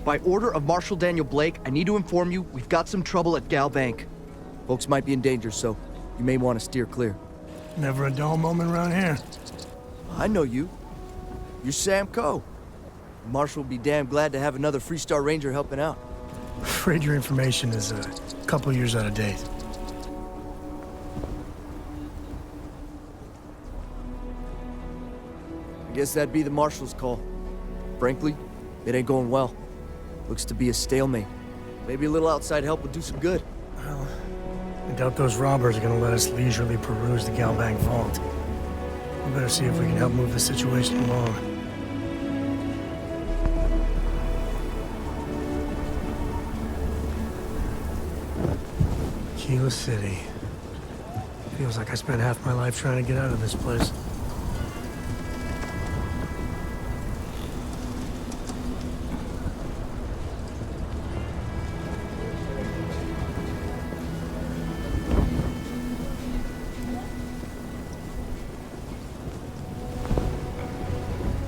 By order of Marshal Daniel Blake, I need to inform you we've got some trouble at Gal Bank. Folks might be in danger, so you may want to steer clear. Never a dull moment around here. I know you. You're Sam Coe. Marshal will be damn glad to have another Freestar Ranger helping out. Afraid your information is a couple years out of date. I guess that'd be the Marshal's call. Frankly, it ain't going well. Looks to be a stalemate. Maybe a little outside help would do some good. Well, I doubt those robbers are gonna let us leisurely peruse the Galbank vault. We better see if we can help move the situation along. Kilo City. Feels like I spent half my life trying to get out of this place.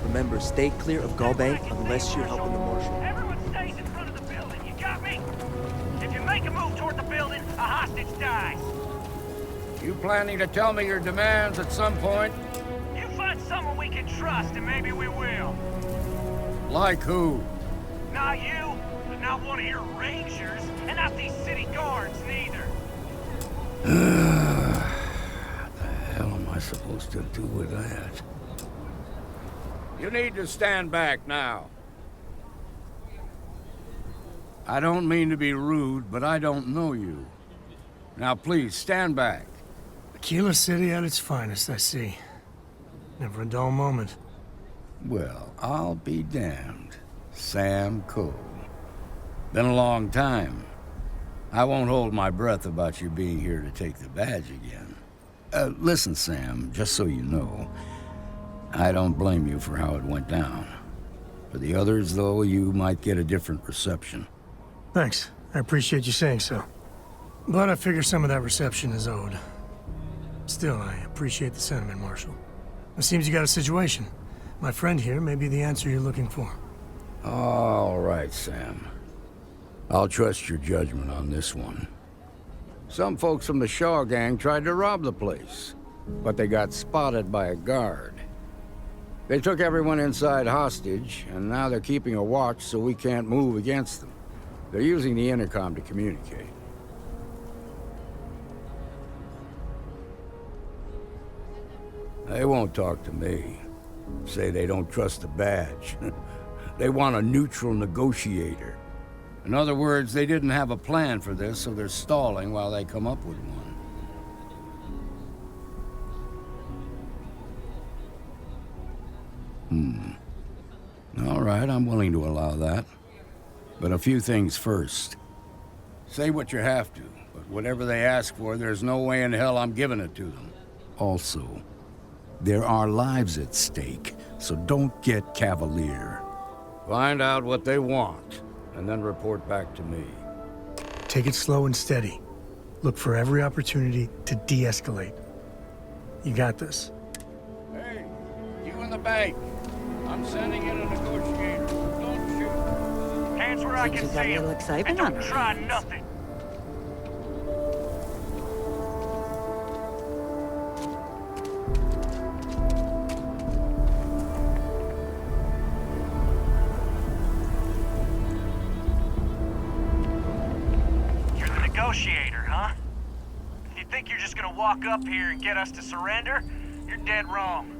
Remember, stay clear of Galbank unless you're helping the Marshal. Everyone stays in front of the building, you got me? If you make a move toward the building, a hostage dies. You planning to tell me your demands at some point? You find someone we can trust, and maybe we will. Like who? Not you, but not one of your rangers, and not these city guards, neither. What the hell am I supposed to do with that? You need to stand back now. I don't mean to be rude, but I don't know you. Now please, stand back. Kilo City at its finest, I see. Never a dull moment. Well, I'll be damned. Sam Coe. Been a long time. I won't hold my breath about you being here to take the badge again. Listen, Sam, just so you know, I don't blame you for how it went down. For the others, though, you might get a different reception. Thanks. I appreciate you saying so. But I figure some of that reception is owed. Still, I appreciate the sentiment, Marshal. It seems you got a situation. My friend here may be the answer you're looking for. All right, Sam. I'll trust your judgment on this one. Some folks from the Shaw gang tried to rob the place, but they got spotted by a guard. They took everyone inside hostage, and now they're keeping a watch so we can't move against them. They're using the intercom to communicate. They won't talk to me. Say they don't trust the badge. They want a neutral negotiator. In other words, they didn't have a plan for this, so they're stalling while they come up with one. All right, I'm willing to allow that. But a few things first. Say what you have to, but whatever they ask for, there's no way in hell I'm giving it to them. Also, there are lives at stake, so don't get cavalier. Find out what they want, and then report back to me. Take it slow and steady. Look for every opportunity to de-escalate. You got this. Hey, you in the bank. I'm sending in a negotiator. Don't shoot. Hands where I can Seems you got a see little them. excitement And on don't your try hands. nothing. You're the negotiator, huh? If you think you're just gonna walk up here and get us to surrender, you're dead wrong.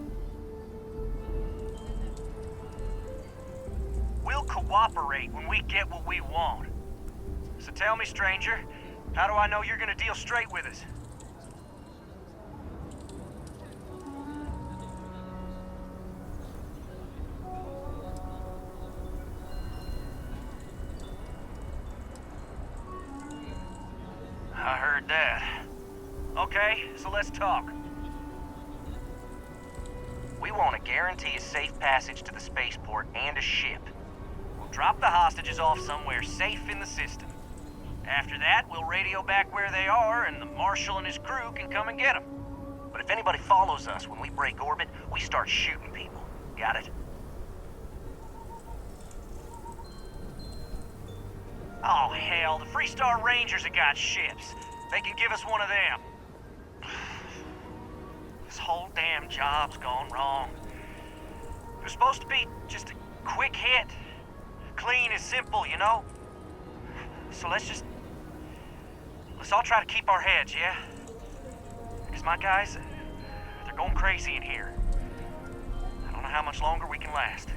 We'll cooperate when we get what we want. So tell me, stranger, how do I know you're gonna deal straight with us? I heard that. Okay, so let's talk. We want to guarantee a safe passage to the spaceport and a ship. We'll drop the hostages off somewhere safe in the system. After that, we'll radio back where they are, and the Marshal and his crew can come and get them. But if anybody follows us when we break orbit, we start shooting people. Got it? Oh, hell, the Freestar Rangers have got ships. They can give us one of them. This whole damn job's gone wrong. It was supposed to be just a quick hit. Clean and simple, you know? So let's all try to keep our heads, yeah? Because my guys, they're going crazy in here. I don't know how much longer we can last.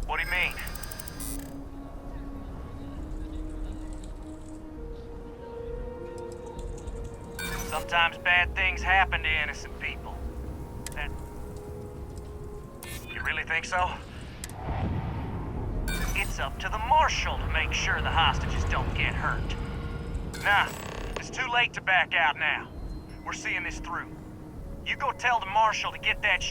What do you mean? Sometimes bad things happen to innocent people. And you really think so? It's up to the Marshal to make sure the hostages don't get hurt. Nah, it's too late to back out now. We're seeing this through. You go tell the Marshal to get that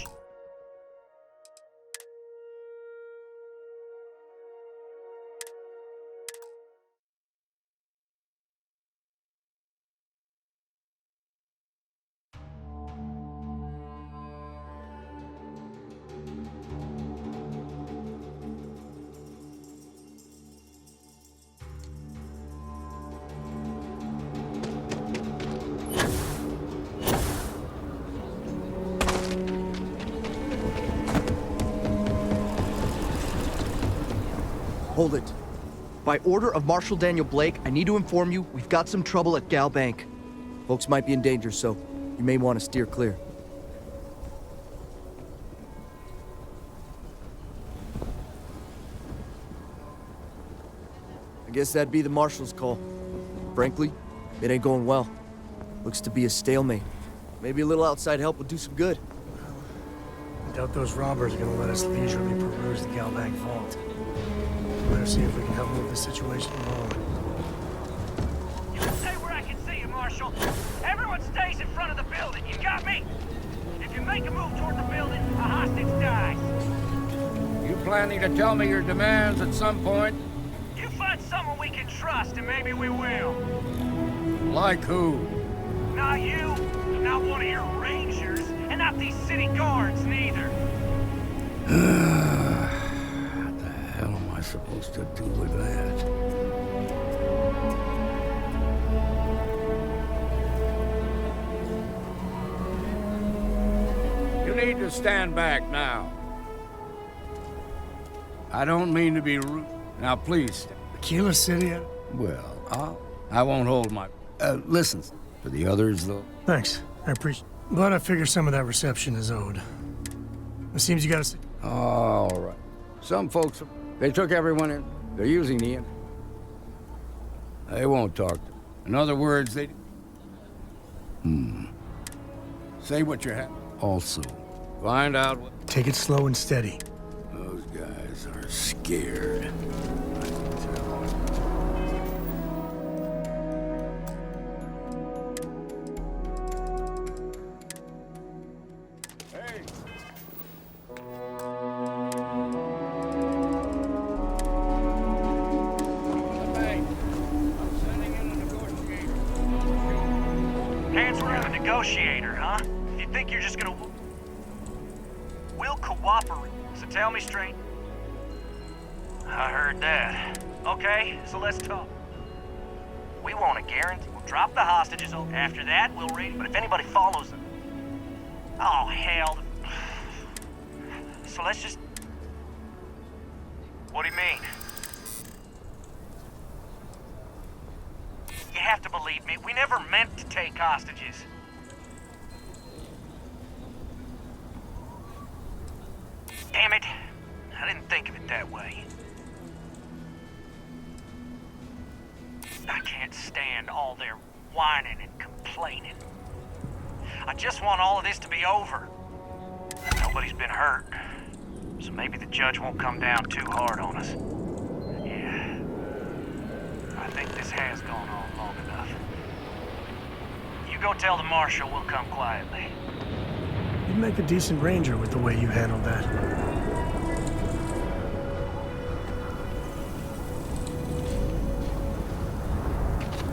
Hold it. By order of Marshal Daniel Blake, I need to inform you we've got some trouble at Gal Bank. Folks might be in danger, so you may want to steer clear. I guess that'd be the Marshal's call. Frankly, it ain't going well. Looks to be a stalemate. Maybe a little outside help would do some good. I doubt those robbers are gonna let us leisurely peruse the Galbank vault. Better see if we can help move the situation along. You can stay where I can see you, Marshal. Everyone stays in front of the building. You got me? If you make a move toward the building, a hostage dies. You planning to tell me your demands at some point? You find someone we can trust, and maybe we will. Like who? Not you, not one of your rangers, and not these city guards, neither. What the hell am I supposed to do with that? You need to stand back now. I don't mean to be rude. Now, please. Aquila City? Well, I won't hold my... listen, for the others, though. Thanks. I appreciate. But I figure some of that reception is owed. It seems you got a... All right. Some folks, they took everyone in. They're using the internet. They won't talk to them. In other words, they... Say what you have. Also, find out what... Take it slow and steady. Those guys are scared. I can tell. Hey! Hey! I'm sending in a negotiator. Hands around a negotiator, huh? You think you're just gonna... We'll cooperate, so tell me straight. I heard that. Okay, so let's talk. We want a guarantee. We'll drop the hostages. After that, we'll raid. But if anybody follows them... Oh, hell. So let's just... What do you mean? You have to believe me. We never meant to take hostages. Damn it. I didn't think of it that way. I can't stand all their whining and complaining. I just want all of this to be over. Nobody's been hurt, so maybe the judge won't come down too hard on us. Yeah, I think this has gone on long enough. You go tell the Marshal we'll come quietly. You'd make a decent ranger with the way you handled that.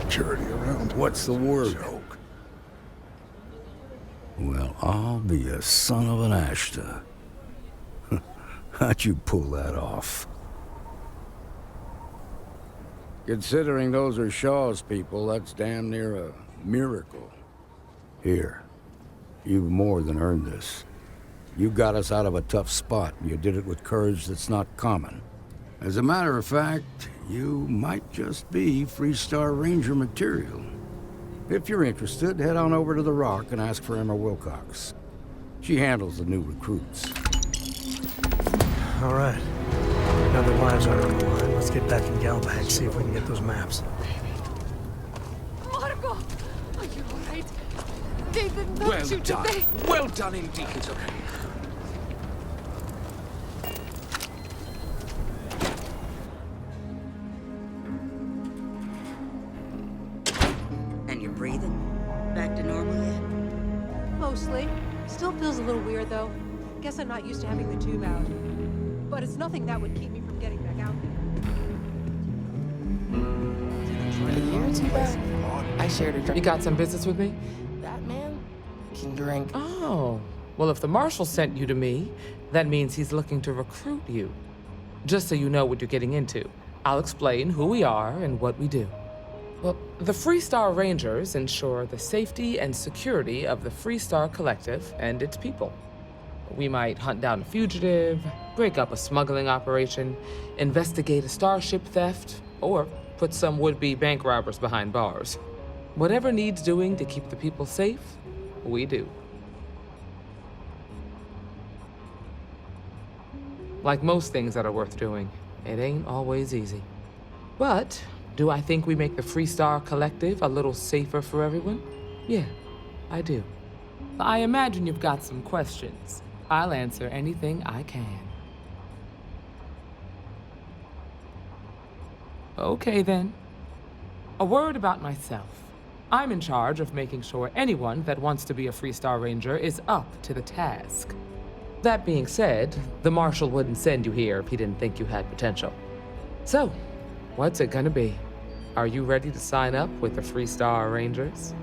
Security around. What's the word? Joke. Well, I'll be a son of an Ashta. How'd you pull that off? Considering those are Shaw's people, that's damn near a miracle. Here, you've more than earned this. You got us out of a tough spot, and you did it with courage that's not common. As a matter of fact, you might just be Freestar Ranger material. If you're interested, head on over to the Rock and ask for Emma Wilcox. She handles the new recruits. All right. Now that lives are on the line, let's get back in Galbank, see if we can get those maps. Marco! Are you alright? They didn't hurt you, did they? Well done indeed. It's okay. And you're breathing? Back to normal yet? Mostly. Still feels a little weird, though. Guess I'm not used to having the tube out. But it's nothing that would keep me from getting back out there. A year or two back, I shared a drink. You got some business with me? That man can drink. Oh, well, if the marshal sent you to me, that means he's looking to recruit you. Just so you know what you're getting into, I'll explain who we are and what we do. Well, the Freestar Rangers ensure the safety and security of the Freestar Collective and its people. We might hunt down a fugitive, break up a smuggling operation, investigate a starship theft, or put some would-be bank robbers behind bars. Whatever needs doing to keep the people safe, we do. Like most things that are worth doing, it ain't always easy. But do I think we make the Freestar Collective a little safer for everyone? Yeah, I do. I imagine you've got some questions. I'll answer anything I can. Okay, then. A word about myself. I'm in charge of making sure anyone that wants to be a Freestar Ranger is up to the task. That being said, the Marshal wouldn't send you here if he didn't think you had potential. So, what's it gonna be? Are you ready to sign up with the Freestar Rangers?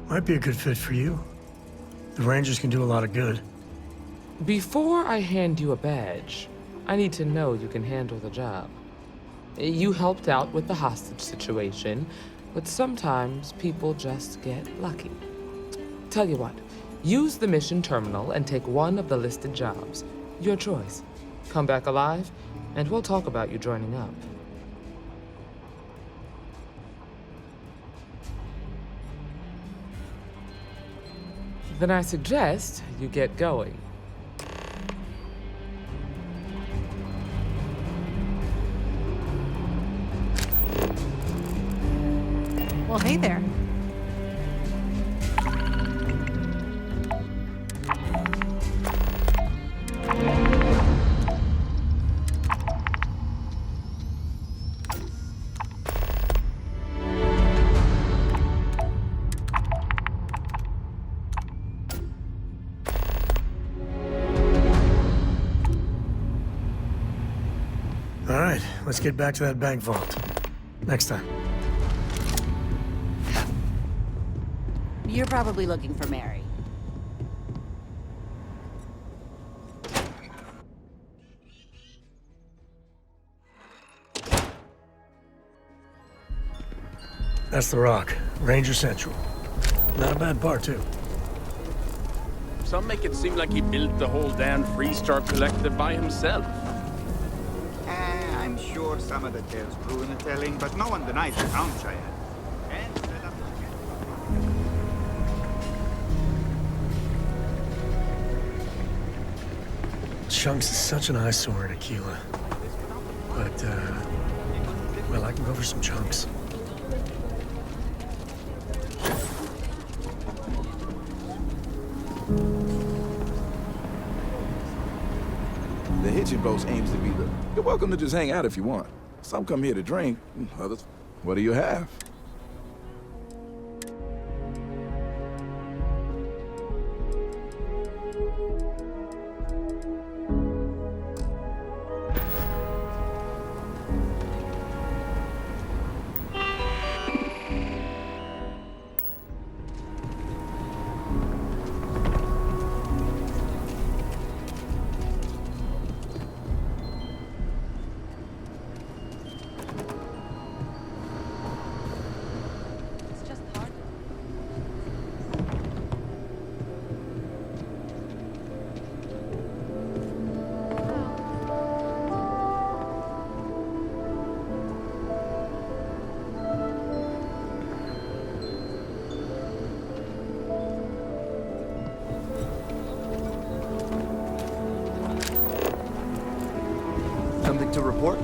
Might be a good fit for you. The Rangers can do a lot of good. Before I hand you a badge, I need to know you can handle the job. You helped out with the hostage situation, but sometimes people just get lucky. Tell you what, use the mission terminal and take one of the listed jobs. Your choice. Come back alive, and we'll talk about you joining up. Then I suggest you get going. Well, hey there. All right, let's get back to that bank vault. Next time. You're probably looking for Mary. That's the Rock. Ranger Central. Not a bad part, too. Some make it seem like he built the whole damn Freestar Collective by himself. I'm sure some of the tales grew in the telling, but no one denies the count I had. And set up Chunks is such an eyesore in Aquila. But, well, I can go for some chunks. The hit kitchen boat aims to be the... You're welcome to just hang out if you want. Some come here to drink, others... What do you have? It's just hard. Something to report?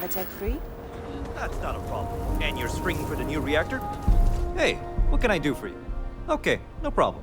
Tech free? That's not a problem. And you're springing for the new reactor? Hey, what can I do for you? Okay, no problem.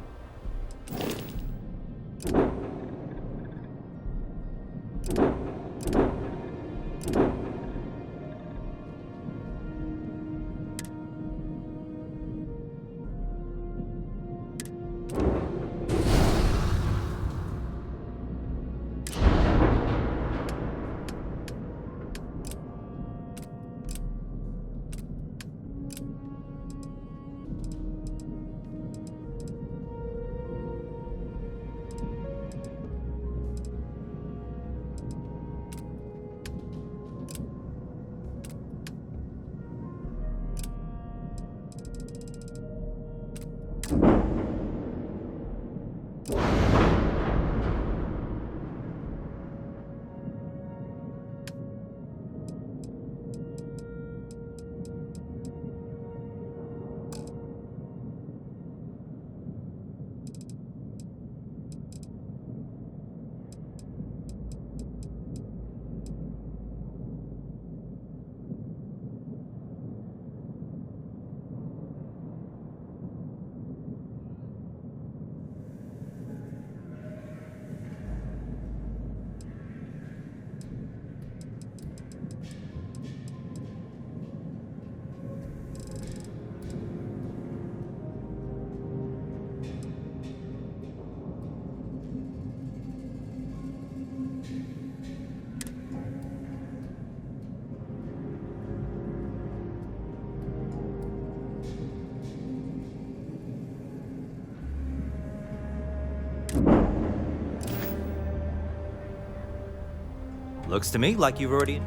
Looks to me like you've already...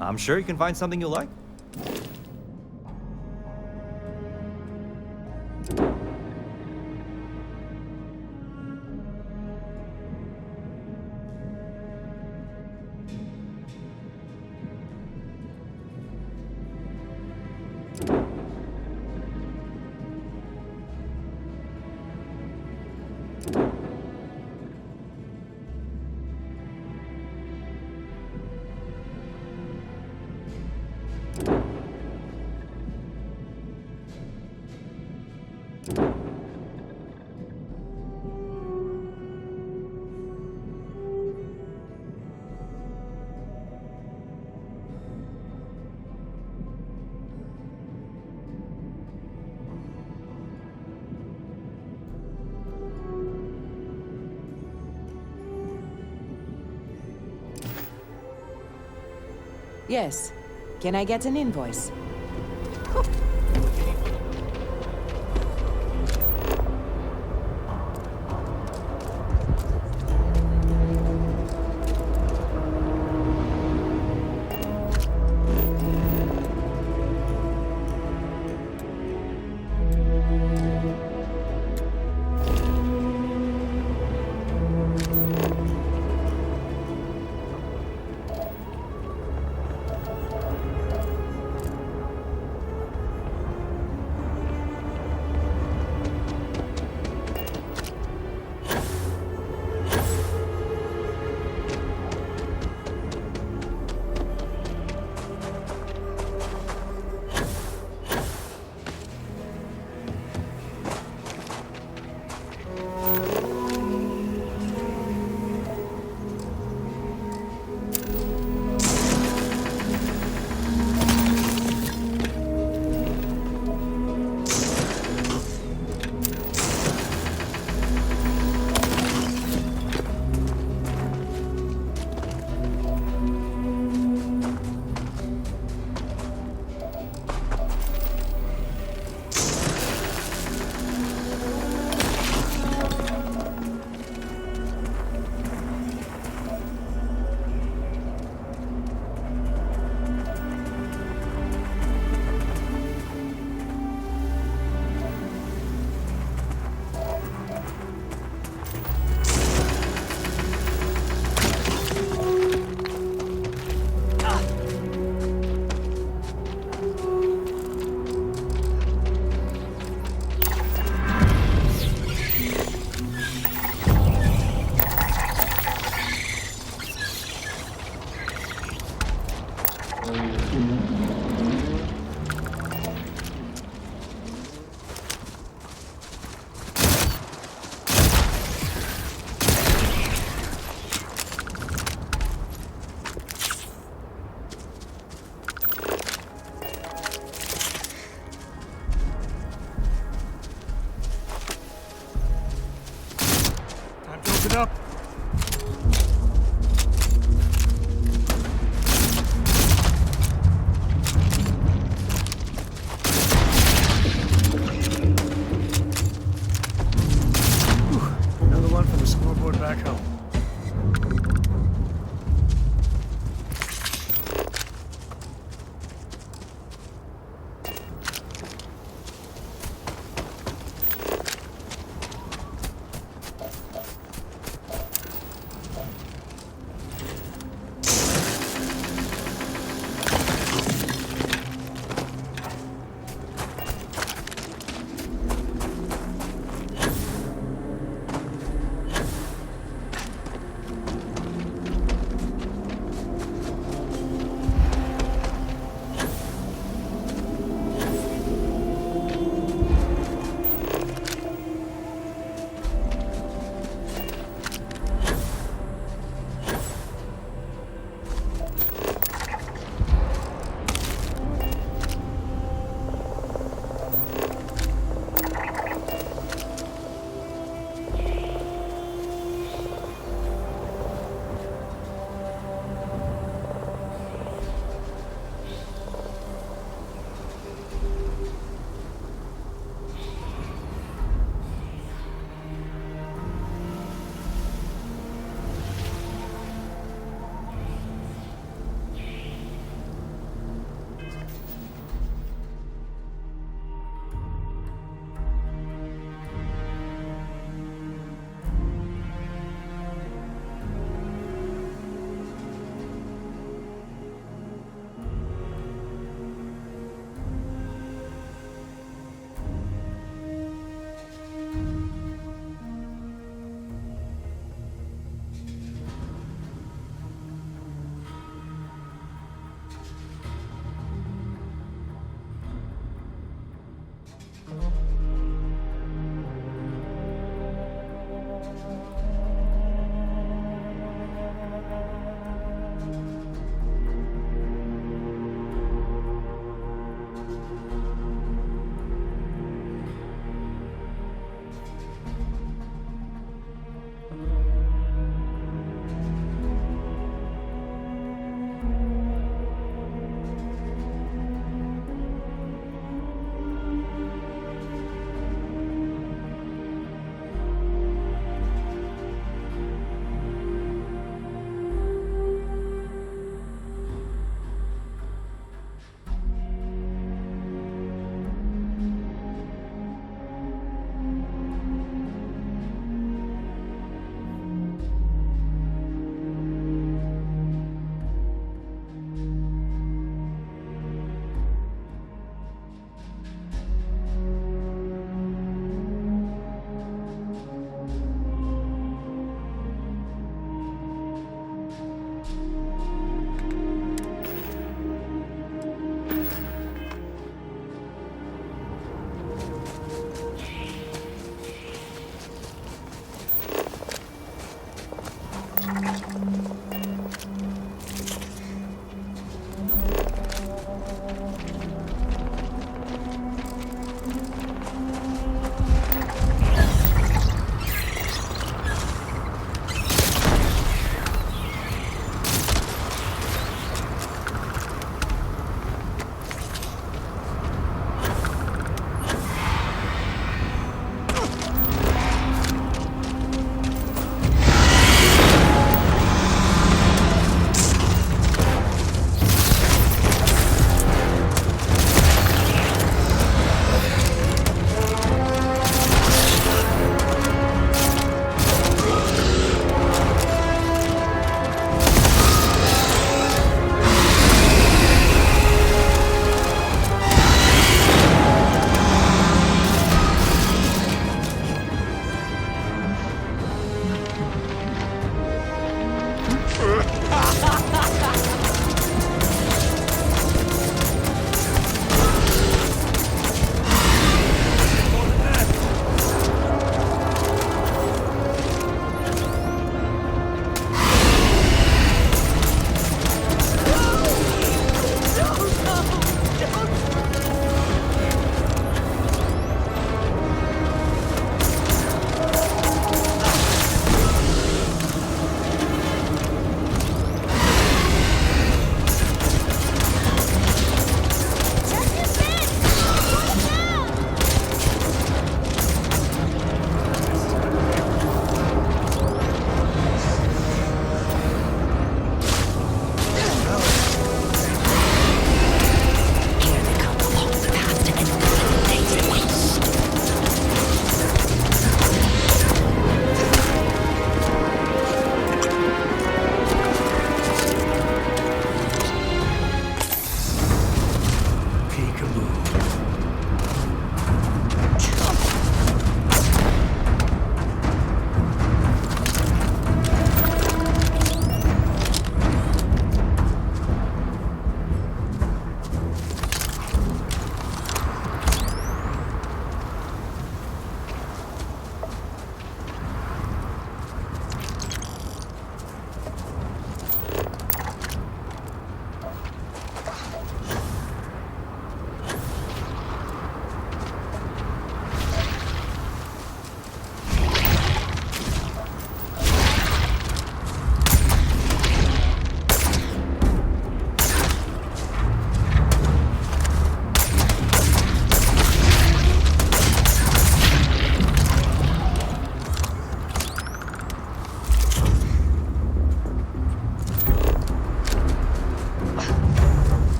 I'm sure you can find something you like. Yes. Can I get an invoice? Time to open up. Whew, another one from the scoreboard back home.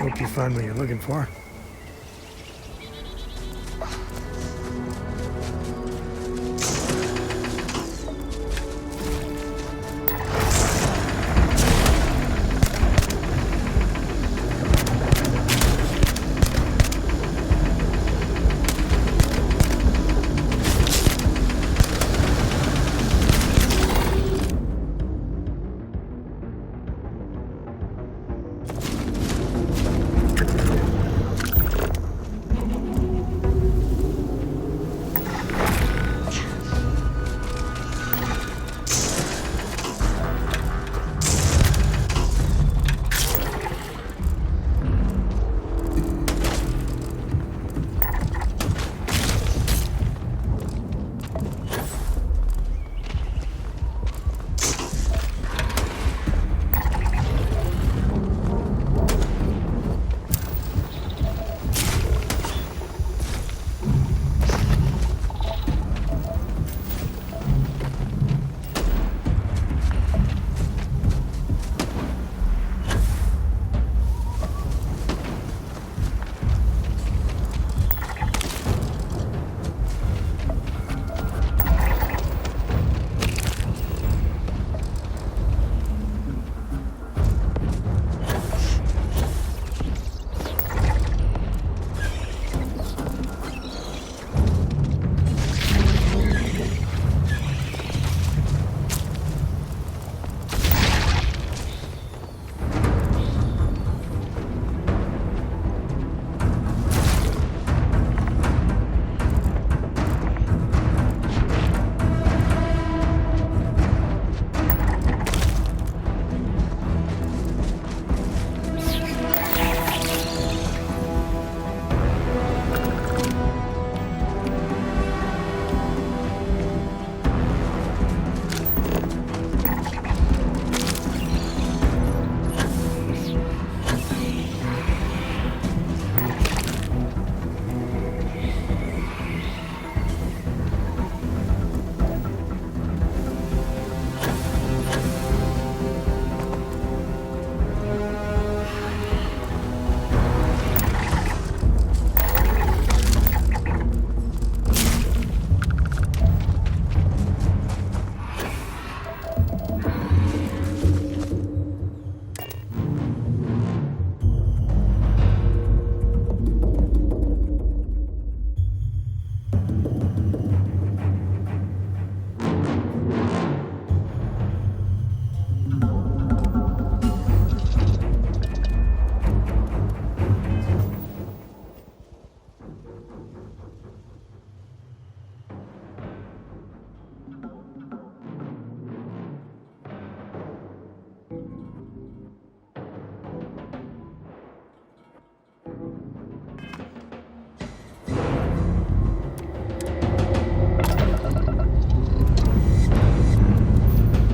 Hope you find what you're looking for.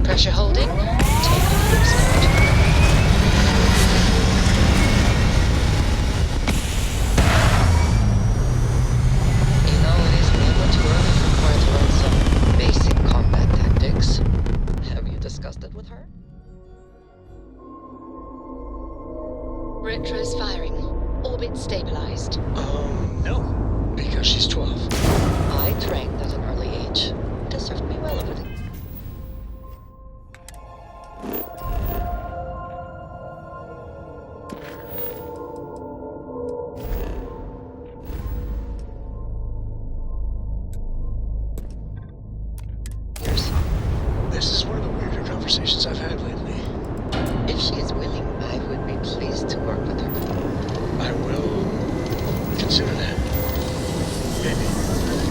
Pressure holding. Take on start. You know, it is never too early for Cora to learn some basic combat tactics. Have you discussed it with her? Retro's firing. Orbit stabilized. No. Because she's 12. I trained at an early age. It has served me well over the... This is one of the weirder conversations I've had lately. If she is willing, I would be pleased to work with her. I will consider that. Maybe.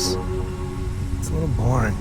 this. It's a little boring.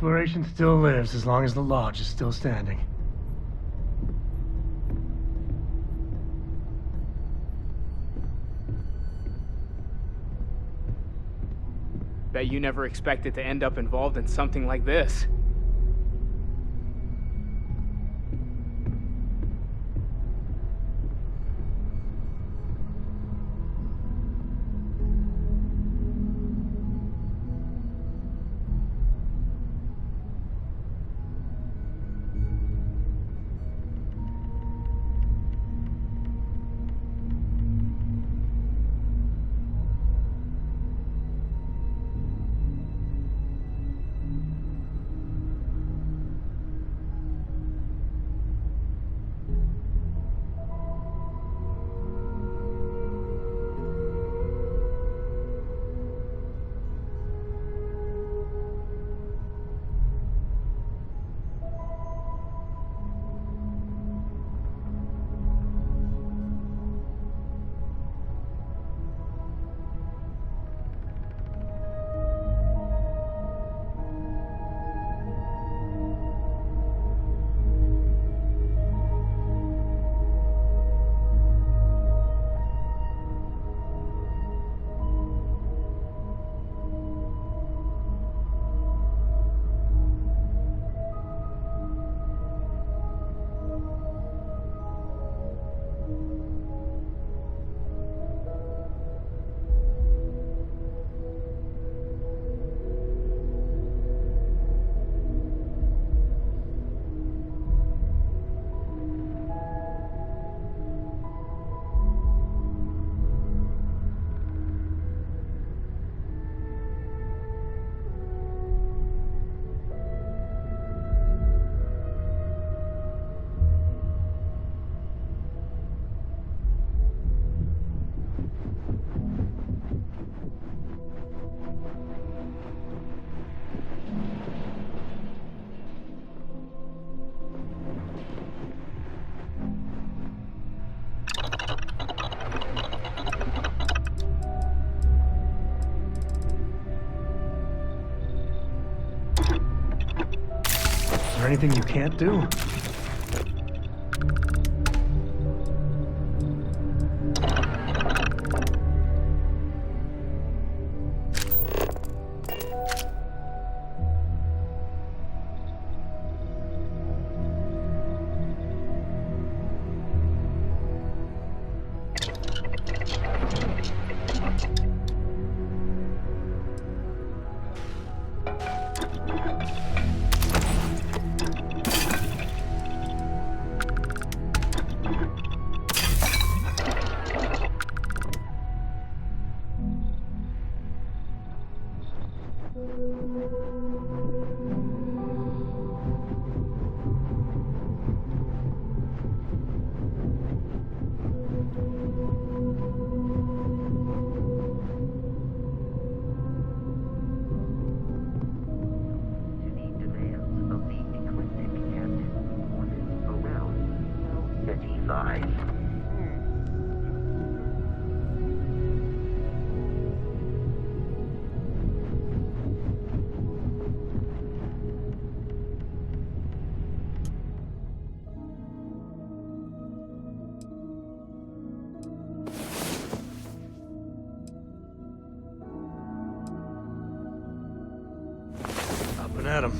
Exploration still lives as long as the lodge is still standing. Bet you never expected to end up involved in something like this. Is there anything you can't do? Up and at 'em.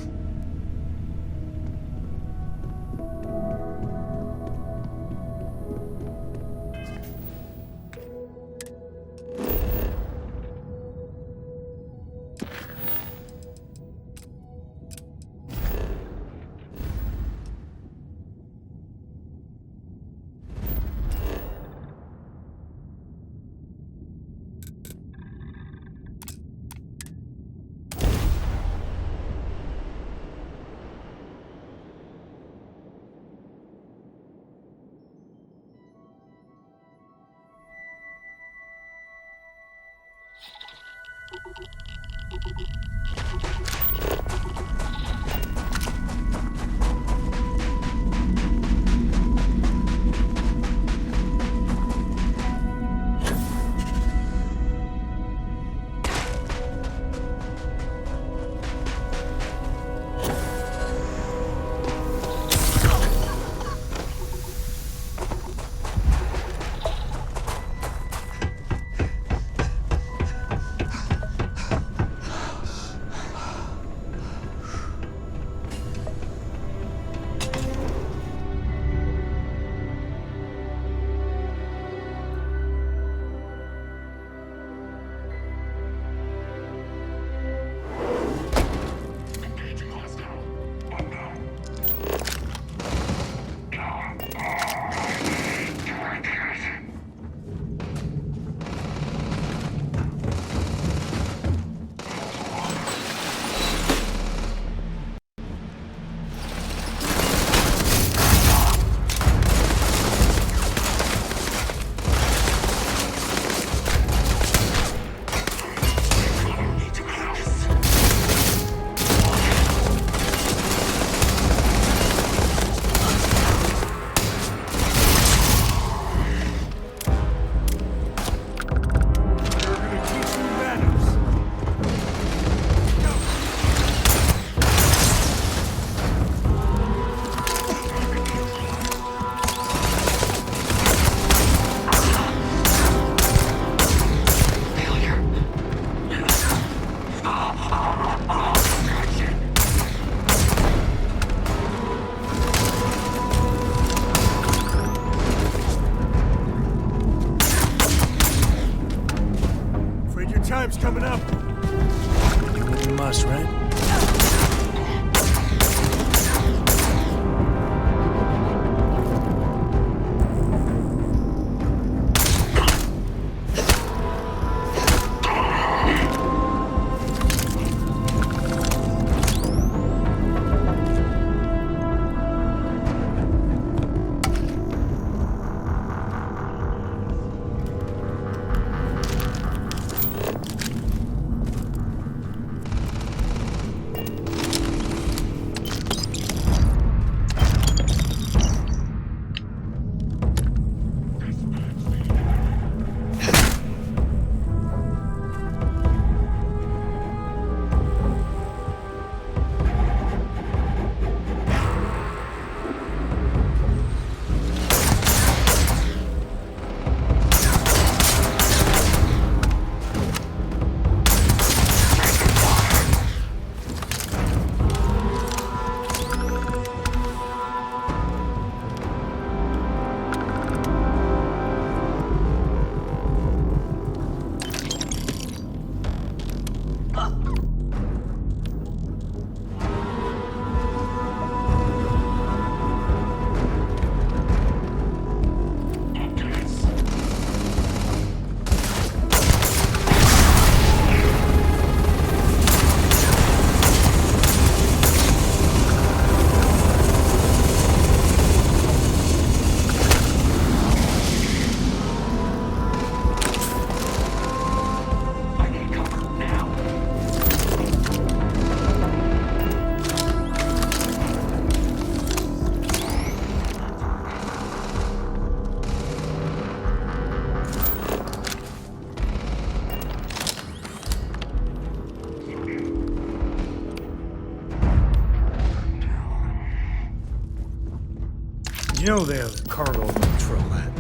Do what you must, right? You know they have cargo control that.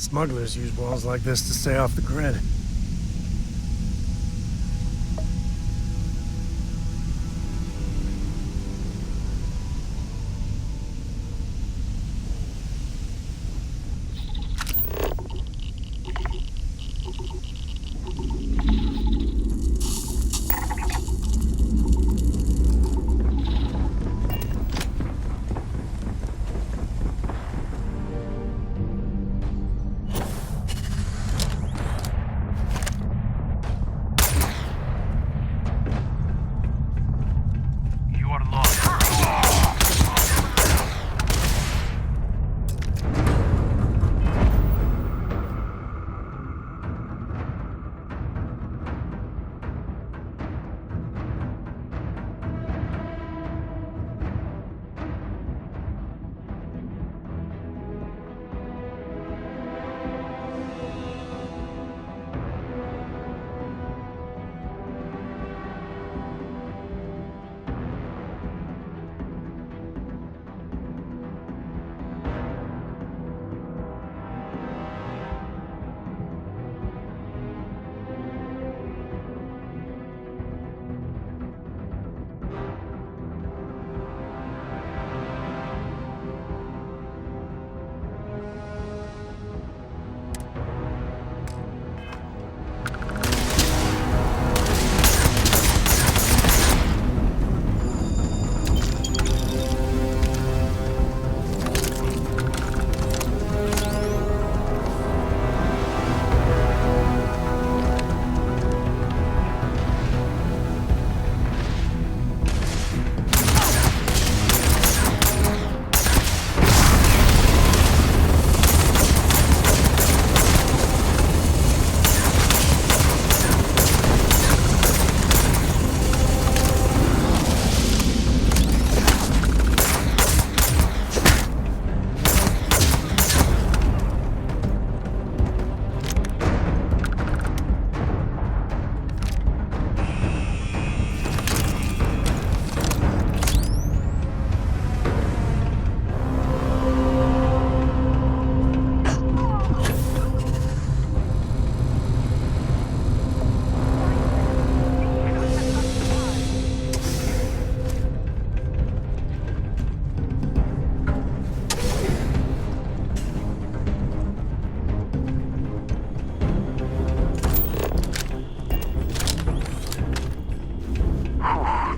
Smugglers use walls like this to stay off the grid.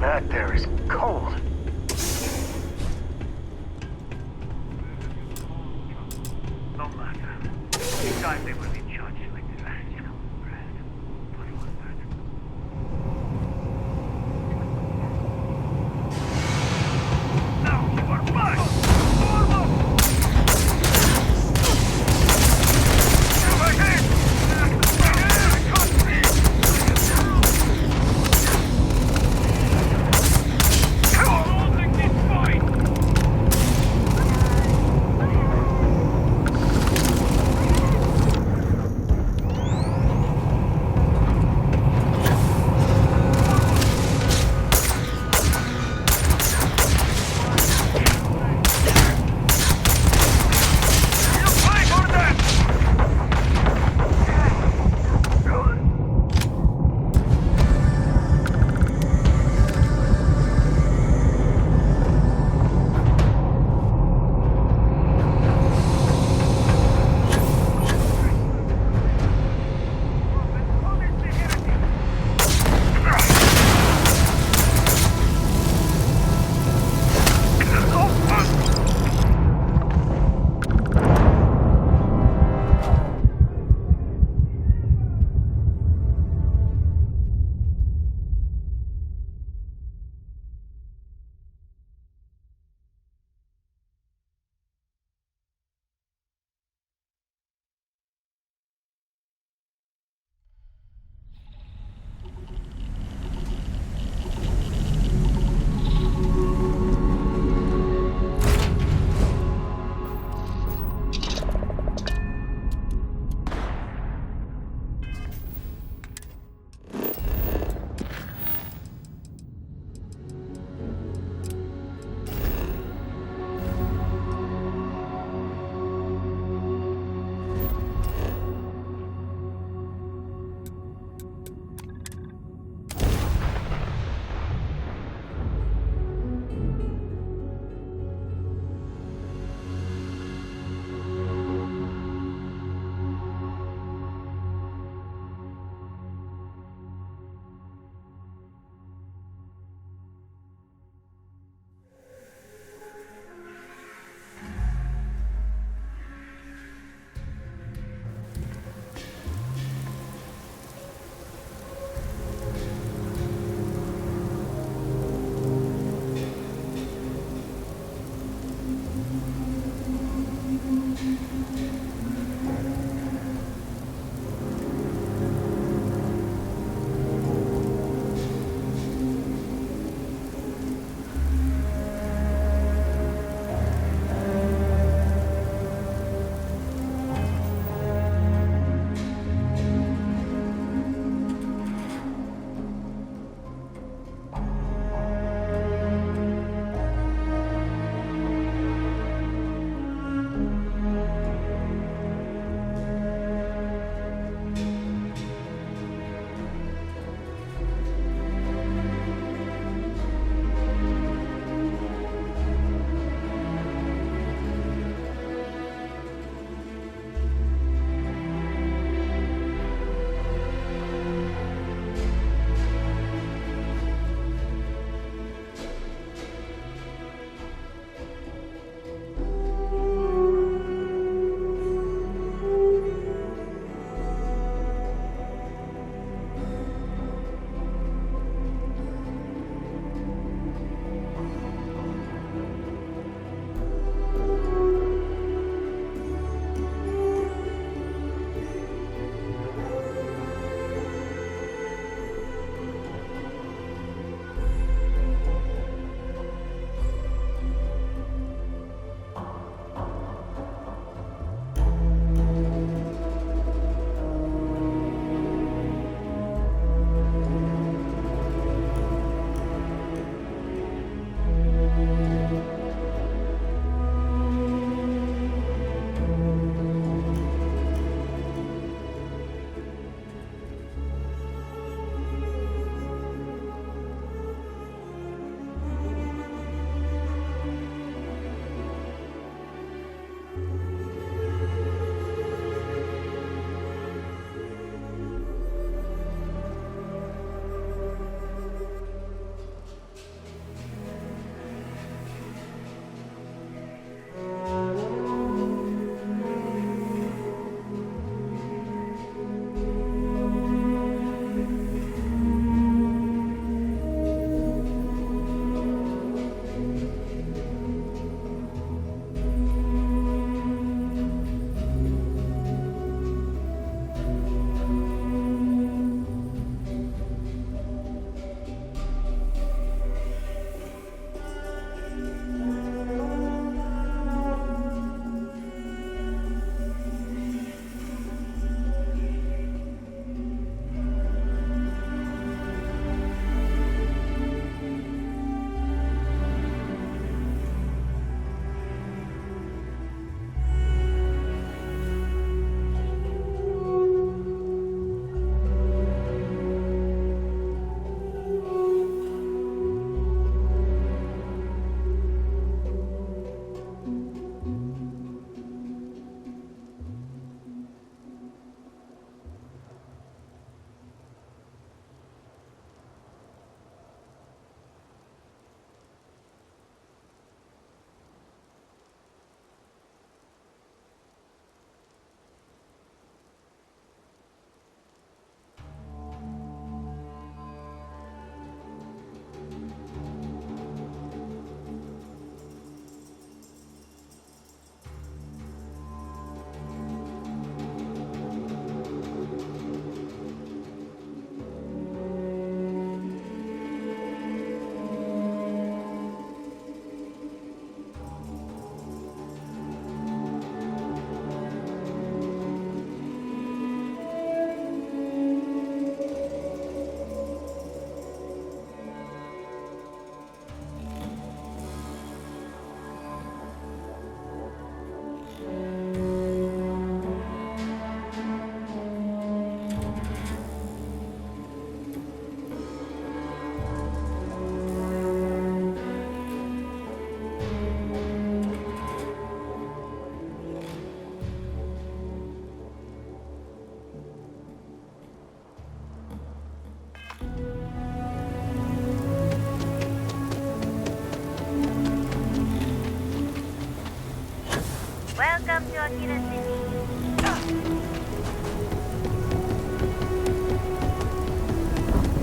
That there is cold. No matter. In time they will be judged like the last come of bread. What was that? Now you are mine!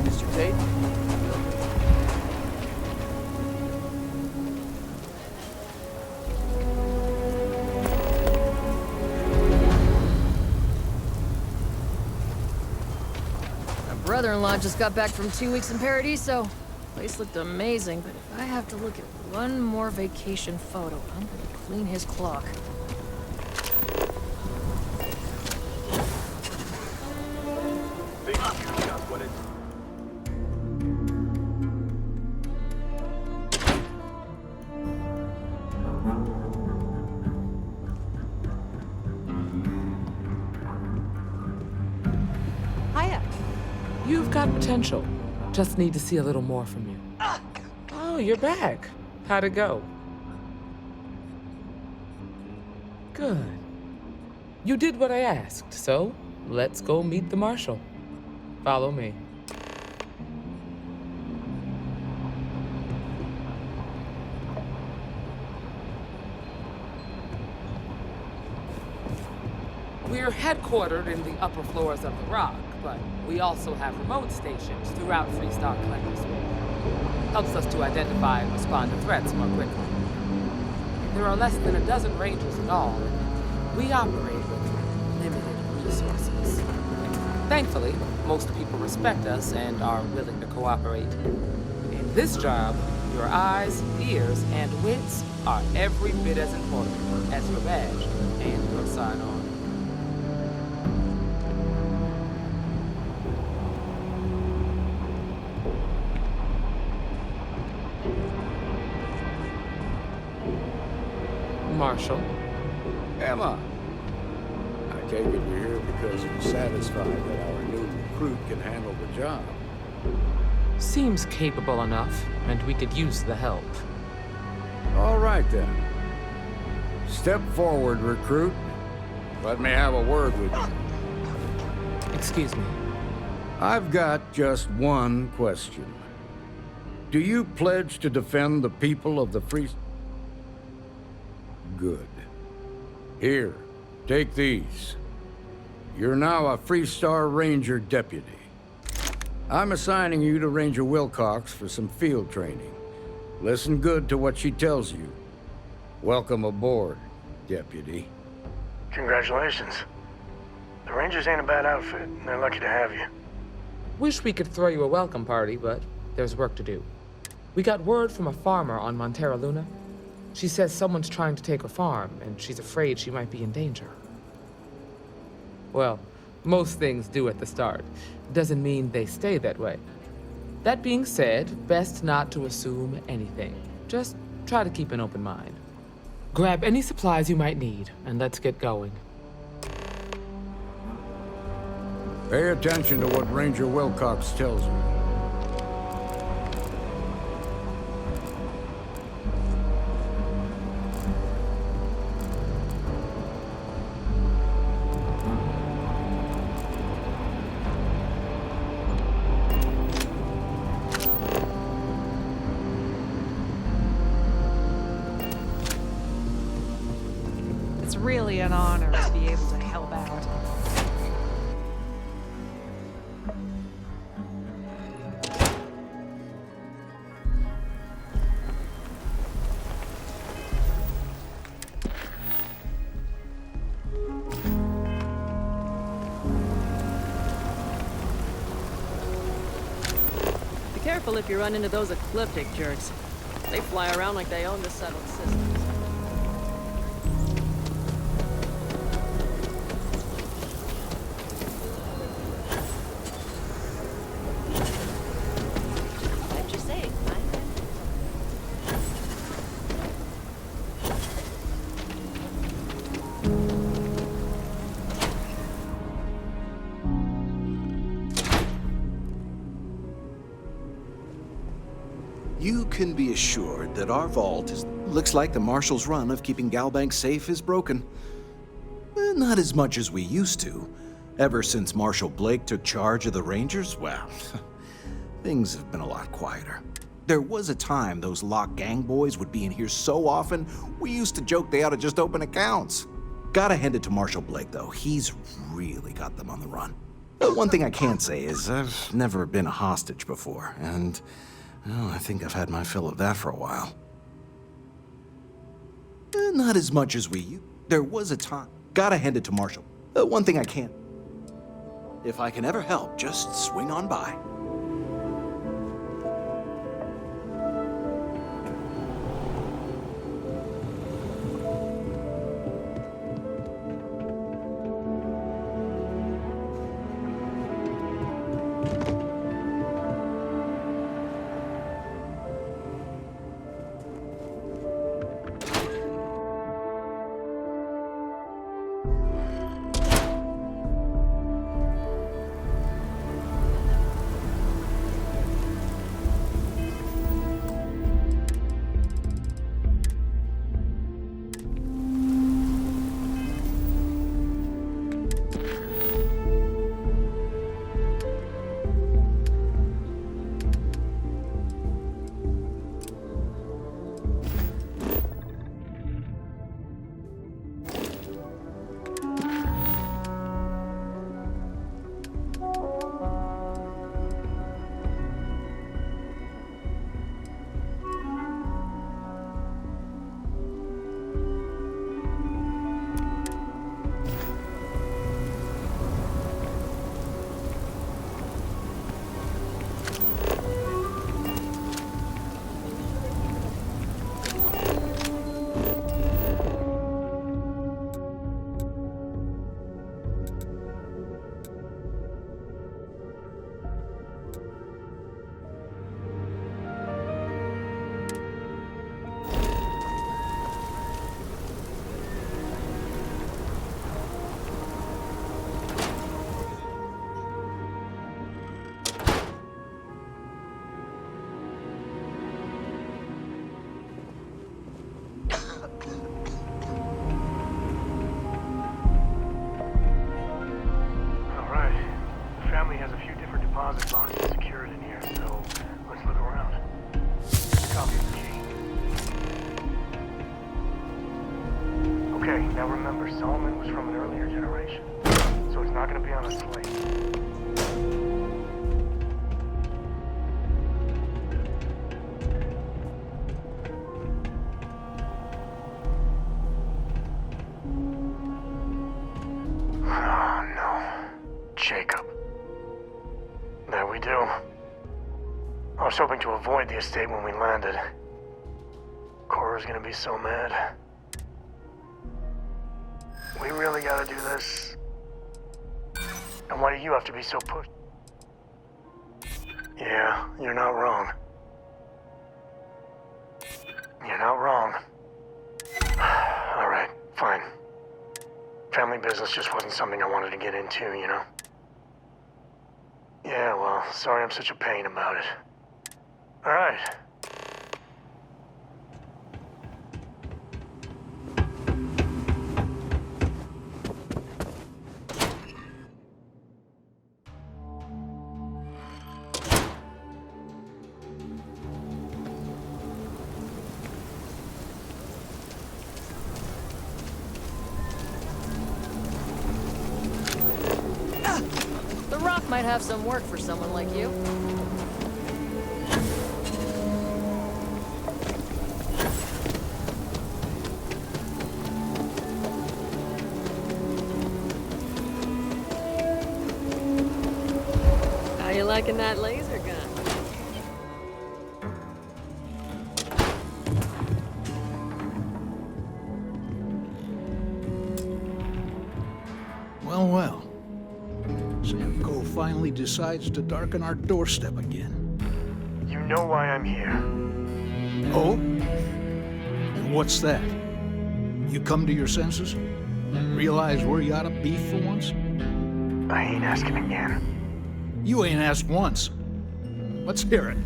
Mr. Tate? My brother-in-law just got back from 2 weeks in Paradiso. Place looked amazing, but if I have to look at one more vacation photo, I'm gonna clean his clock. Hiya. You've got potential. Just need to see a little more from you. Oh, you're back. How'd it go? Good. You did what I asked, so let's go meet the marshal. Follow me. We're headquartered in the upper floors of the Rock, but we also have remote stations throughout Freestar Collector's Week. Helps us to identify and respond to threats more quickly. There are less than a dozen rangers in all, and we operate with limited resources. Thankfully, most people respect us and are willing to cooperate. In this job, your eyes, ears, and wits are every bit as important as your badge and your sign-on. Marshal. Emma, I take it you're here because you're satisfied that our new recruit can handle the job. Seems capable enough, and we could use the help. All right, then. Step forward, recruit. Let me have a word with you. Excuse me. I've got just one question. Do you pledge to defend the people of the Free... Good. Here, take these. You're now a Freestar Ranger deputy. I'm assigning you to Ranger Wilcox for some field training. Listen good to what she tells you. Welcome aboard, deputy. Congratulations. The Rangers ain't a bad outfit, and they're lucky to have you. Wish we could throw you a welcome party, but there's work to do. We got word from a farmer on Montera Luna. She says someone's trying to take her farm, and she's afraid she might be in danger. Well, most things do at the start. Doesn't mean they stay that way. That being said, best not to assume anything. Just try to keep an open mind. Grab any supplies you might need, and let's get going. Pay attention to what Ranger Wilcox tells you. It's really an honor to be able to help out. Be careful if you run into those ecliptic jerks. They fly around like they own the settled systems. What you say, my friend? You can be assured that our vault looks like the Marshal's run of keeping Galbank safe is broken. Not as much as we used to. Ever since Marshal Blake took charge of the Rangers, well, things have been a lot quieter. There was a time those lock gang boys would be in here so often, we used to joke they ought to just open accounts. Gotta hand it to Marshal Blake, though. He's really got them on the run. One thing I can't say is I've never been a hostage before, and well, I think I've had my fill of that for a while. Not as much as we used. There was a time. Gotta hand it to Marshal. One thing I can't. If I can ever help, just swing on by. Now remember, Solomon was from an earlier generation, so it's not going to be on a slate. Oh, no. Jacob. There we do. I was hoping to avoid the estate when we landed. Cora's gonna be so mad. We really gotta do this. And why do you have to be so pushed? Yeah, you're not wrong. You're not wrong. Alright, fine. Family business just wasn't something I wanted to get into, you know? Yeah, well, sorry I'm such a pain about it. Alright. The Rock might have some work for someone like you. How you liking that laser gun? Well, well. Samco finally decides to darken our doorstep again. You know why I'm here. Oh? And what's that? You come to your senses? Realize where you ought to be for once? I ain't asking again. You ain't asked once. Let's hear it.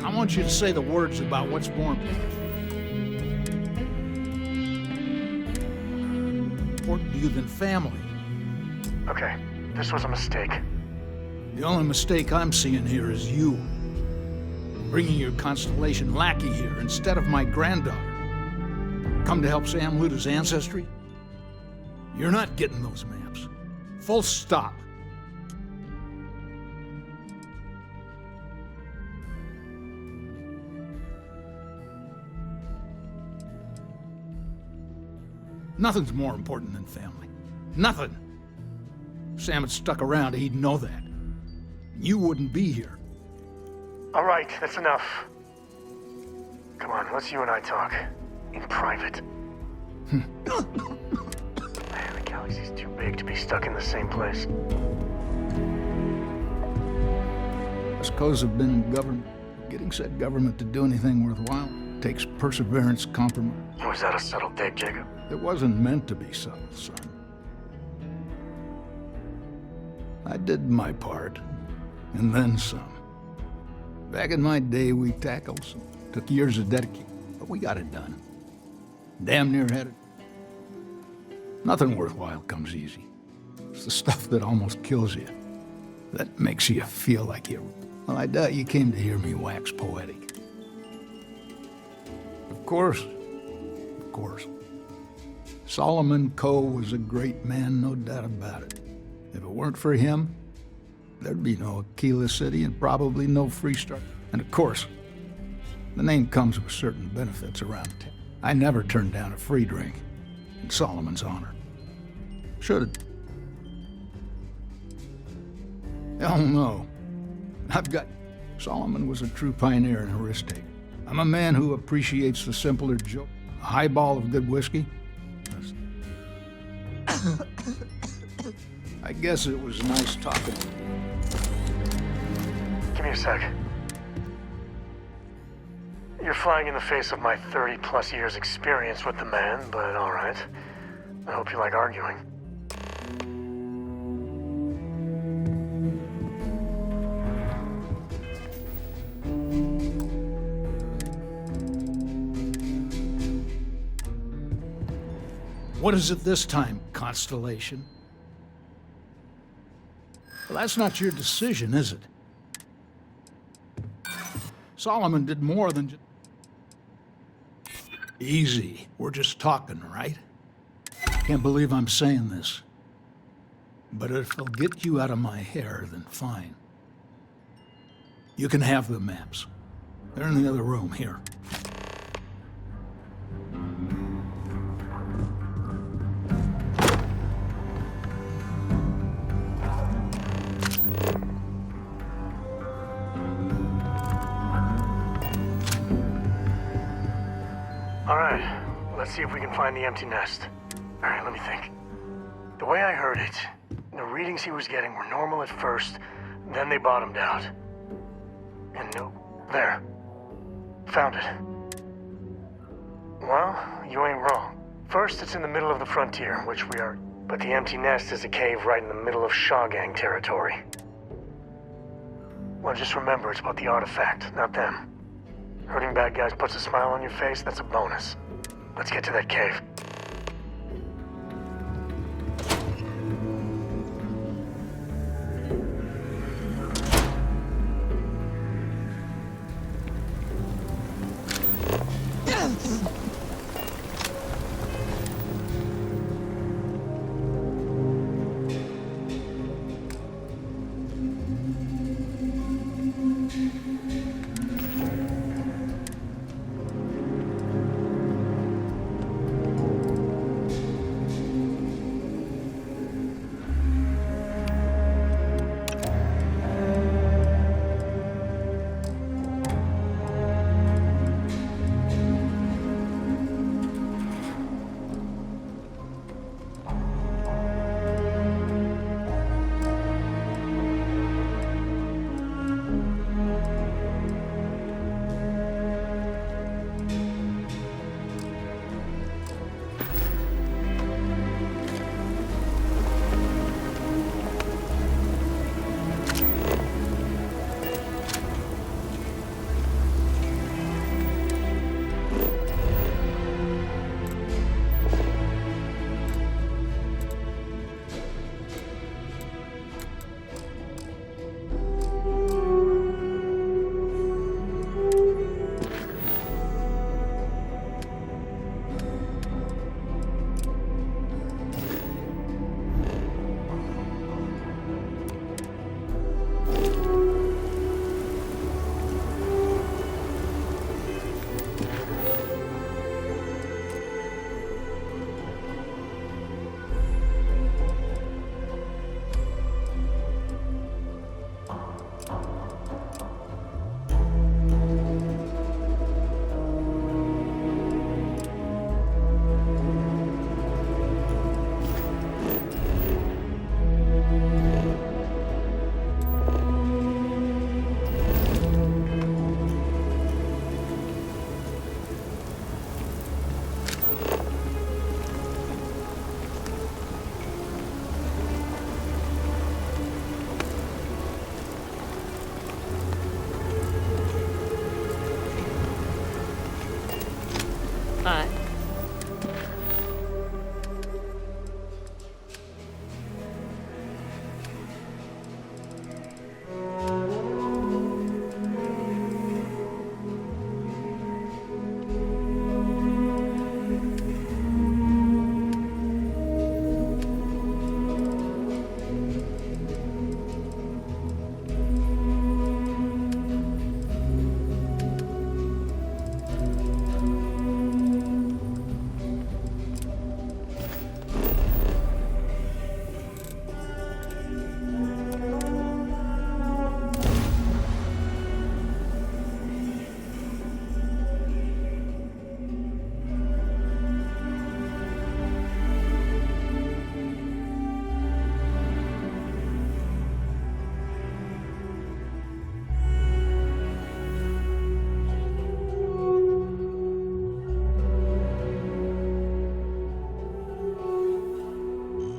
I want you to say the words about what's more important to you than family. Okay, this was a mistake. The only mistake I'm seeing here is you. Bringing your Constellation lackey here instead of my granddaughter. Come to help Sam loot his ancestry? You're not getting those maps. Full stop. Nothing's more important than family. Nothing. If Sam had stuck around, he'd know that. You wouldn't be here. All right, that's enough. Come on, let's you and I talk. In private. Man, the galaxy's too big to be stuck in the same place. Us co's have been in government. Getting said government to do anything worthwhile takes perseverance, compromise. Was that a subtle dig, Jacob? It wasn't meant to be subtle, son. I did my part, and then some. Back in my day, we tackled some. Took years of dedication, but we got it done. Damn near had it. Nothing worthwhile comes easy. It's the stuff that almost kills you, that makes you feel like you... Well, I doubt you came to hear me wax poetic. Of course. Solomon Coe was a great man, no doubt about it. If it weren't for him, there'd be no Aquila City and probably no Freestar. And of course, the name comes with certain benefits around town. I never turned down a free drink in Solomon's honor. Should've. Hell no. Solomon was a true pioneer and a risk taker. I'm a man who appreciates the simpler joke. A highball of good whiskey. I guess it was nice talking. Give me a sec. You're flying in the face of my 30-plus years experience with the man, but all right. I hope you like arguing. What is it this time, Constellation? Well, that's not your decision, is it? Solomon did more than just... Easy. We're just talking, right? Can't believe I'm saying this. But if it'll get you out of my hair, then fine. You can have the maps. They're in the other room, here. Let's see if we can find the empty nest. All right, let me think. The way I heard it, the readings he was getting were normal at first, then they bottomed out. And no, there. Found it. Well, you ain't wrong. First, it's in the middle of the frontier, which we are. But the empty nest is a cave right in the middle of Shawgang territory. Well, just remember, it's about the artifact, not them. Hurting bad guys puts a smile on your face, that's a bonus. Let's get to that cave.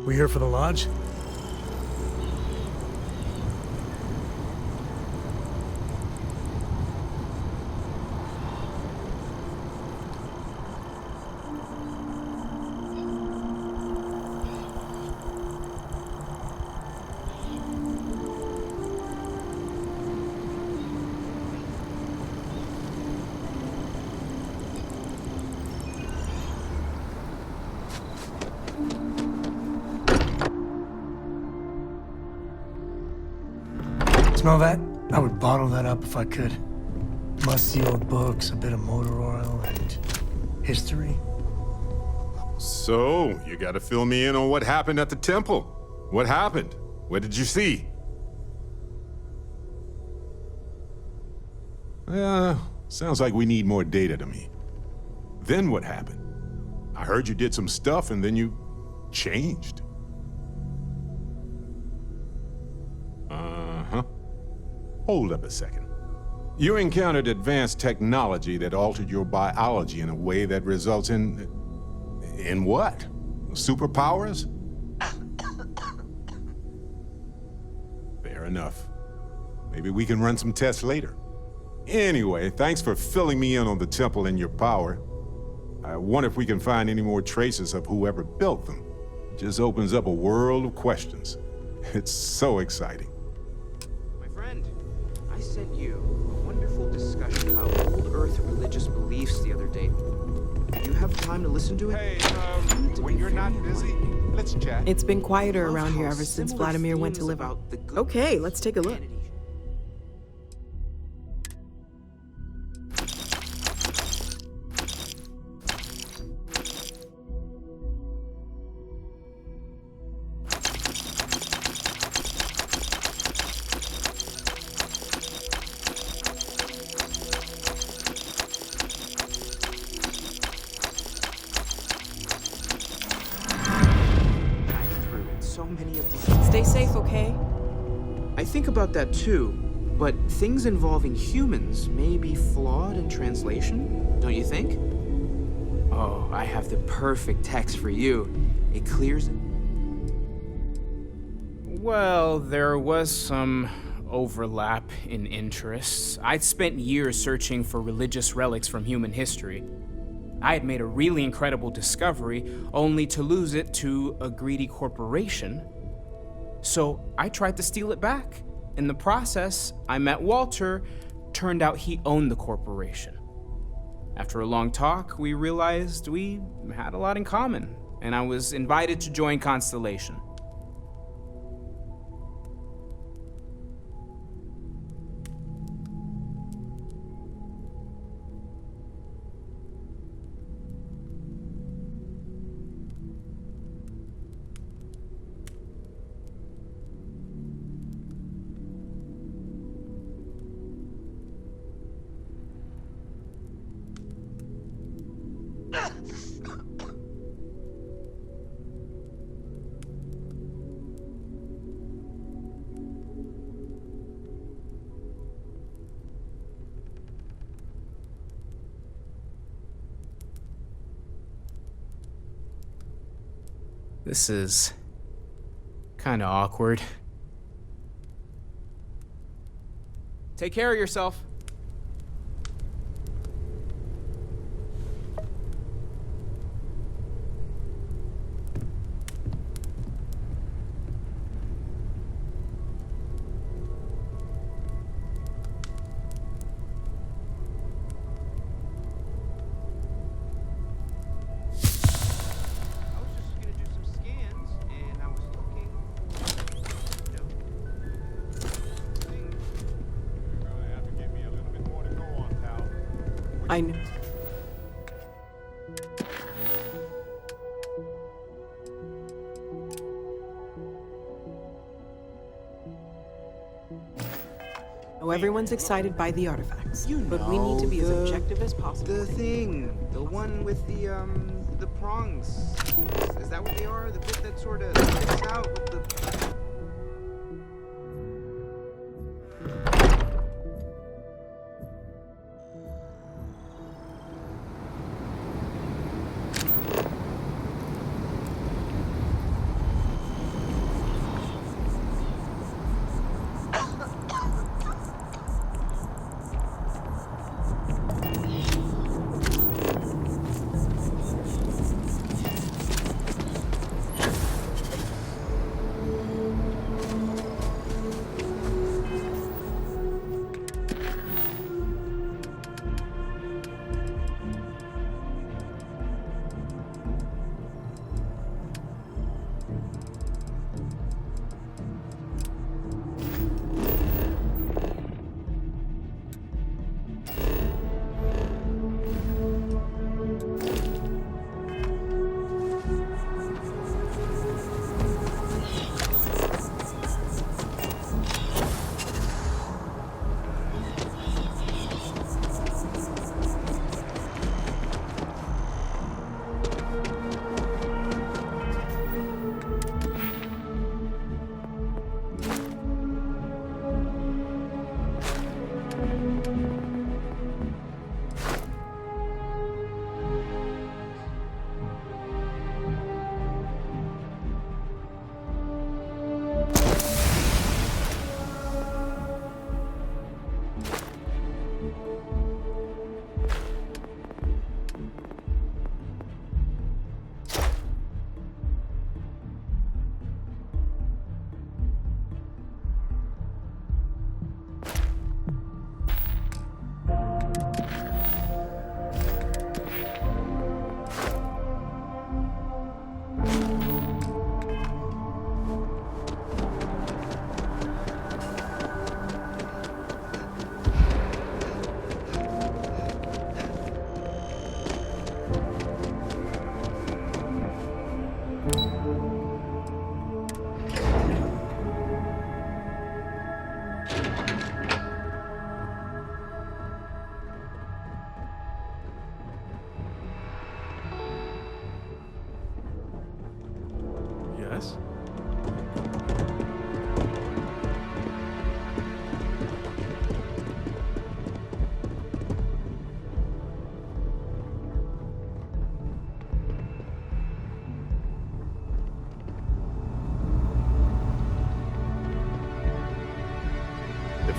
We here for the lodge? Smell that? I would bottle that up if I could. Musty old books, a bit of motor oil, and history. So, you gotta fill me in on what happened at the temple. What happened? What did you see? Sounds like we need more data to me. Then what happened? I heard you did some stuff and then you changed. Uh-huh. Hold up a second. You encountered advanced technology that altered your biology in a way that results in what? Superpowers? Fair enough. Maybe we can run some tests later. Anyway, thanks for filling me in on the temple and your power. I wonder if we can find any more traces of whoever built them. It just opens up a world of questions. It's so exciting. My friend, I sent you a wonderful discussion about old Earth religious beliefs the other day. Do you have time to listen to it? Hey, when you're not busy, let's chat. It's been quieter around here ever since Vladimir went to live out. Okay, let's take a look. Stay safe, okay? I think about that too, but things involving humans may be flawed in translation, don't you think? Oh, I have the perfect text for you. It clears it. Well, there was some overlap in interests. I'd spent years searching for religious relics from human history. I had made a really incredible discovery, only to lose it to a greedy corporation. So I tried to steal it back. In the process, I met Walter. Turned out he owned the corporation. After a long talk, we realized we had a lot in common, and I was invited to join Constellation. This is kind of awkward. Take care of yourself. I know. Oh, everyone's excited by the artifacts, but we need to be as objective as possible. The thing, the one with the prongs. Is that what they are? The bit that sort of sticks out with the...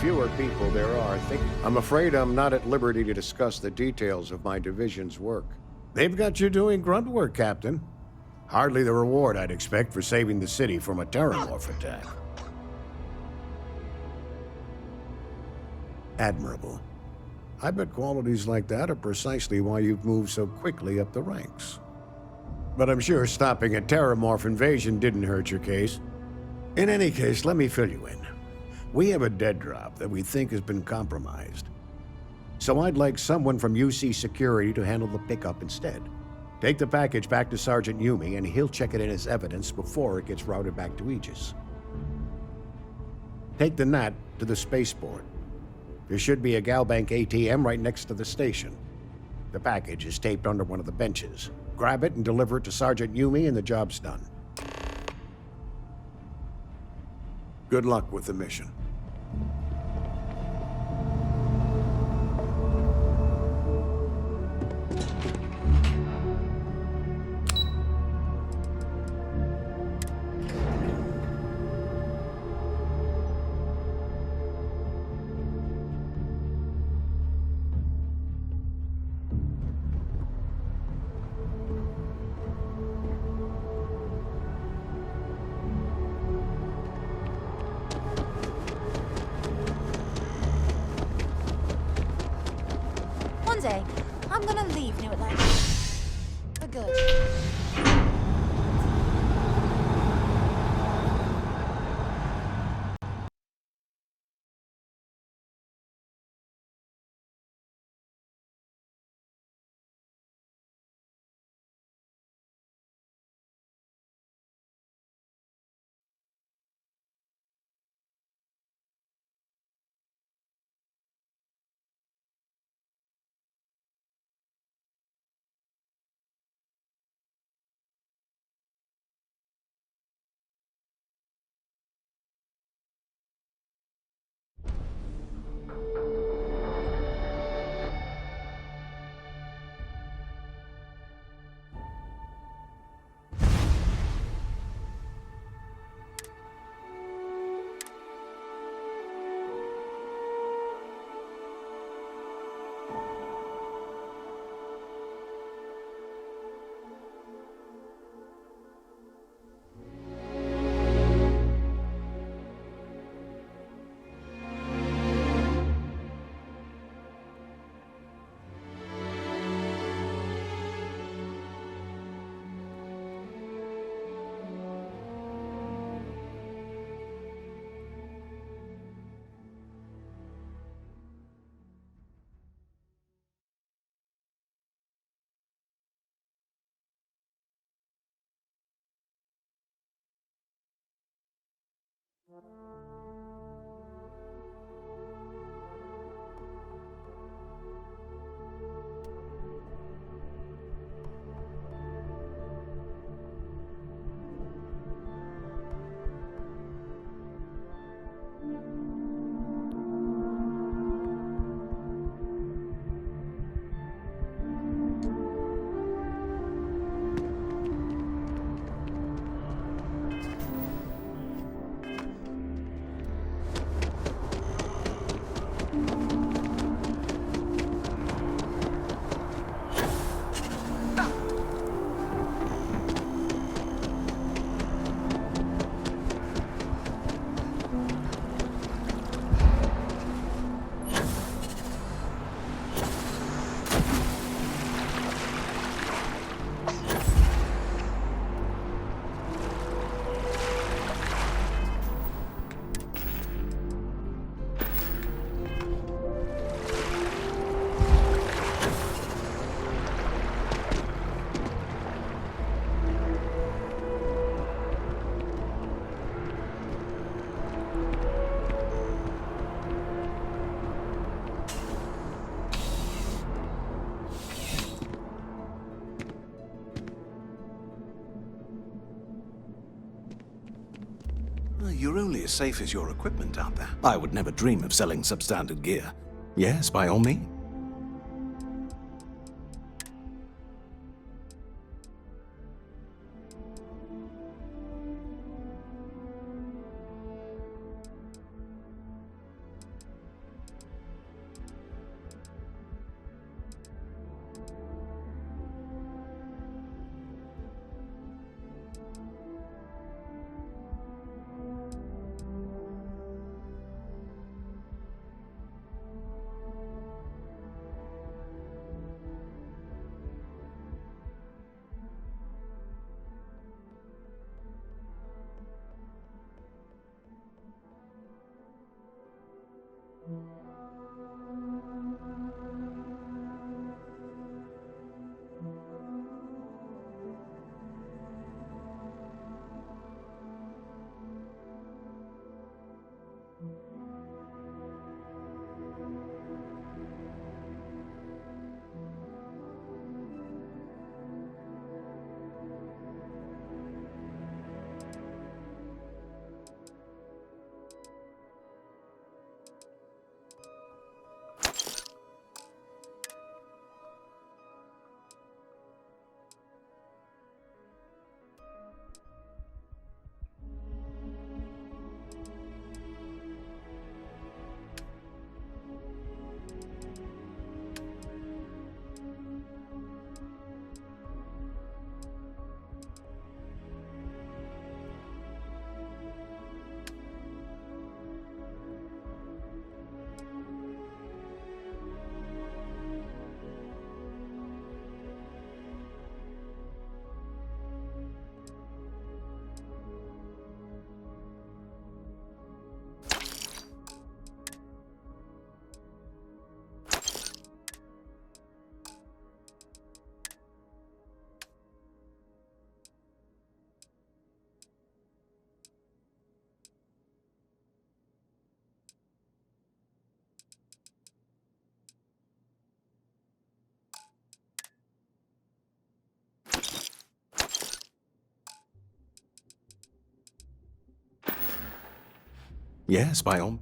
fewer people there are I'm afraid I'm not at liberty to discuss the details of my division's work. They've got you doing grunt work, Captain. Hardly the reward I'd expect for saving the city from a terramorph attack. Admirable. I bet qualities like that are precisely why you've moved so quickly up the ranks. But I'm sure stopping a terramorph invasion didn't hurt your case. In any case, let me fill you in. We have a dead drop that we think has been compromised. So I'd like someone from UC Security to handle the pickup instead. Take the package back to Sergeant Yumi, and he'll check it in as evidence before it gets routed back to Aegis. Take the NAT to the spaceport. There should be a Galbank ATM right next to the station. The package is taped under one of the benches. Grab it and deliver it to Sergeant Yumi, and the job's done. Good luck with the mission. One day, I'm gonna leave New Atlantis. For good. You're only as safe as your equipment out there. I would never dream of selling substandard gear. Yes, by all means. Yes, by all.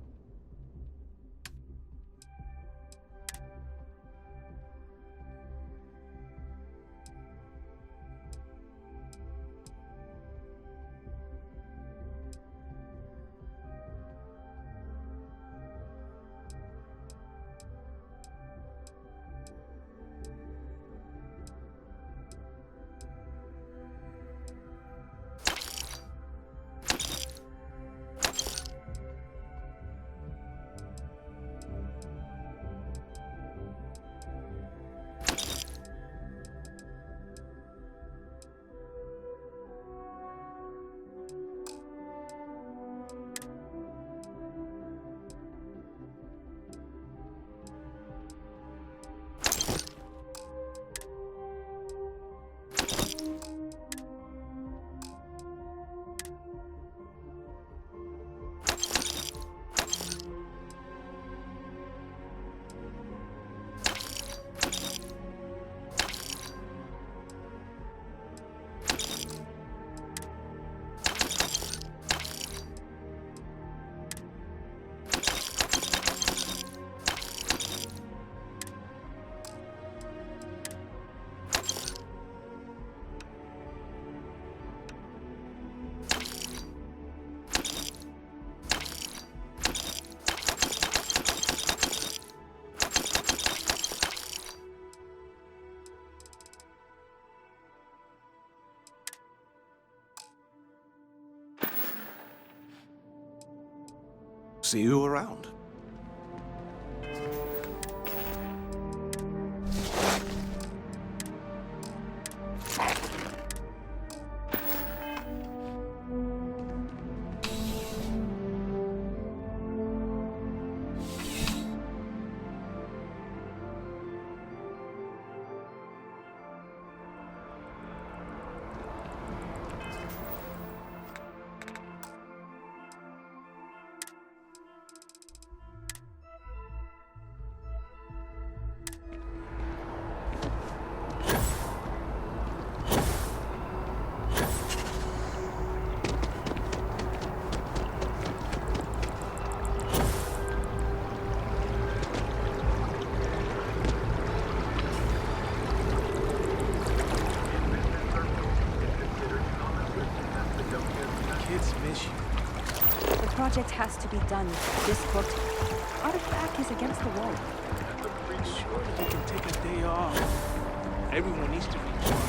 See you around. The project has to be done this quarter. Artifact is against the wall. I'm pretty sure that we can take a day off. Everyone needs to recharge.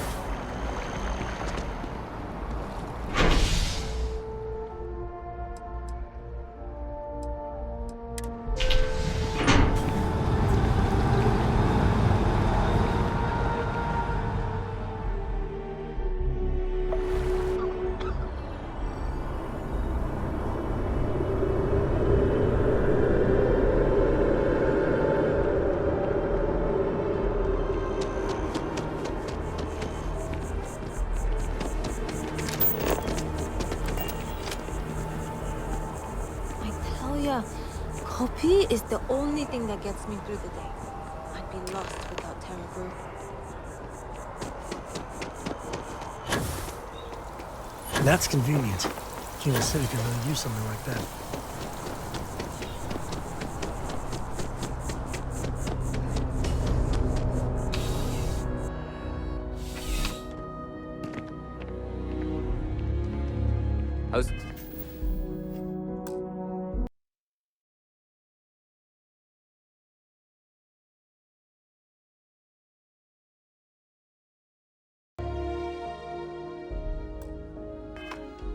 yeah. Coffee is the only thing that gets me through the day. I'd be lost without Terra Brew. That's convenient. Kansas City could really use something like that. How's...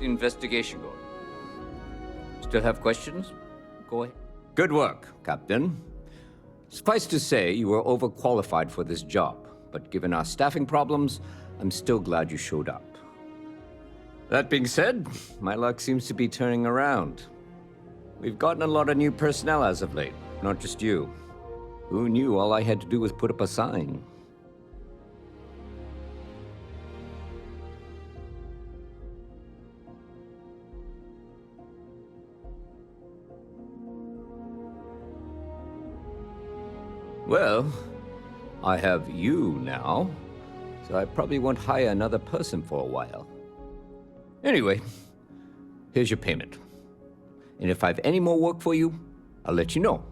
the investigation going? Still have questions? Go ahead. Good work, Captain. Suffice to say, you were overqualified for this job, but given our staffing problems, I'm still glad you showed up. That being said, my luck seems to be turning around. We've gotten a lot of new personnel as of late, not just you. Who knew all I had to do was put up a sign? Well, I have you now, so I probably won't hire another person for a while. Anyway, here's your payment. And if I have any more work for you, I'll let you know.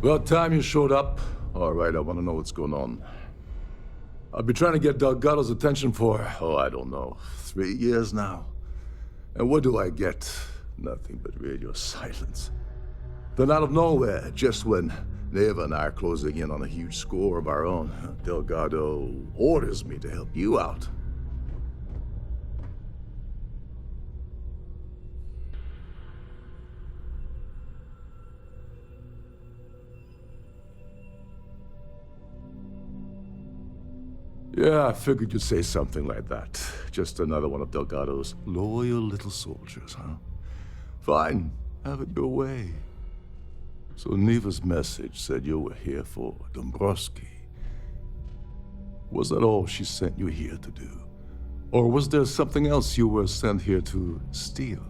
About time you showed up. All right, I want to know what's going on. I've been trying to get Delgado's attention for, I don't know, 3 years now. And what do I get? Nothing but radio silence. Then out of nowhere, just when Neva and I are closing in on a huge score of our own, Delgado orders me to help you out. Yeah, I figured you'd say something like that. Just another one of Delgado's loyal little soldiers, huh? Fine, have it your way. So Neva's message said you were here for Dombrowski. Was that all she sent you here to do? Or was there something else you were sent here to steal?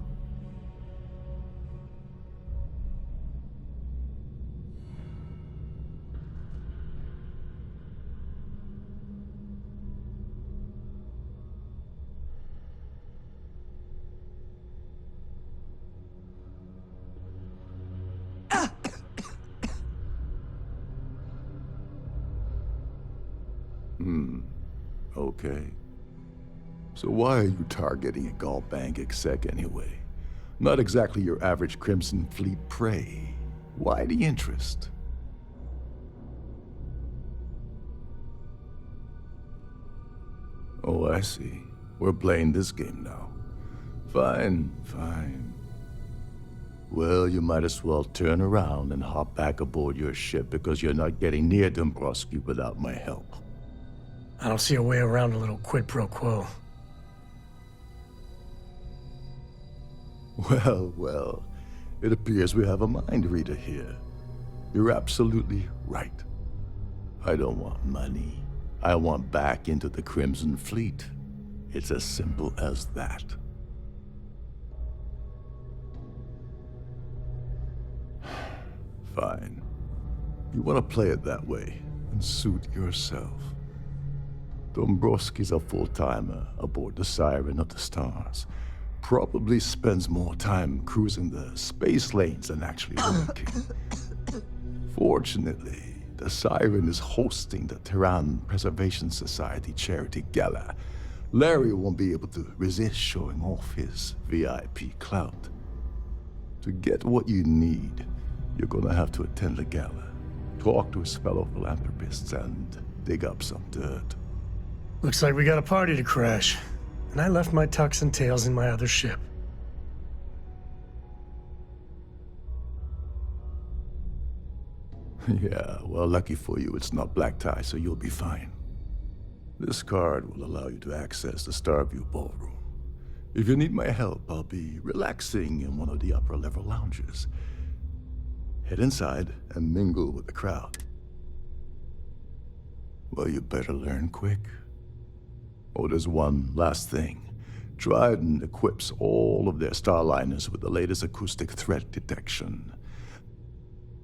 Okay. So why are you targeting a Galbank exec anyway? Not exactly your average Crimson Fleet prey. Why the interest? Oh, I see. We're playing this game now. Fine, fine. Well, you might as well turn around and hop back aboard your ship because you're not getting near Dombrowski without my help. I don't see a way around a little quid pro quo. Well, well, it appears we have a mind reader here. You're absolutely right. I don't want money. I want back into the Crimson Fleet. It's as simple as that. Fine. You want to play it that way, and suit yourself. Dombrowski's a full-timer aboard the Siren of the Stars. Probably spends more time cruising the space lanes than actually working. Fortunately, the Siren is hosting the Tehran Preservation Society charity gala. Larry won't be able to resist showing off his VIP clout. To get what you need, you're gonna have to attend the gala, talk to his fellow philanthropists, and dig up some dirt. Looks like we got a party to crash. And I left my tux and tails in my other ship. Yeah, well, lucky for you, it's not black tie, so you'll be fine. This card will allow you to access the Starview ballroom. If you need my help, I'll be relaxing in one of the upper-level lounges. Head inside and mingle with the crowd. Well, you better learn quick. Oh, there's one last thing. Dryden equips all of their starliners with the latest acoustic threat detection.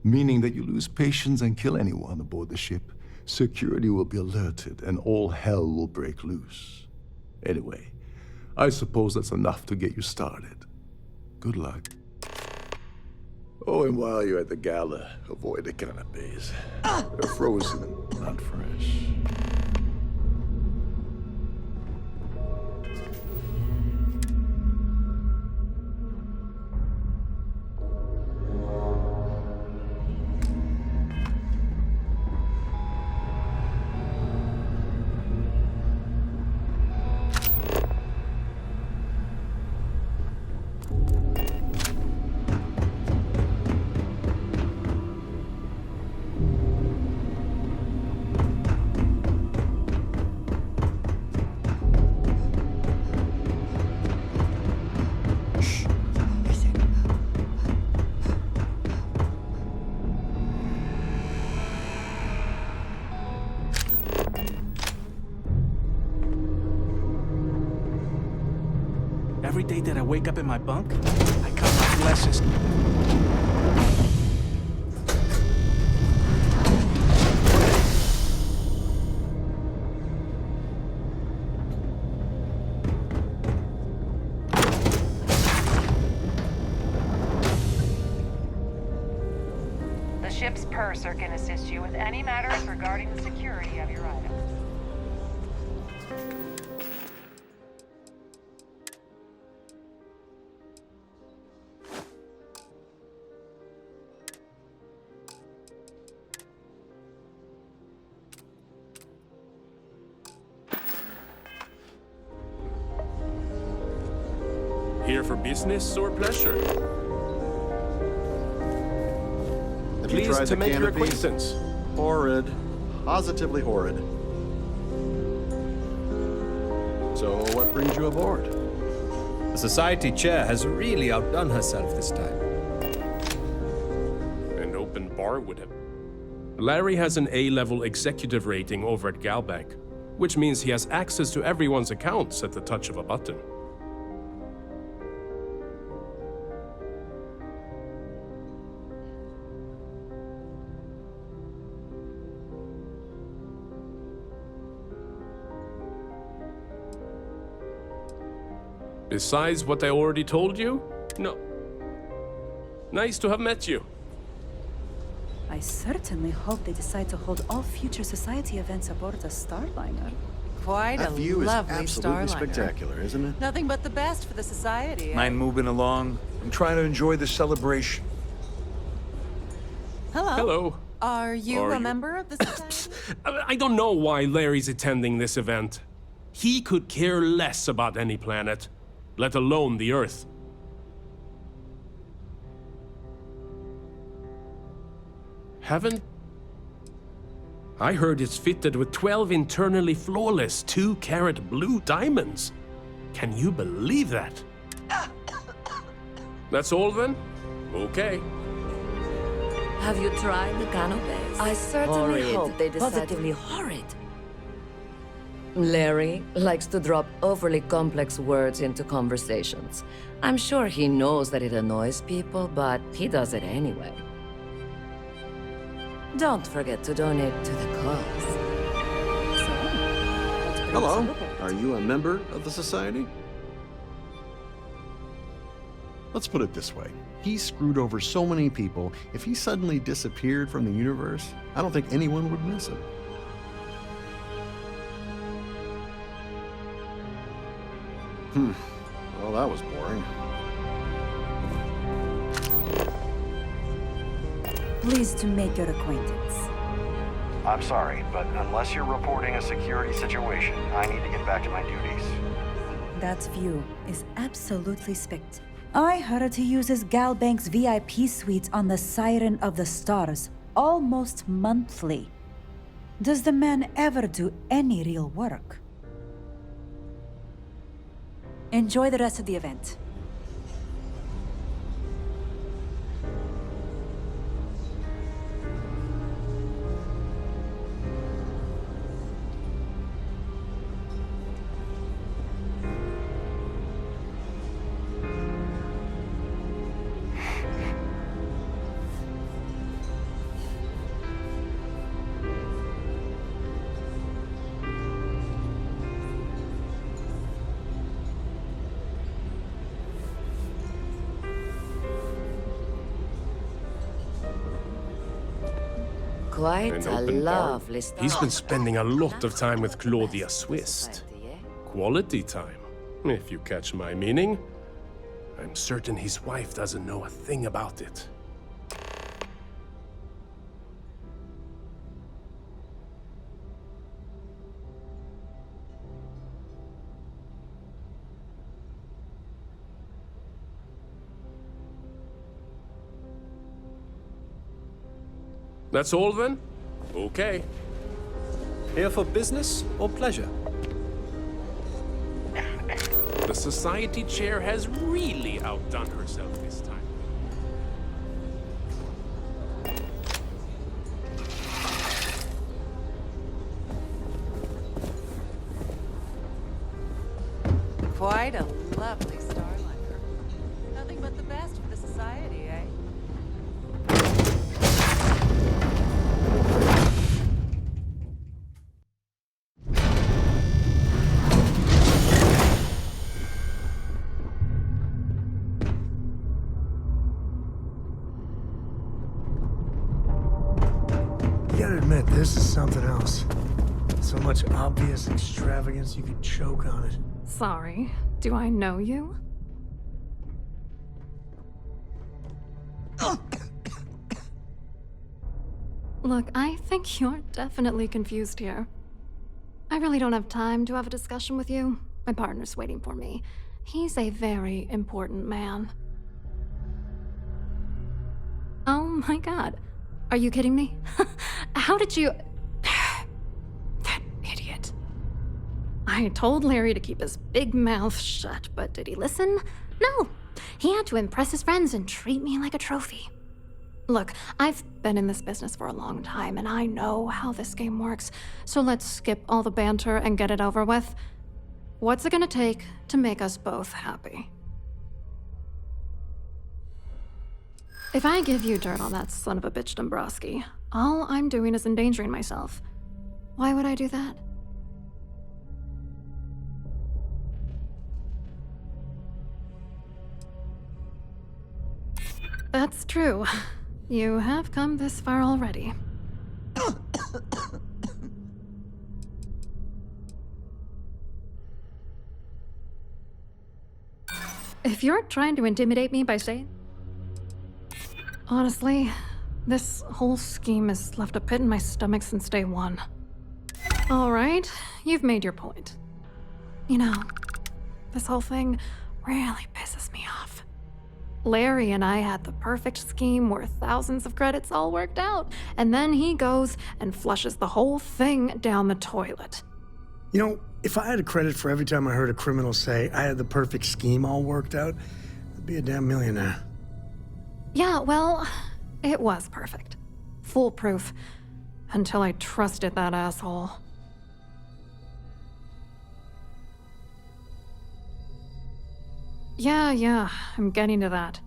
Meaning that you lose patience and kill anyone aboard the ship, security will be alerted and all hell will break loose. Anyway, I suppose that's enough to get you started. Good luck. Oh, and while you're at the gala, avoid the canapes. They're frozen, not fresh. Every day that I wake up in my bunk, I cut my flesh and... The ship ship's purser can assist you with any matters regarding the security of your items. Here for business or pleasure? Have you Pleased tried to the make your canopy? acquaintance. Horrid. Positively horrid. So, what brings you aboard? The society chair has really outdone herself this time. An open bar would have. Larry has an A-level executive rating over at Galbank, which means he has access to everyone's accounts at the touch of a button. Besides what I already told you? No. Nice to have met you. I certainly hope they decide to hold all future society events aboard the Starliner. Quite That a view is lovely absolutely Starliner. spectacular, isn't it? Nothing but the best for the society. Mind moving along? I'm trying to enjoy the celebration. Hello. Hello. Are you Are a you- member of the society? I don't know why Larry's attending this event. He could care less about any planet, let alone the Earth. Haven't... I heard it's fitted with 12 internally flawless 2-carat blue diamonds. Can you believe that? That's all then? Okay. Have you tried the canopies? I certainly Horrid. hope they decide Positively horrid. Larry likes to drop overly complex words into conversations. I'm sure he knows that it annoys people, but he does it anyway. Don't forget to donate to the cause. Hello. Are you a member of the society? Let's put it this way. He screwed over so many people, if he suddenly disappeared from the universe, I don't think anyone would miss him. Well, that was boring. Pleased to make your acquaintance. I'm sorry, but unless you're reporting a security situation, I need to get back to my duties. That view is absolutely spectacular. I heard he uses Galbank's VIP suites on the Siren of the Stars almost monthly. Does the man ever do any real work? Enjoy the rest of the event. Quite An a open bar. lovely start. He's been spending a lot of time with Claudia Swist. Quality time, if you catch my meaning. I'm certain his wife doesn't know a thing about it. That's all then? Okay. Here for business or pleasure? The society chair has really outdone herself this time. Quite a lovely Starliner. Nothing but the best for the society, eh? this is something else. So much obvious extravagance you could choke on it. Sorry, do I know you? Look, I think you're definitely confused here. I really don't have time to have a discussion with you. My partner's waiting for me. He's a very important man. Oh my god. Are you kidding me? How did you... That idiot. I told Larry to keep his big mouth shut, but did he listen? No. He had to impress his friends and treat me like a trophy. Look, I've been in this business for a long time, and I know how this game works, so let's skip all the banter and get it over with. What's it gonna take to make us both happy? If I give you dirt on that son of a bitch Dombrowski, all I'm doing is endangering myself. Why would I do that? That's true. You have come this far already. If you're trying to intimidate me by saying... Honestly, this whole scheme has left a pit in my stomach since day one. Alright, you've made your point. You know, this whole thing really pisses me off. Larry and I had the perfect scheme worth thousands of credits all worked out, and then he goes and flushes the whole thing down the toilet. You know, if I had a credit for every time I heard a criminal say I had the perfect scheme all worked out, I'd be a damn millionaire. Yeah, well, it was perfect. Foolproof. Until I trusted that asshole. Yeah, I'm getting to that.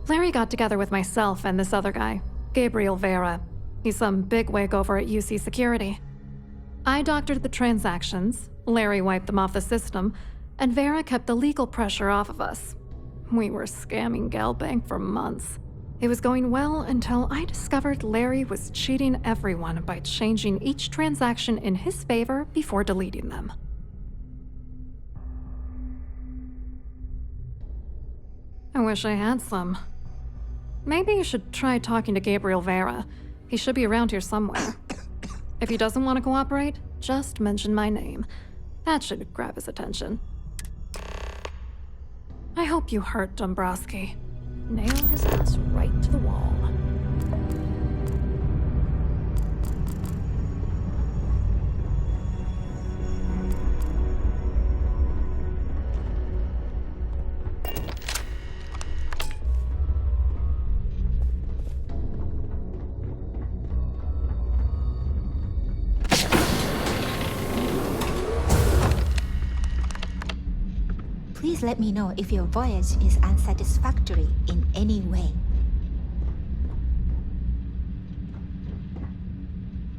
Larry got together with myself and this other guy, Gabriel Vera. He's some bigwig over at UC Security. I doctored the transactions, Larry wiped them off the system, and Vera kept the legal pressure off of us. We were scamming Galbank for months. It was going well until I discovered Larry was cheating everyone by changing each transaction in his favor before deleting them. I wish I had some. Maybe you should try talking to Gabriel Vera. He should be around here somewhere. If he doesn't want to cooperate, just mention my name. That should grab his attention. I hope you hurt Dombrowski. Nail his ass right to the wall. Please let me know if your voyage is unsatisfactory in any way.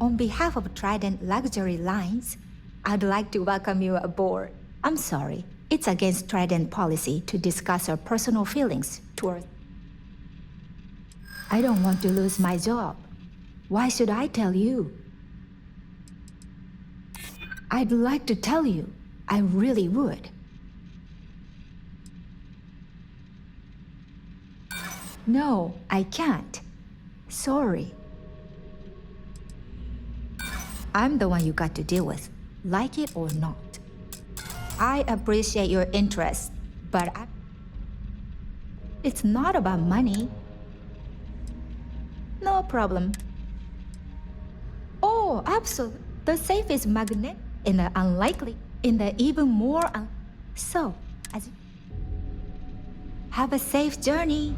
On behalf of Trident Luxury Lines, I'd like to welcome you aboard. I'm sorry, it's against Trident policy to discuss our personal feelings toward... I don't want to lose my job. Why should I tell you? I'd like to tell you. I really would. No, I can't. Sorry. I'm the one you got to deal with, like it or not. I appreciate your interest, but it's not about money. No problem. Oh, absolutely. The safe is magnetic in the unlikely, in the even more so, as have a safe journey.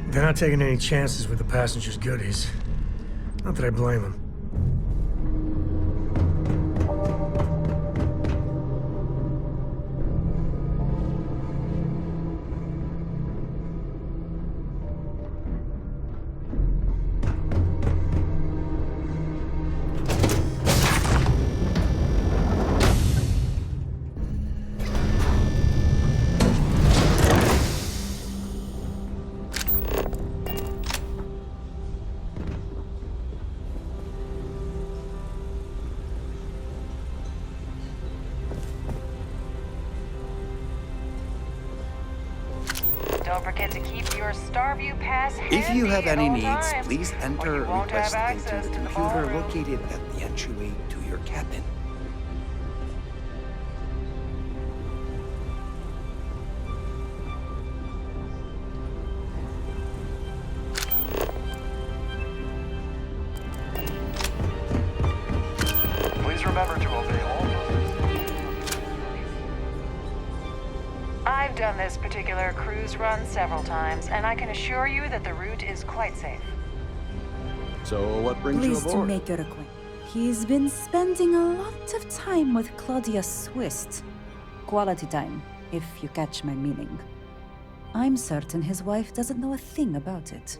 They're not taking any chances with the passengers' goodies. Not that I blame them. Don't forget to keep your Starview pass handy If you have at any all needs, times, please or enter you a won't have request into access the to the computer ballroom. located at the entryway to your cabin. Please remember to obey all rules. I've done this particular cruise run several times, and I can assure you that the route is quite safe. So what brings you Pleased to aboard? make your acquaintance. He's been spending a lot of time with Claudia Swist. Quality time, if you catch my meaning. I'm certain his wife doesn't know a thing about it.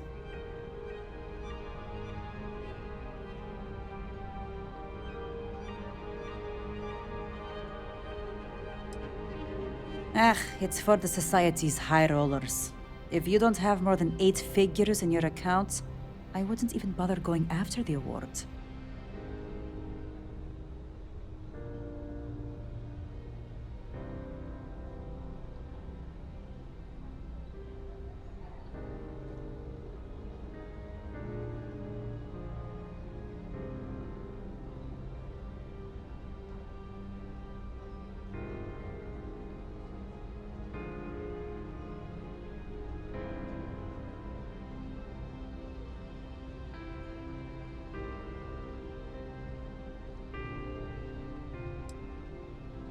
It's for the Society's high rollers. If you don't have more than 8 figures in your account, I wouldn't even bother going after the award.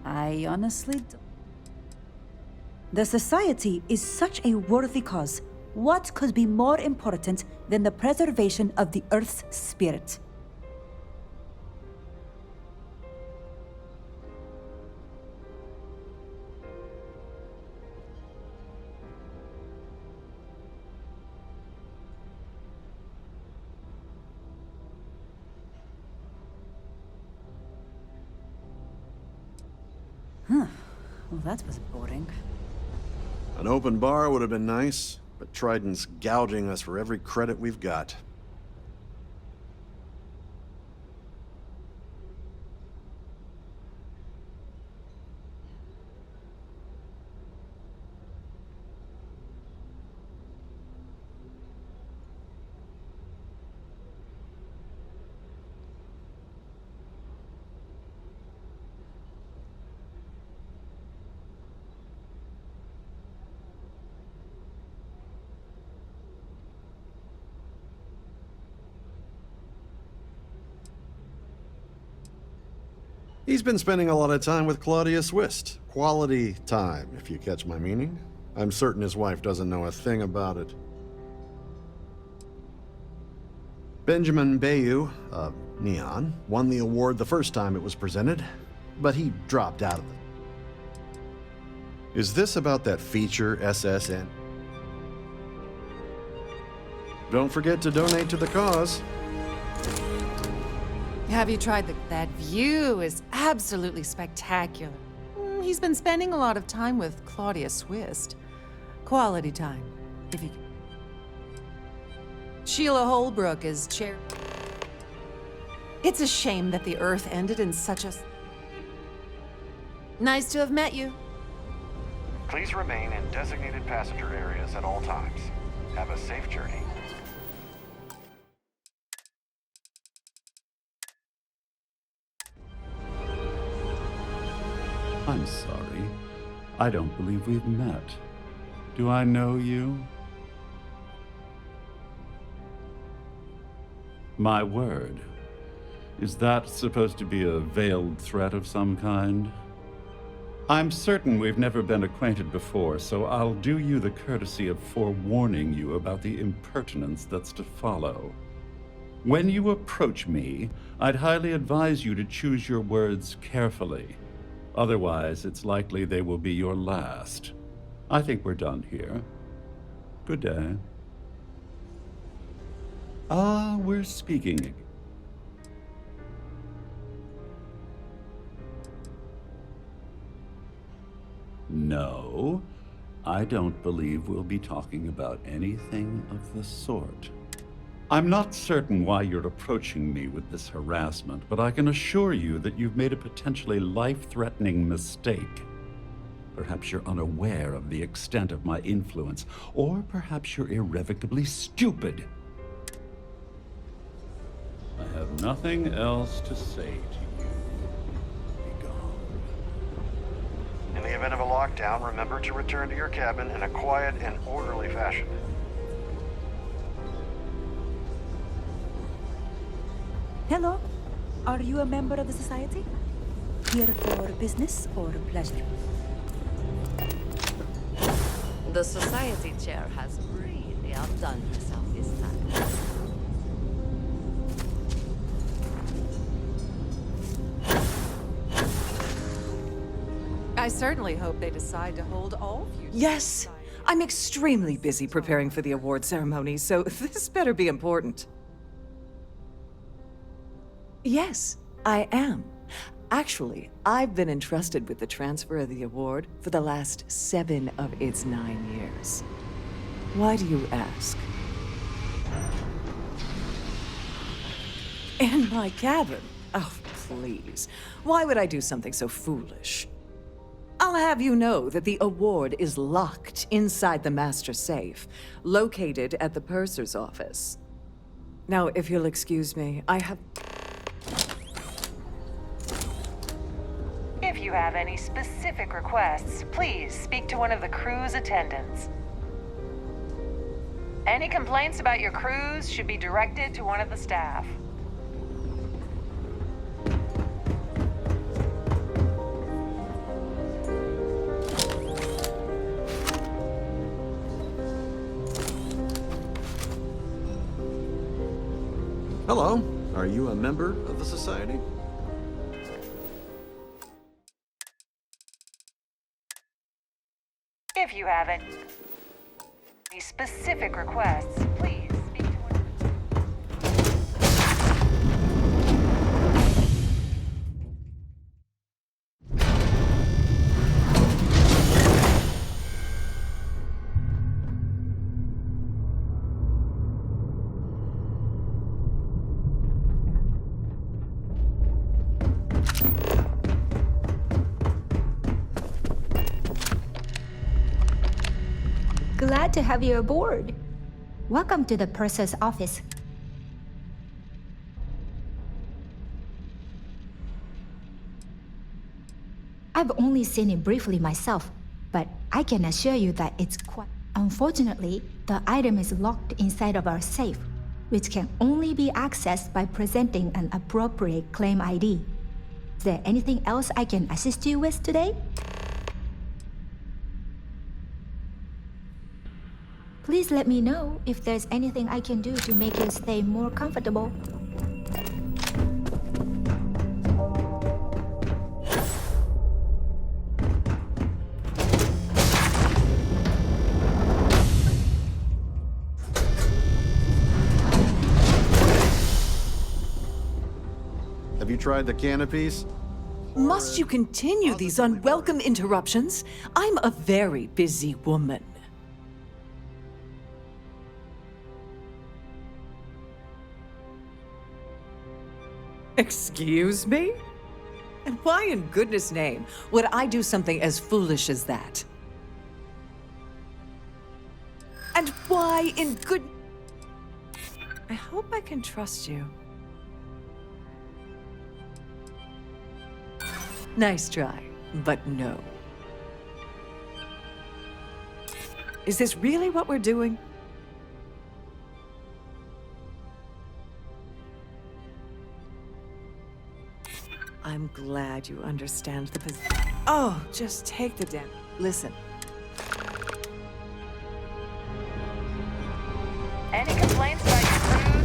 I honestly don't. The Society is such a worthy cause. What could be more important than the preservation of the Earth's spirit? Well, that was boring. An open bar would have been nice, but Trident's gouging us for every credit we've got. He's been spending a lot of time with Claudia Swist. Quality time, if you catch my meaning. I'm certain his wife doesn't know a thing about it. Benjamin Bayou, of Neon, won the award the first time it was presented, but he dropped out of it. Is this about that feature, SSN? Don't forget to donate to the cause. Have you tried that view is absolutely spectacular. He's been spending a lot of time with Claudia Swist. Quality time, if you... Sheila Holbrook is chair... It's a shame that the Earth ended in such a... Nice to have met you. Please remain in designated passenger areas at all times. Have a safe journey. I'm sorry. I don't believe we've met. Do I know you? My word. Is that supposed to be a veiled threat of some kind? I'm certain we've never been acquainted before, so I'll do you the courtesy of forewarning you about the impertinence that's to follow. When you approach me, I'd highly advise you to choose your words carefully. Otherwise, it's likely they will be your last. I think we're done here. Good day. We're speaking. No, I don't believe we'll be talking about anything of the sort. I'm not certain why you're approaching me with this harassment, but I can assure you that you've made a potentially life-threatening mistake. Perhaps you're unaware of the extent of my influence, or perhaps you're irrevocably stupid. I have nothing else to say to you. Be gone. In the event of a lockdown, remember to return to your cabin in a quiet and orderly fashion. Hello. Are you a member of the Society? Here for business or pleasure? The Society Chair has really outdone herself this time. I certainly hope they decide to hold all future. Yes! I'm extremely busy preparing for the award ceremony, so this better be important. Yes, I am. Actually, I've been entrusted with the transfer of the award for the last 7 of its 9 years. Why do you ask? In my cabin? Oh, please. Why would I do something so foolish? I'll have you know that the award is locked inside the master safe, located at the purser's office. Now, if you'll excuse me, I have... If you have any specific requests, please speak to one of the crew's attendants. Any complaints about your cruise should be directed to one of the staff. Hello. Are you a member of the Society? If you have any specific requests, please speak to one. Glad to have you aboard. Welcome to the purser's office. I've only seen it briefly myself, but I can assure you that it's quite... Unfortunately, the item is locked inside of our safe, which can only be accessed by presenting an appropriate claim ID. Is there anything else I can assist you with today? Please let me know if there's anything I can do to make your stay more comfortable. Have you tried the canopies? Must you continue these unwelcome interruptions? I'm a very busy woman. Excuse me? And why in goodness name would I do something as foolish as that? And why in good... I hope I can trust you. Nice try, but no. Is this really what we're doing? I'm glad you understand the position. Oh, just take the damn... Listen. Any complaints about your cruise?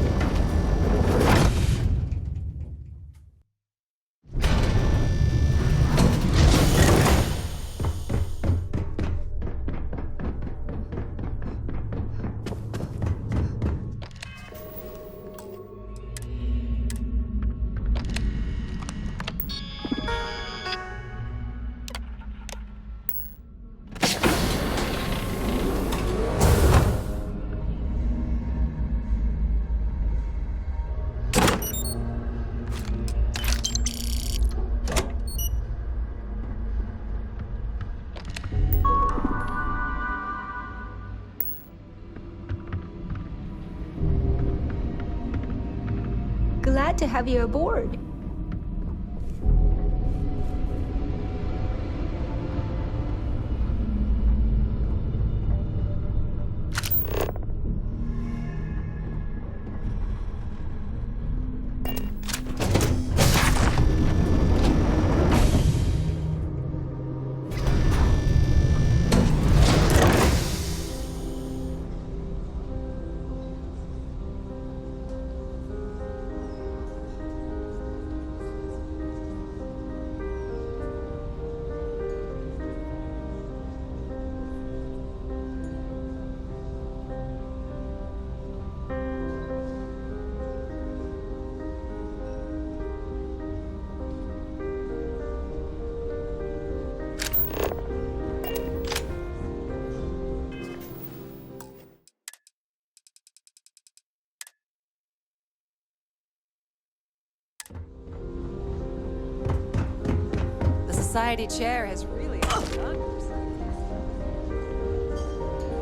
to have you aboard. The society chair has really outdone herself.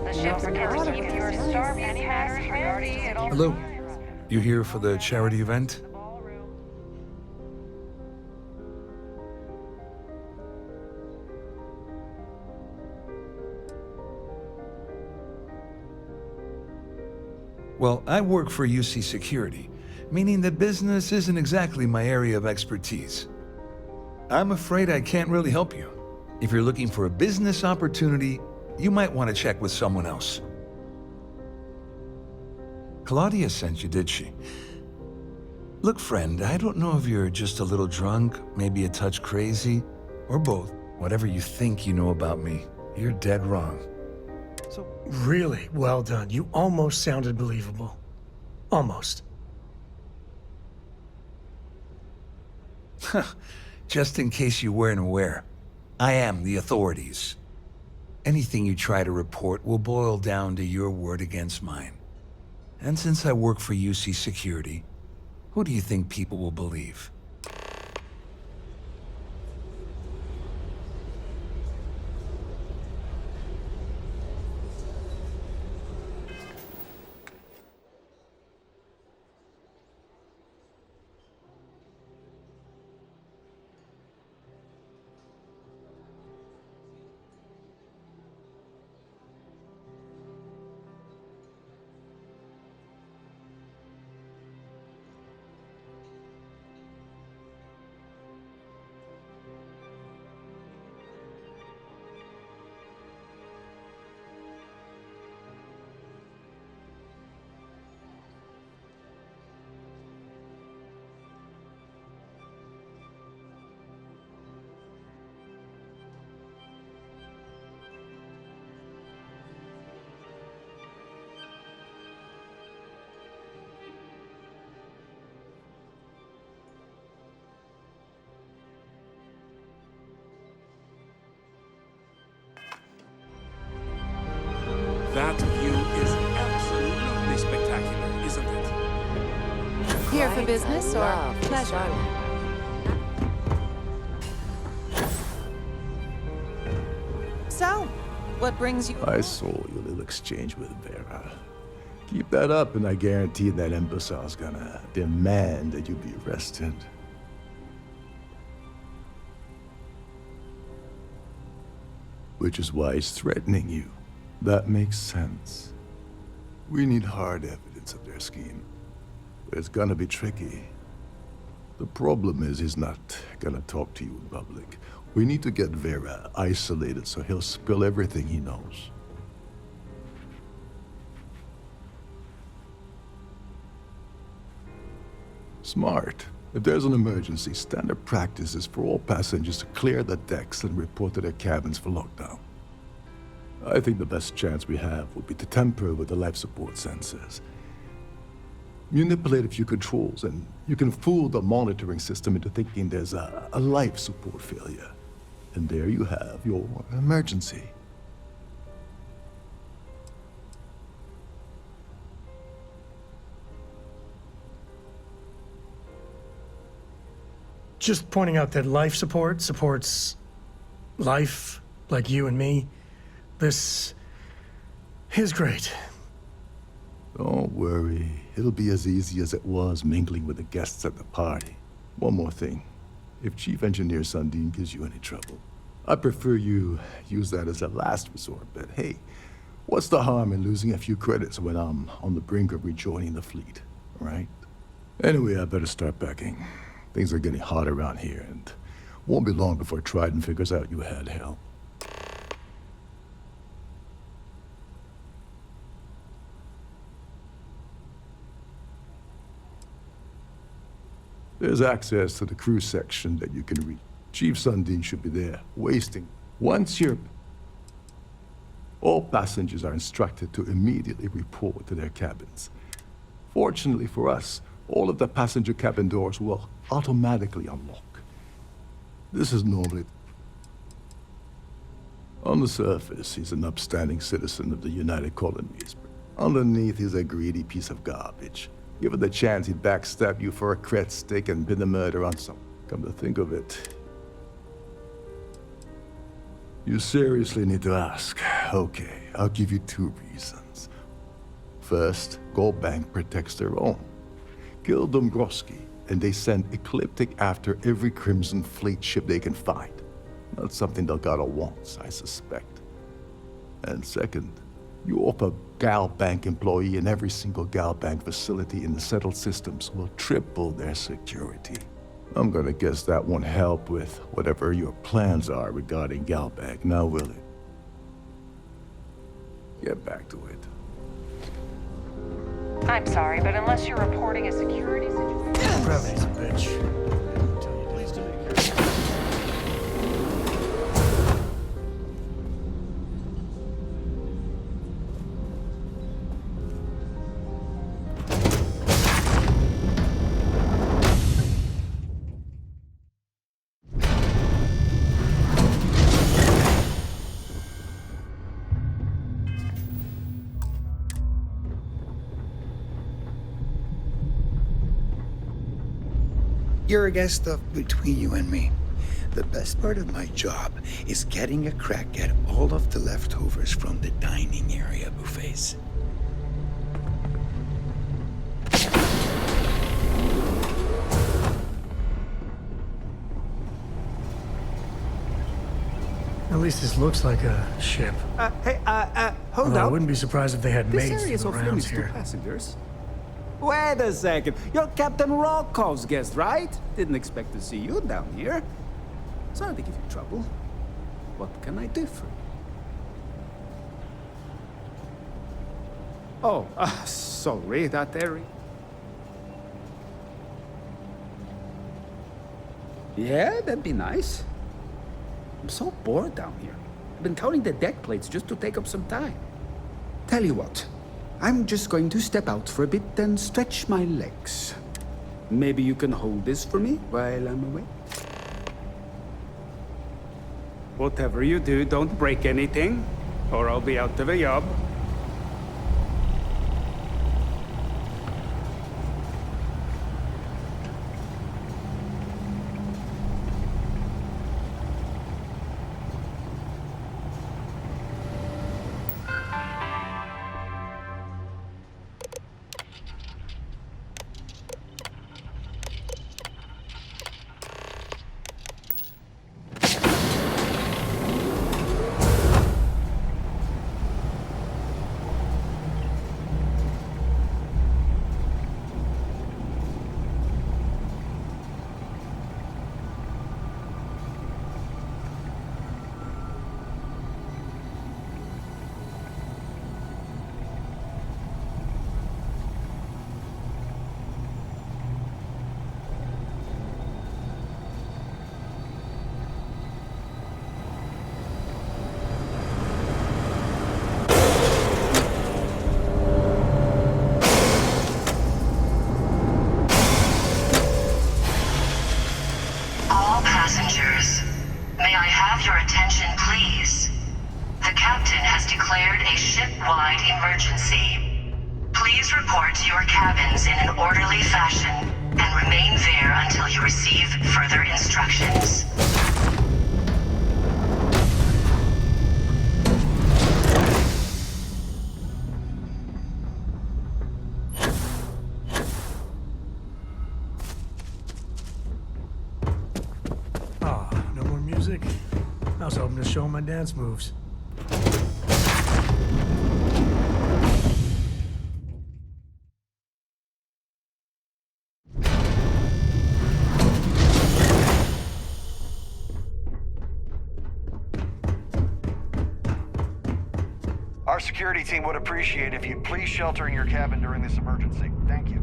The ship's captain keep your Starfield matters regarding it all. Hello. You here for the charity event? Well, I work for UC Security, meaning that business isn't exactly my area of expertise. I'm afraid I can't really help you. If you're looking for a business opportunity, you might want to check with someone else. Claudia sent you, did she? Look, friend, I don't know if you're just a little drunk, maybe a touch crazy, or both. Whatever you think you know about me, you're dead wrong. Really well done. You almost sounded believable. Almost. Just in case you weren't aware, I am the authorities. Anything you try to report will boil down to your word against mine. And since I work for UC Security, who do you think people will believe? That view is absolutely spectacular, isn't it? Here for business or pleasure? So, what brings you? I saw your little exchange with Vera. Keep that up, and I guarantee that imbecile's gonna demand that you be arrested. Which is why he's threatening you. That makes sense. We need hard evidence of their scheme. But it's gonna be tricky. The problem is he's not gonna talk to you in public. We need to get Vera isolated so he'll spill everything he knows. Smart. If there's an emergency, standard practice is for all passengers to clear the decks and report to their cabins for lockdown. I think the best chance we have would be to tamper with the life support sensors. Manipulate a few controls, and you can fool the monitoring system into thinking there's a life support failure. And there you have your emergency. Just pointing out that life support supports life, like you and me. This is great. Don't worry. It'll be as easy as it was mingling with the guests at the party. One more thing. If Chief Engineer Sundin gives you any trouble, I prefer you use that as a last resort, but hey, what's the harm in losing a few credits when I'm on the brink of rejoining the fleet, right? Anyway, I better start packing. Things are getting hot around here, and won't be long before Trident figures out you had help. There's access to the crew section that you can reach. Chief Sundin should be there, wasting. Once you're... All passengers are instructed to immediately report to their cabins. Fortunately for us, all of the passenger cabin doors will automatically unlock. This is normally... On the surface, he's an upstanding citizen of the United Colonies. Underneath, he's a greedy piece of garbage. Given the chance, he'd backstab you for a cret stick and pin the murder on some. Come to think of it, you seriously need to ask. Okay, I'll give you 2 reasons. First, Gold Bank protects their own. Kill Dombrowski, and they send Ecliptic after every Crimson Fleet ship they can find. Not something Delgado wants, I suspect. And second, you offer Gal Bank employee in every single Gal Bank facility in the settled systems will triple their security. I'm gonna guess that won't help with whatever your plans are regarding Gal Bank, now will it? Get back to it. I'm sorry, but unless you're reporting a security situation... Gravity's a bitch. You're a guest of between you and me. The best part of my job is getting a crack at all of the leftovers from the dining area buffets. At least this looks like a ship. Hold Although up. I wouldn't be surprised if they had This maids area is to off the rounds limits to here. passengers. Wait a second. You're Captain Rocco's guest, right? Didn't expect to see you down here. Sorry to give you trouble. What can I do for you? Oh, sorry, that area. Yeah, that'd be nice. I'm so bored down here. I've been counting the deck plates just to take up some time. Tell you what, I'm just going to step out for a bit and stretch my legs. Maybe you can hold this for me while I'm away? Whatever you do, don't break anything, or I'll be out of a job. All passengers, may I have your attention, please? The captain has declared a ship-wide emergency. Please report to your cabins in an orderly fashion and remain there until you receive further instructions. dance moves. Our security team would appreciate if you'd please shelter in your cabin during this emergency. Thank you.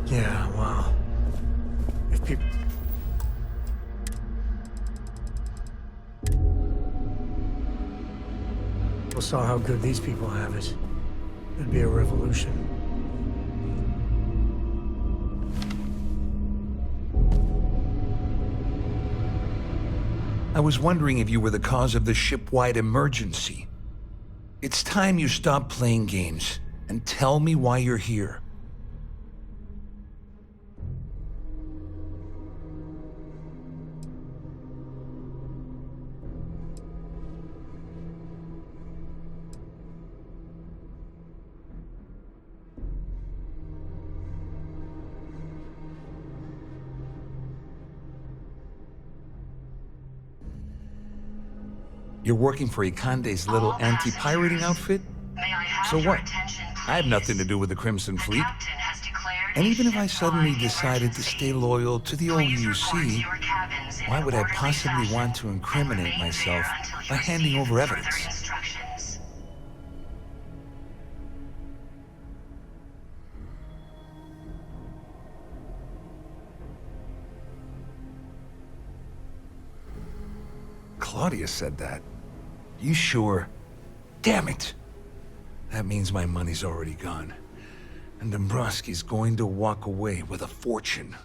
Yeah, wow. If people... saw how good these people have it, it'd be a revolution. I was wondering if you were the cause of the ship-wide emergency. It's time you stop playing games and tell me why you're here. You're working for Ikande's little anti-pirating outfit? So what? I have nothing to do with the Crimson Fleet. And even if I suddenly decided to stay loyal to the old UC, why would I possibly want to incriminate myself by handing over evidence? Claudia said that. You sure? Damn it! That means my money's already gone. And Dombrowski's going to walk away with a fortune.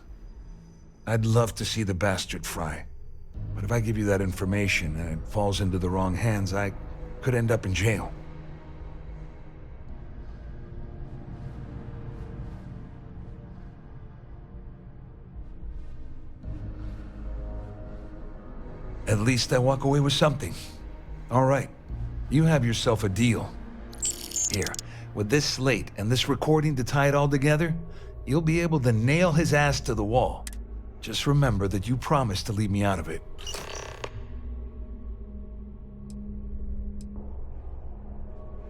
I'd love to see the bastard fry. But if I give you that information and it falls into the wrong hands, I could end up in jail. At least I walk away with something. All right, you have yourself a deal. Here, with this slate and this recording to tie it all together, you'll be able to nail his ass to the wall. Just remember that you promised to leave me out of it.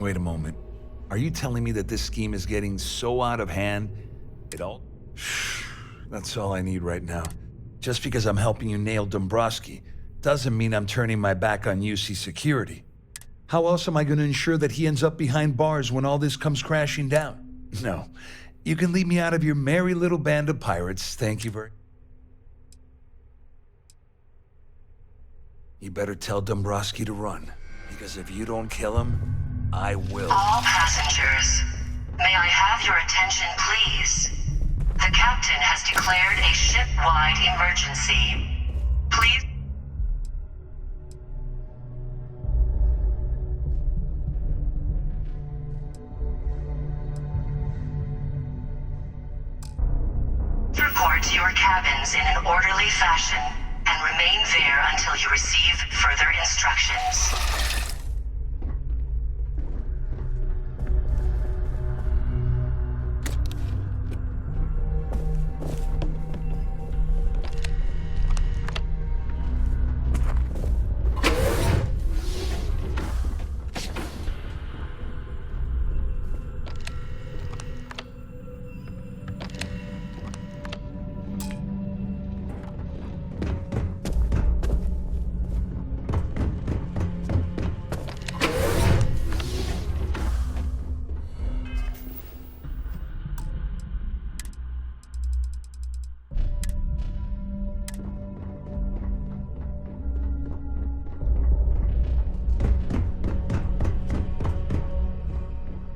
Wait a moment. Are you telling me that this scheme is getting so out of hand, it all... That's all I need right now. Just because I'm helping you nail Dombrowski doesn't mean I'm turning my back on UC security. How else am I going to ensure that he ends up behind bars when all this comes crashing down? No. You can leave me out of your merry little band of pirates, thank you very... You better tell Dombrowski to run, because if you don't kill him, I will. All passengers, may I have your attention, please? The captain has declared a ship-wide emergency. Please... report to your cabins in an orderly fashion and remain there until you receive further instructions.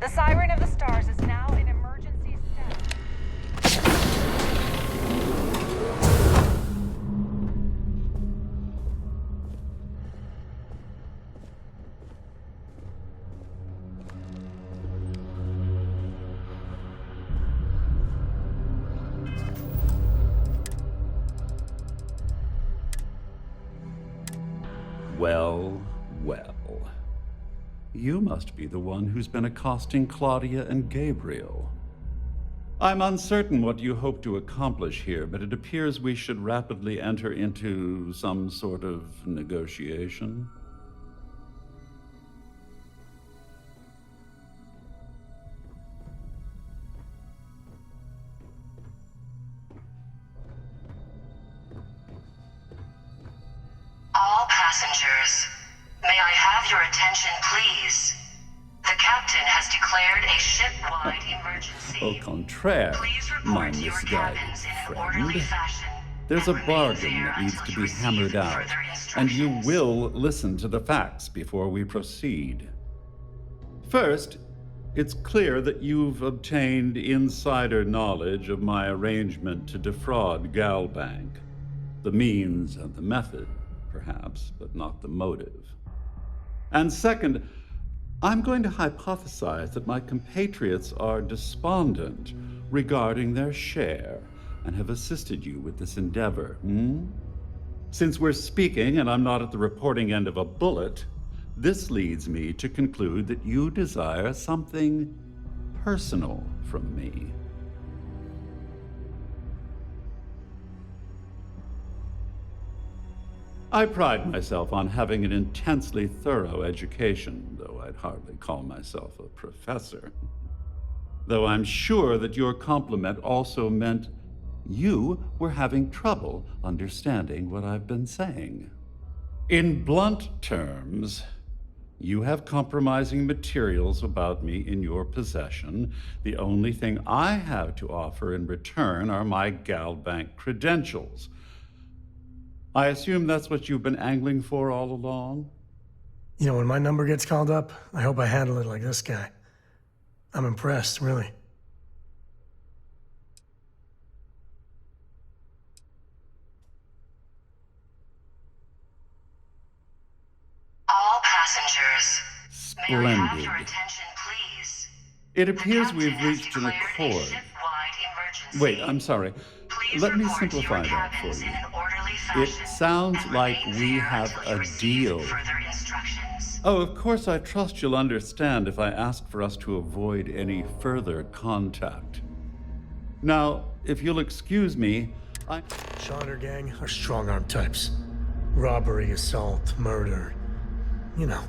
The Siren of the Stars is now in emergency status. Well, well. you must be the one who's been accosting Claudia and Gabriel. I'm uncertain what you hope to accomplish here, but it appears we should rapidly enter into some sort of negotiation. All passengers, may I have your attention, please? The captain has declared a ship-wide emergency. Au contraire, my misguided friend. There's a bargain that needs to be hammered out, and you will listen to the facts before we proceed. First, it's clear that you've obtained insider knowledge of my arrangement to defraud Galbank. The means and the method, perhaps, but not the motive. And second, I'm going to hypothesize that my compatriots are despondent regarding their share and have assisted you with this endeavor. Since we're speaking and I'm not at the reporting end of a bullet, this leads me to conclude that you desire something personal from me. I pride myself on having an intensely thorough education, though I'd hardly call myself a professor. Though I'm sure that your compliment also meant you were having trouble understanding what I've been saying. In blunt terms, you have compromising materials about me in your possession. The only thing I have to offer in return are my Galbank credentials. I assume that's what you've been angling for all along? You know, when my number gets called up, I hope I handle it like this guy. I'm impressed, really. All passengers, may I have your Splendid. attention, please? It appears we've reached an accord. Wait, I'm sorry. Let me simplify that for you. It sounds like we have a deal. Oh, of course, I trust you'll understand if I ask for us to avoid any further contact. Now, if you'll excuse me, Sean and her gang are strong-arm types. Robbery, assault, murder. You know.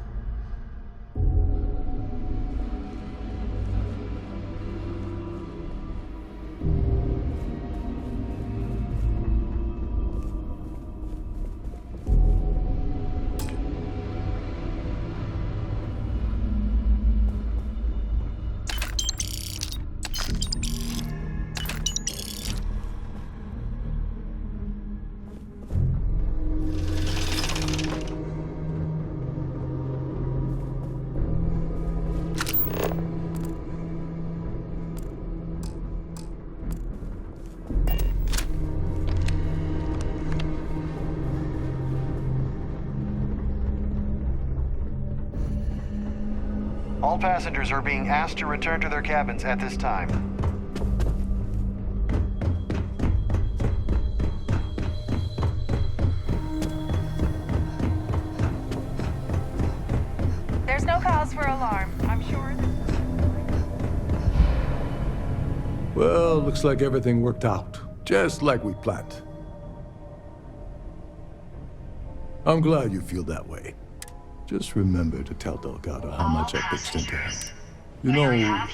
All passengers are being asked to return to their cabins at this time. There's no cause for alarm. I'm sure that... Well, looks like everything worked out, just like we planned. I'm glad you feel that way. Just remember to tell Delgado how much I pitched into him. You know,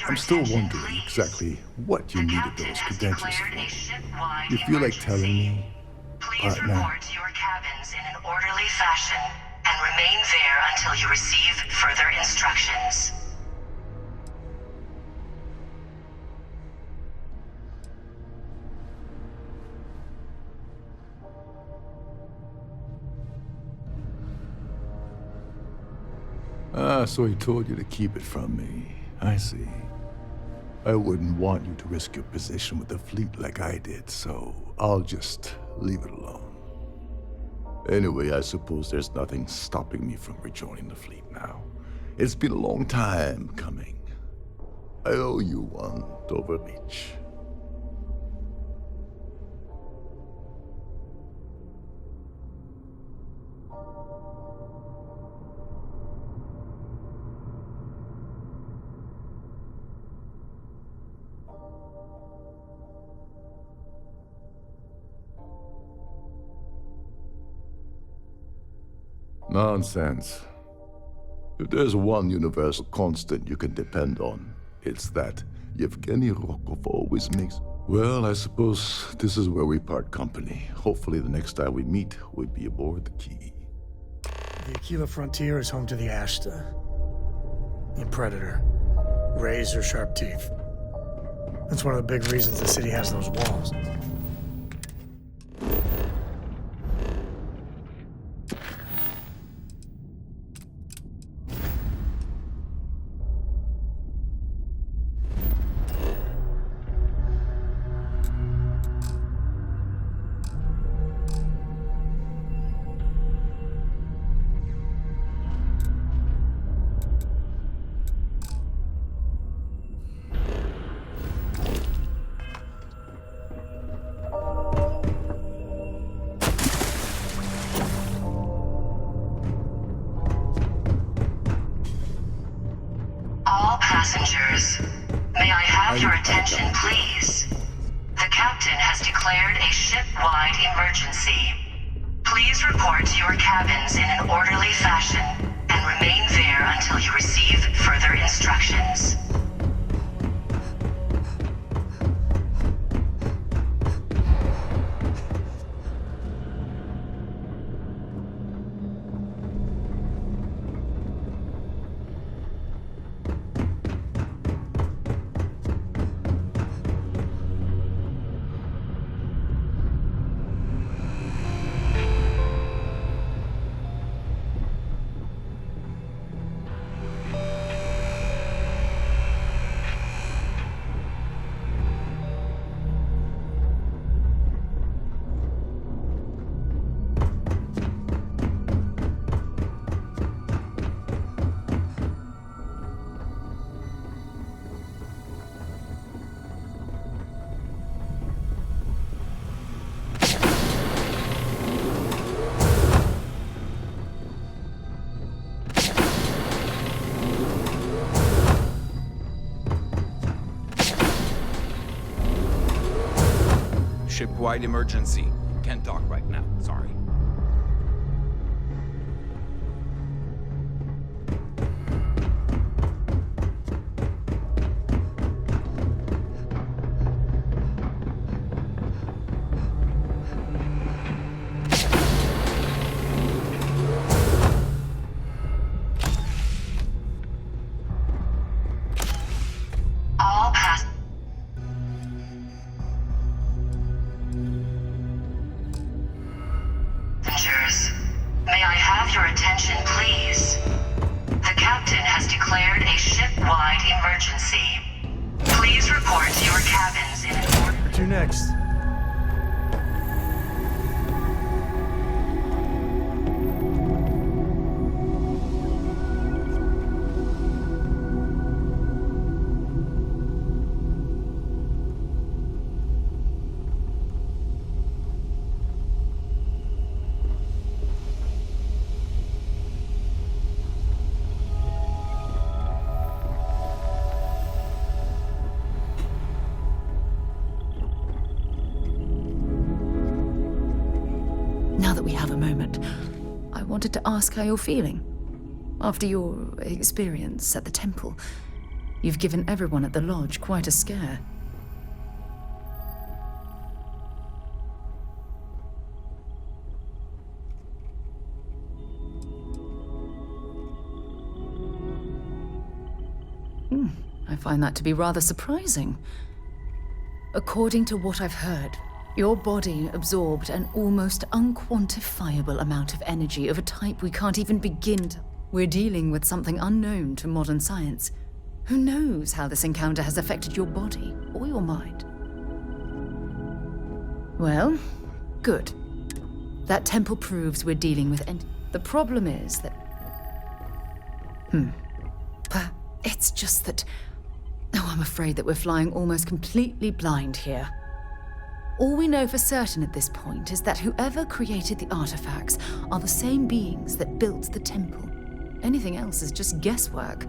I'm still wondering exactly what you needed those credentials for. You feel like telling me, Please partner? report to your cabins in an orderly fashion and remain there until you receive further instructions. Ah, so he told you to keep it from me. I see. I wouldn't want you to risk your position with the fleet like I did, so I'll just leave it alone. Anyway, I suppose there's nothing stopping me from rejoining the fleet now. It's been a long time coming. I owe you one, Dover Beach. Nonsense. If there's one universal constant you can depend on, it's that Yevgeny Rokov always makes... Well, I suppose this is where we part company. Hopefully the next time we meet, we'll be aboard the Key. The Aquila frontier is home to the Ashta. The Predator. Razor-sharp teeth. That's one of the big reasons the city has those walls. Passengers, may I have your attention, please? The captain has declared a ship-wide emergency. Please report to your cabins in an orderly fashion and remain there until you receive further instructions. Ship-wide emergency. Can't talk right now, sorry. May I have your attention, please? The captain has declared a ship-wide emergency. Please report to your cabins in an order. Where to next? Now that we have a moment, I wanted to ask how you're feeling. After your experience at the temple, you've given everyone at the lodge quite a scare. I find that to be rather surprising. According to what I've heard, your body absorbed an almost unquantifiable amount of energy of a type we can't even begin to... We're dealing with something unknown to modern science. Who knows how this encounter has affected your body or your mind? Well, good. That temple proves we're dealing with... The problem is that... It's just that... Oh, I'm afraid that we're flying almost completely blind here. All we know for certain at this point is that whoever created the artifacts are the same beings that built the temple. Anything else is just guesswork.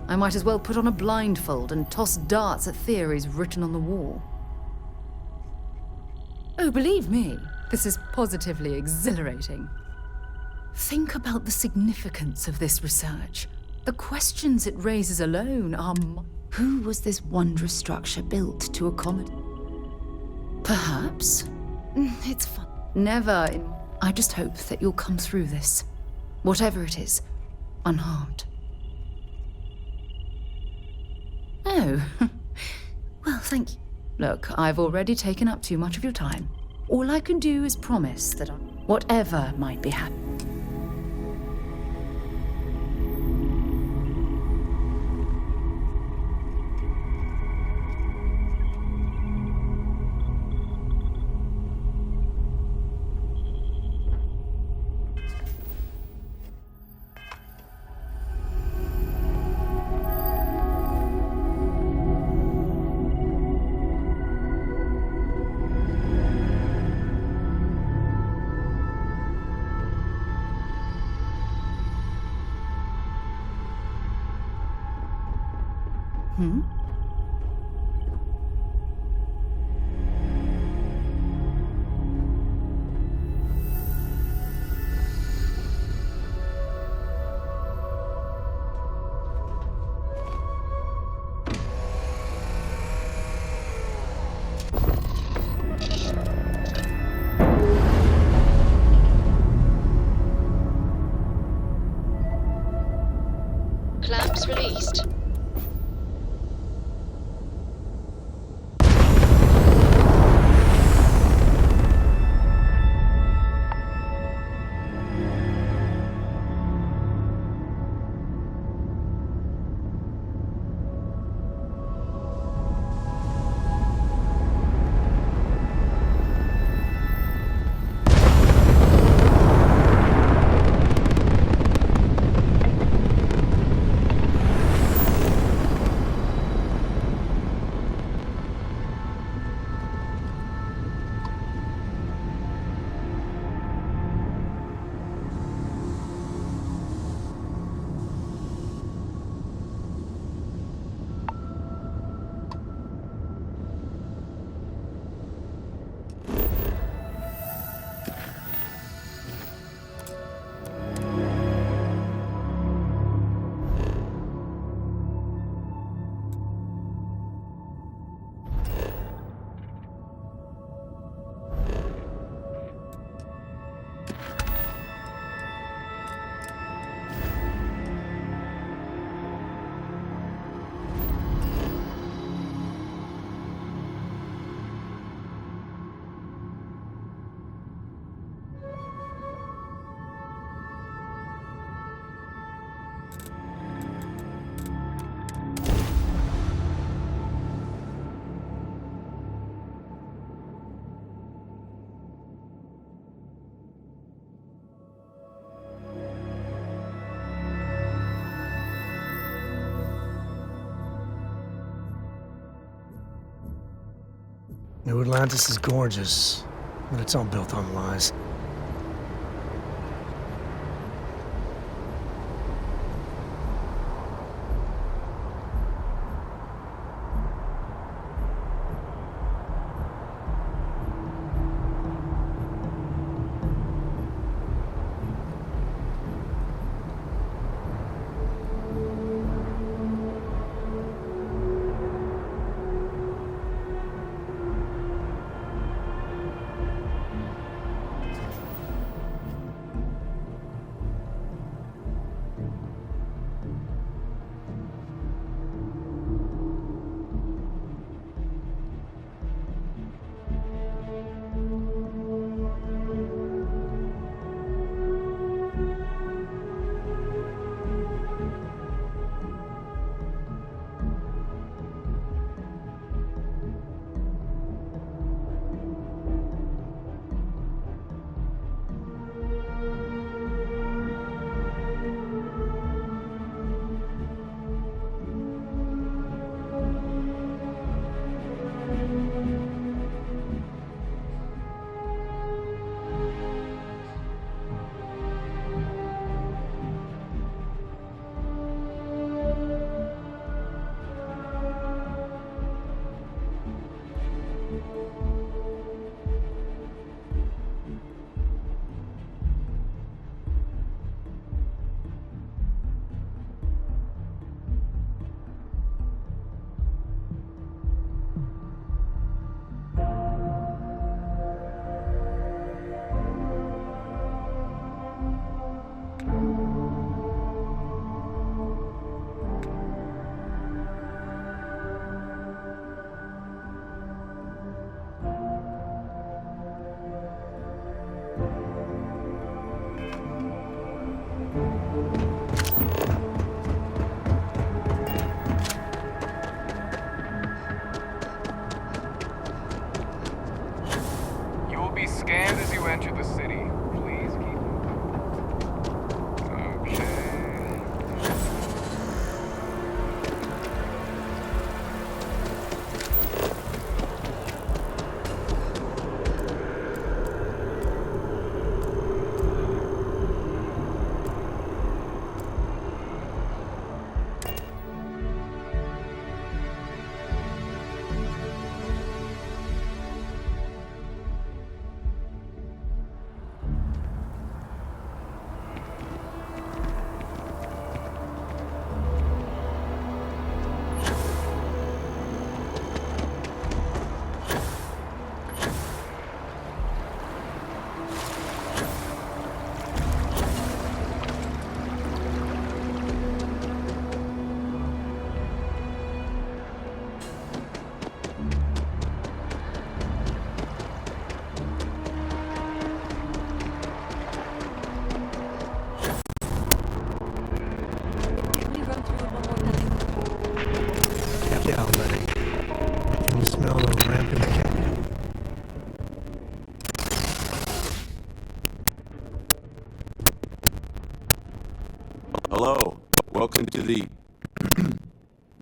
I might as well put on a blindfold and toss darts at theories written on the wall. Oh, believe me, this is positively exhilarating. Think about the significance of this research. The questions it raises alone are... Who was this wondrous structure built to accommodate? Perhaps. It's fun. Never in... I just hope that you'll come through this, whatever it is, unharmed. Oh. Well, thank you. Look, I've already taken up too much of your time. All I can do is promise that whatever might be happening. Clamps released. New Atlantis is gorgeous, but it's all built on lies. to the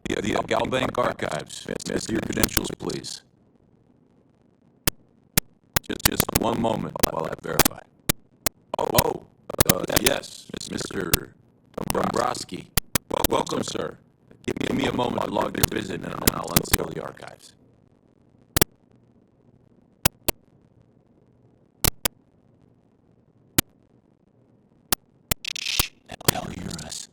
Galbank Archives. Yes, your credentials, please. Just one moment while I verify. Yes, Mr. Dombrowski. Welcome, sir. Give me a moment to log your visit, and I'll unseal the archives. They'll hear us.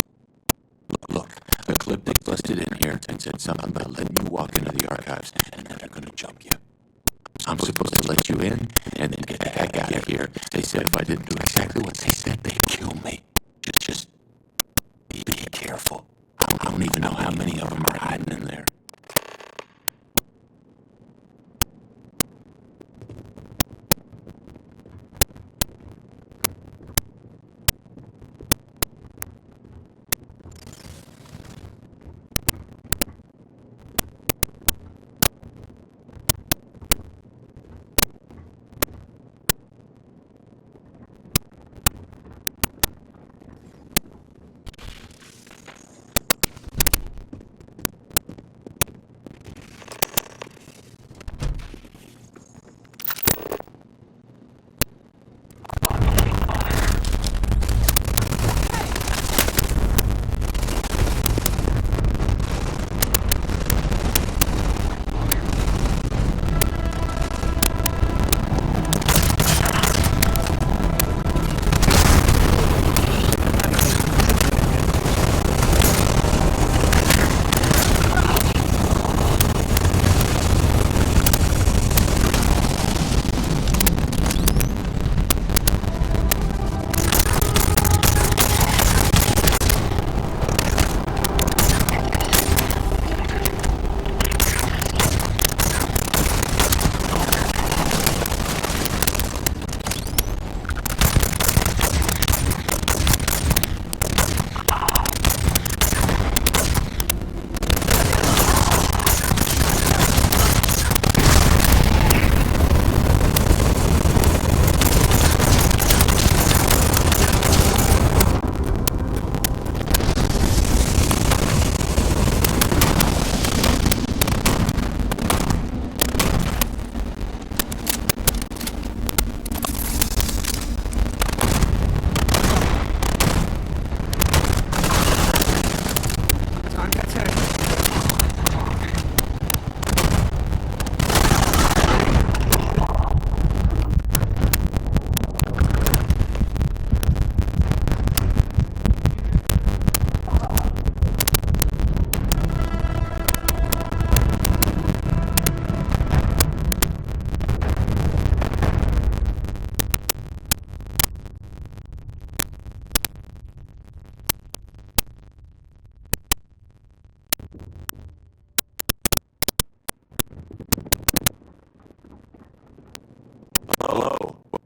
Look, a clip they busted in here and said something about letting you walk into the archives, and then they're gonna jump you. I'm supposed to let you in and then get the heck out of here. They said if I didn't do exactly what they said, they'd kill me. Just be careful. I don't even know how many of them are hiding in there.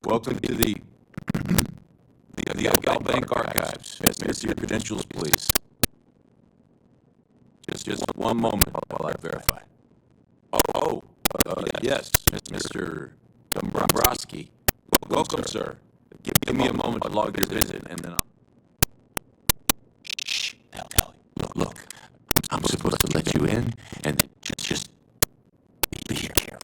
Welcome to the Galbank Archives. Yes, your credentials, please. Just one moment while I verify. Yes, Mr. Dombrowski. Welcome, sir. Give me a moment to log your visit, and then I'll... Shh. Look. I'm supposed to let you in, and then just be careful.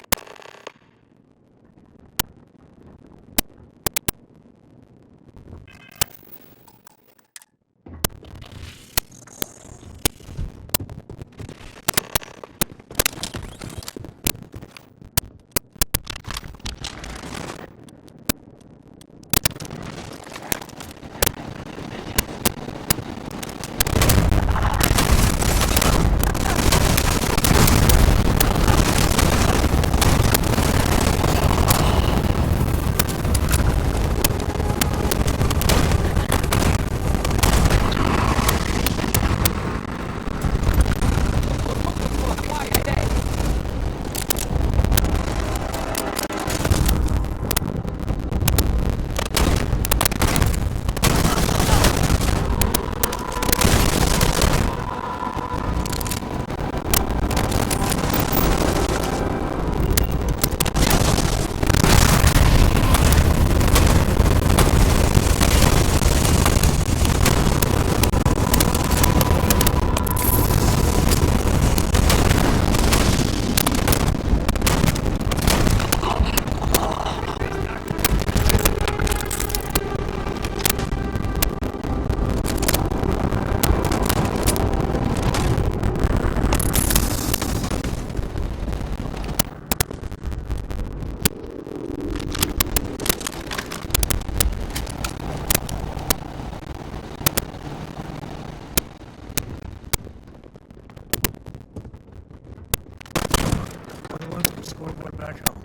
boy back home.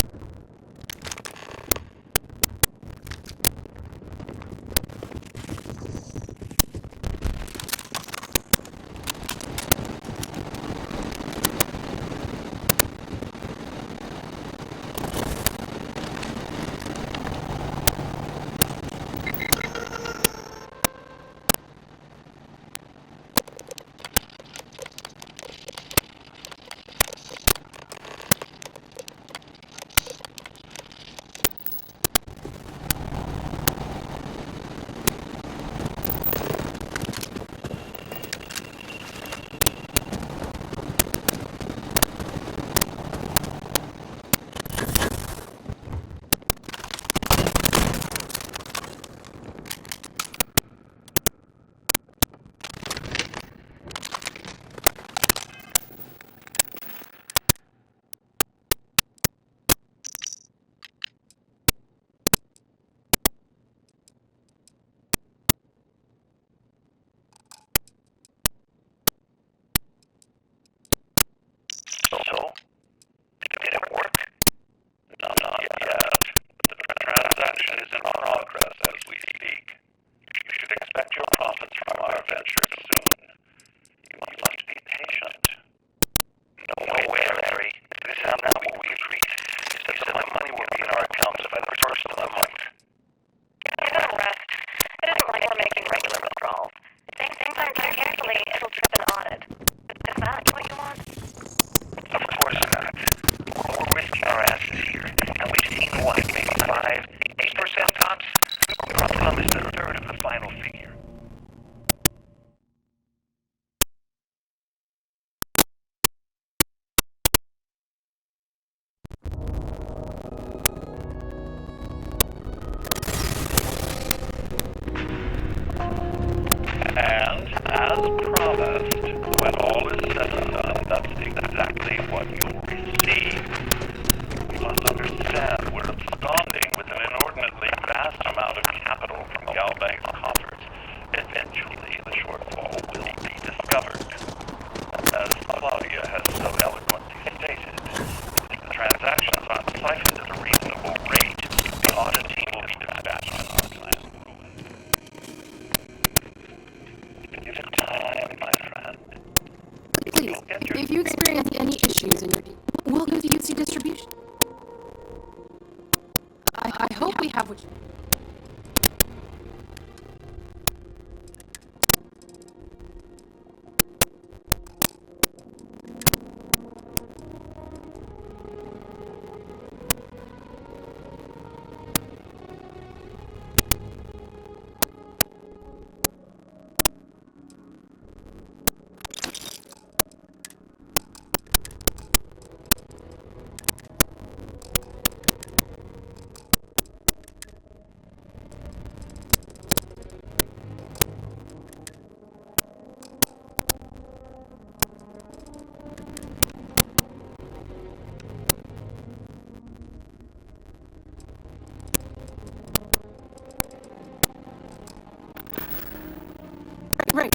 If you experience any issues in your welcome to UC distribution. I hope we have what you...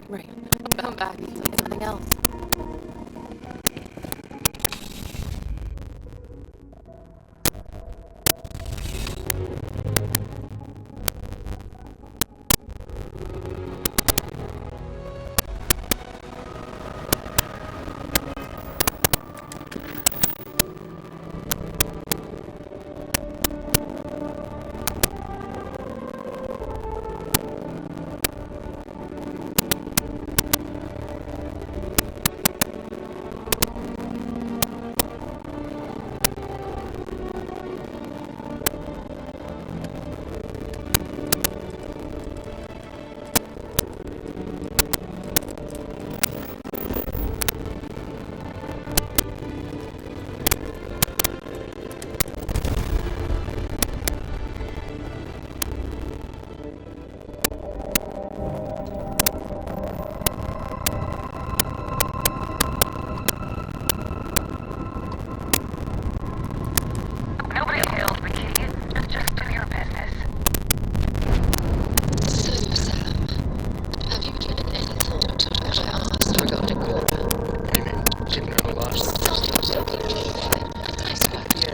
Right. Come back and play something else.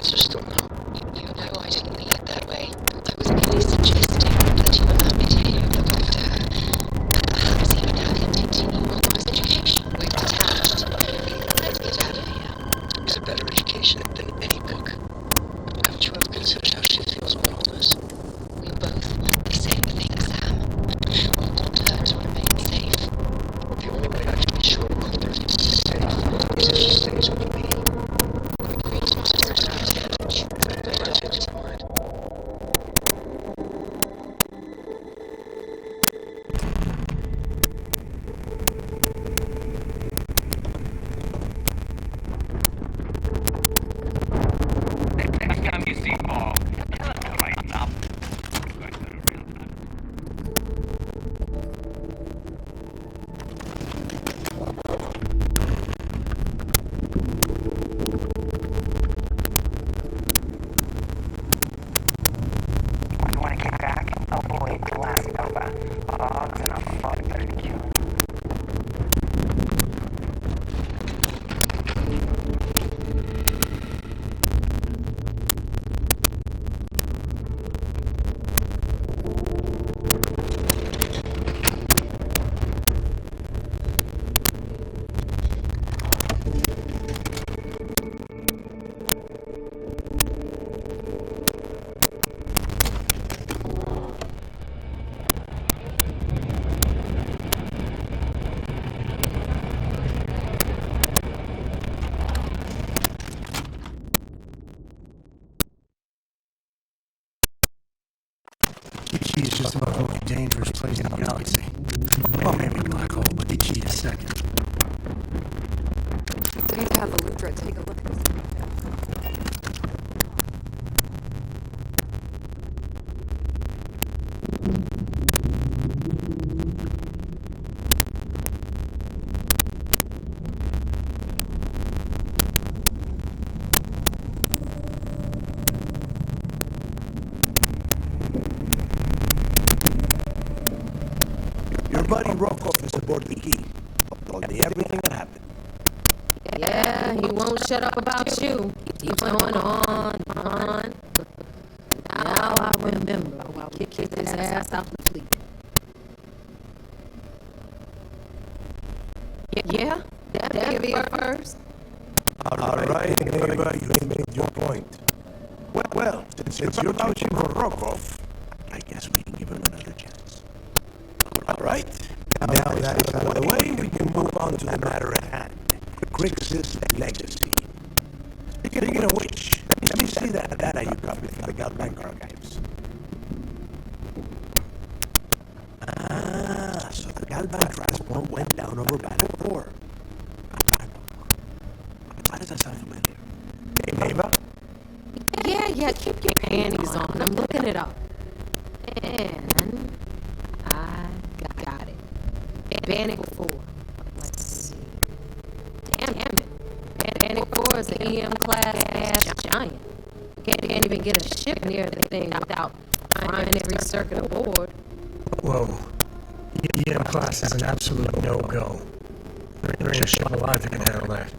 answer still no? You know I didn't mean it that way. I was merely suggesting that you allow me to hear look after her. Perhaps even have him continue Wilmar's education. We've detached. Let's get out of here. It's a better education than any book. Haven't you ever considered how she feels about all this? We both want the same thing, Sam. We want her to remain safe. The only way I can be sure Coulter is safe is if she stays with me. We agreed to start our advantage. If I change my mind. Next time you see Paul, tell him to lighten up. Want to get back? Avoid glass Nova. Bugs and a fuck barbecue. EG is just about the most dangerous place in the galaxy. Well, maybe a black hole, but EG is second. Please have Eludra take a look at this. Your buddy Rokov is aboard the key. Told me everything that happened. Yeah, he won't shut up about you. Keeps going on and on. Now I remember while we kicked his ass out the fleet. Yeah, that'd be it first. All right, neighbor, you made your point. Well, since you're vouching for Rokov, I guess we can give him another chance. All right. Now that is out of the way, we can move on to the matter at hand. Crix's legacy. Speaking of which, let me see that data you got from the Galbank archives. Ah, so the Galbank transport went down over Battle 4. Why does that sound familiar? Hey, neighbor? Yeah, keep your panties on. I'm looking it up. And I got it. Bannock 4. Let's see. Damn it. Bannock 4 is an EM-class ass giant. Can't even get a ship near the thing without frying every circuit aboard. Whoa. EM class is an absolute no-go. There ain't a ship alive that can handle that.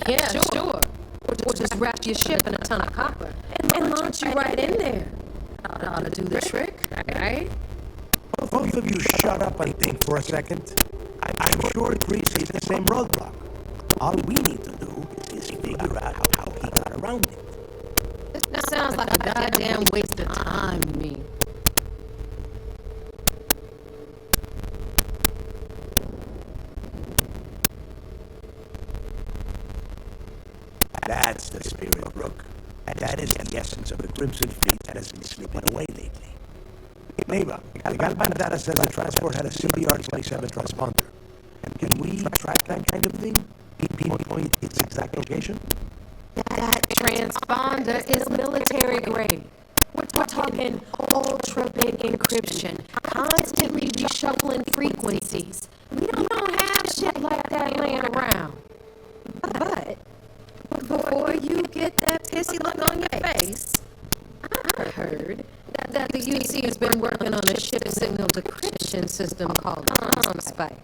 Yeah, sure. Or just wrap your ship in a ton of copper and launch you right in there. Ought to do the trick, right? Both of you shut up and think for a second. I'm sure Grease is the same roadblock. All we need to do is figure out how he got around it. That sounds like a goddamn waste of time to me. That's the spirit, Rook. And that is the essence of the Crimson Fleet that has been slipping away lately. Neighbor, the Galban data says the transport had a CBR-27 transponder. And can we track that kind of thing? Pinpoint its exact location? That transponder is military grade. We're talking ultra big encryption, constantly reshuffling frequencies. We don't have shit like that laying around. But before pissy look on your face. I heard that the UC has been working on a ship signal decryption system called Spike.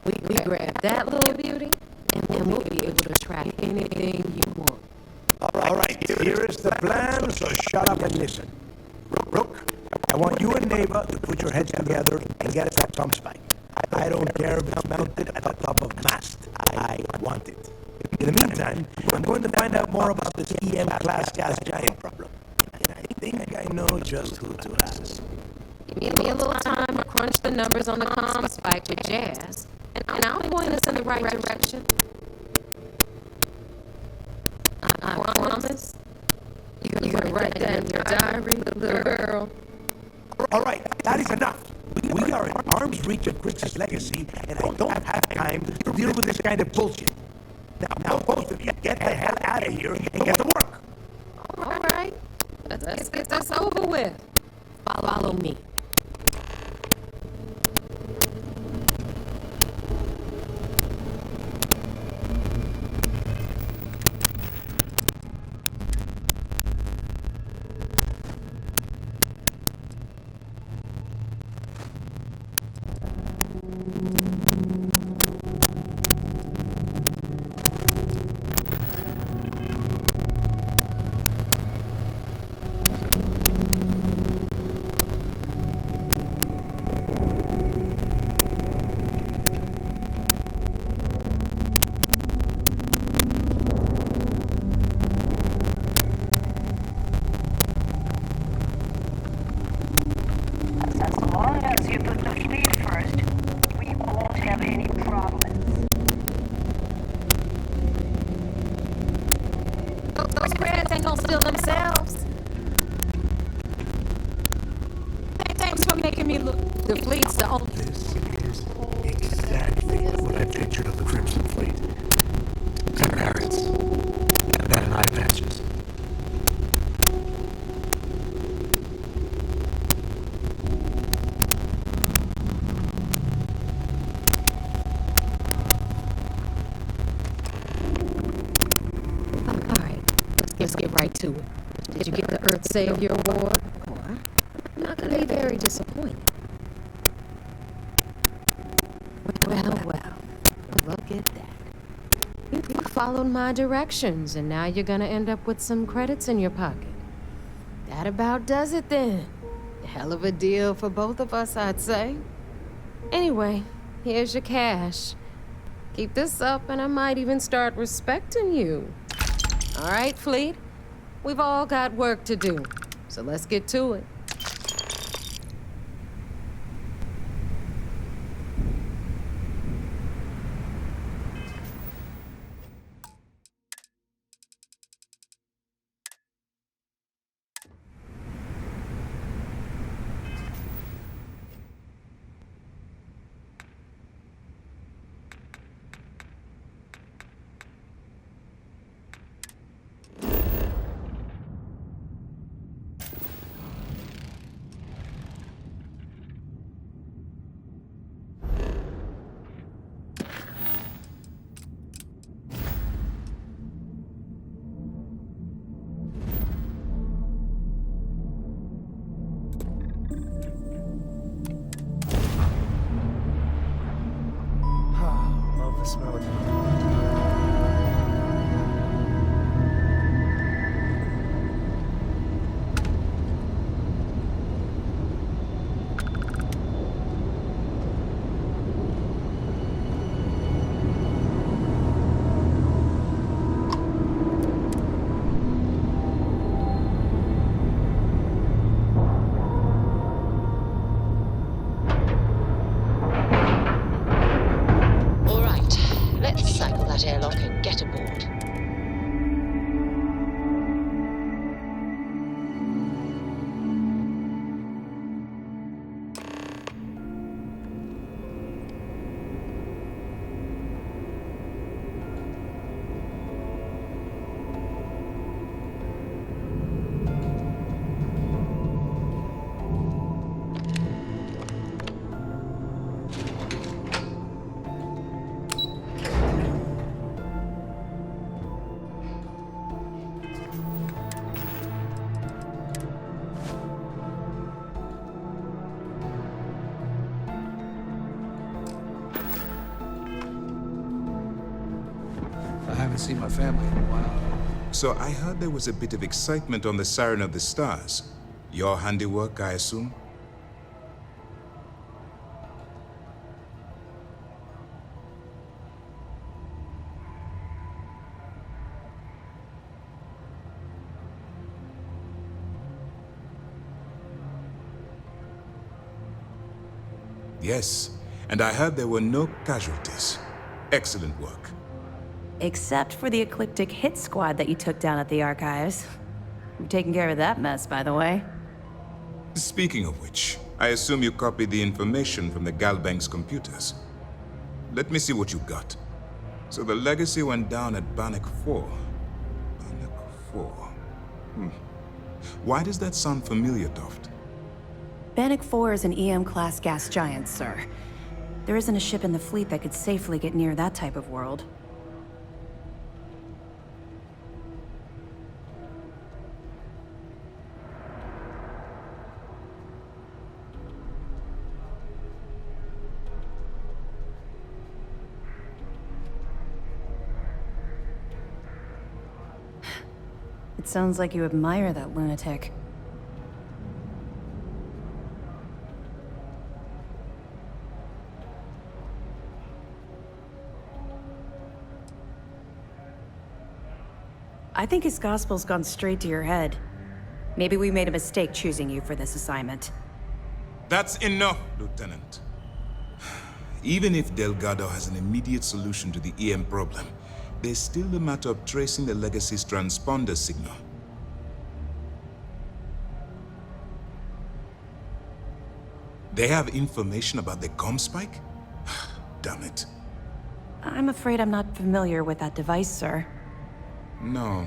We grab that little beauty, and we'll be able to track anything you want. All right, here is the plan, so shut up and listen. Rook, I want you and Neva to put your heads together and get us up Spike. I don't care if it's mounted at the top of mast. I want it. In the meantime, I'm going to find out more about this EM-class gas giant problem. And I think I know just who to ask. Give me a little time to crunch the numbers on the Spike with Jazz, and I'll point us in the right direction. I promise. You're gonna write that in your diary, little girl. All right, that is enough. We are in arm's reach of Grix's legacy, and I don't have time to deal with this kind of bullshit. Now both of you, get the hell out of here and get to work. All right, let's get this over with. Follow me. Let's get right to it. Did you get the Earth Savior Award? I'm not going to be very disappointed. Well, look at that. You followed my directions, and now you're going to end up with some credits in your pocket. That about does it then. Hell of a deal for both of us, I'd say. Anyway, here's your cash. Keep this up, and I might even start respecting you. All right, Fleet. We've all got work to do, so let's get to it. Airlock and get aboard. haven't seen my family in a while. So I heard there was a bit of excitement on the Siren of the Stars. Your handiwork, I assume? Yes, and I heard there were no casualties. Excellent work. Except for the eclectic hit squad that you took down at the archives. You're taking care of that mess, by the way. Speaking of which, I assume you copied the information from the Galbank's computers. Let me see what you got. So the legacy went down at Bannock 4. Bannock 4. Why does that sound familiar, Toft? Bannock 4 is an EM-class gas giant, sir. There isn't a ship in the fleet that could safely get near that type of world. It sounds like you admire that lunatic. I think his gospel's gone straight to your head. Maybe we made a mistake choosing you for this assignment. That's enough, Lieutenant. Even if Delgado has an immediate solution to the EM problem, there's still the matter of tracing the Legacy's transponder signal. They have information about the comm spike? Damn it. I'm afraid I'm not familiar with that device, sir. No,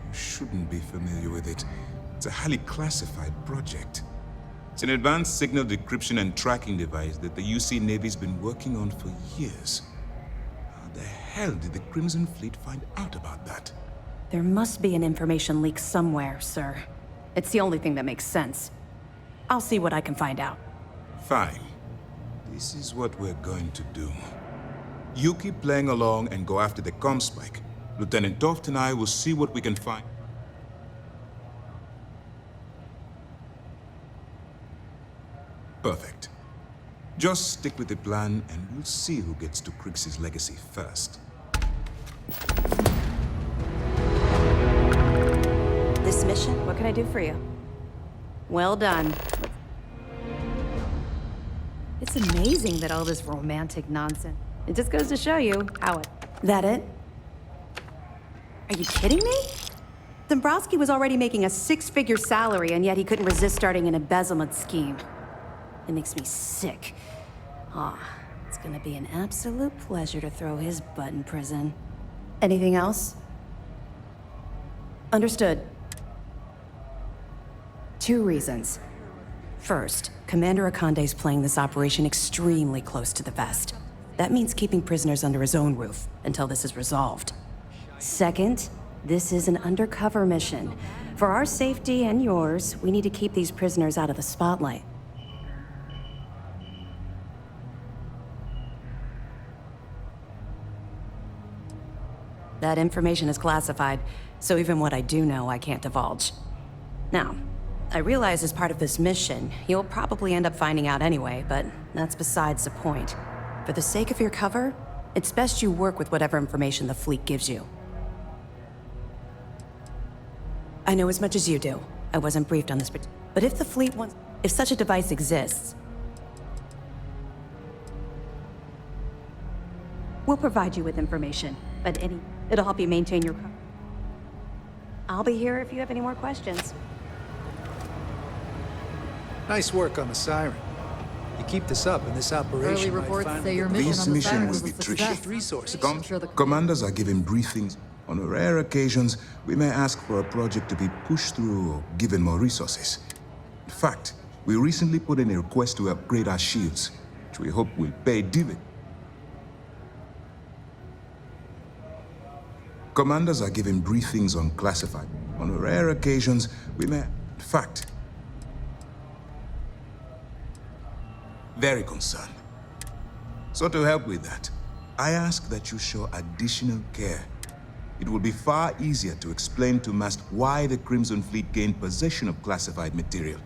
you shouldn't be familiar with it. It's a highly classified project. It's an advanced signal decryption and tracking device that the UC Navy's been working on for years. How the hell did the Crimson Fleet find out about that? There must be an information leak somewhere, sir. It's the only thing that makes sense. I'll see what I can find out. Fine. This is what we're going to do. You keep playing along and go after the comm spike. Lieutenant Toft and I will see what we can find. Perfect. Just stick with the plan and we'll see who gets to Crix's legacy first. This mission, what can I do for you? Well done. It's amazing that all this romantic nonsense. It just goes to show you how it... That it? Are you kidding me? Dombrowski was already making a 6-figure salary, and yet he couldn't resist starting an embezzlement scheme. It makes me sick. It's gonna be an absolute pleasure to throw his butt in prison. Anything else? Understood. 2 reasons. First, Commander Akande's playing this operation extremely close to the vest. That means keeping prisoners under his own roof until this is resolved. Second, this is an undercover mission. For our safety and yours, we need to keep these prisoners out of the spotlight. That information is classified, so even what I do know, I can't divulge. Now, I realize as part of this mission, you'll probably end up finding out anyway, but that's besides the point. For the sake of your cover, it's best you work with whatever information the fleet gives you. I know as much as you do. I wasn't briefed on this, but if the fleet wants... If such a device exists, we'll provide you with information, but it'll help you maintain your cover. I'll be here if you have any more questions. Nice work on the Siren. You keep this up, and this operation Early reports say your mission This on the mission Siren will was be a tricky. success. Resources. Commanders are given briefings. On rare occasions, we may ask for a project to be pushed through or given more resources. In fact, we recently put in a request to upgrade our shields, which we hope will pay dividends. Commanders are given briefings on classified. On rare occasions, we may... In fact, very concerned. So to help with that, I ask that you show additional care. it will be far easier to explain to Mast why the Crimson Fleet gained possession of classified material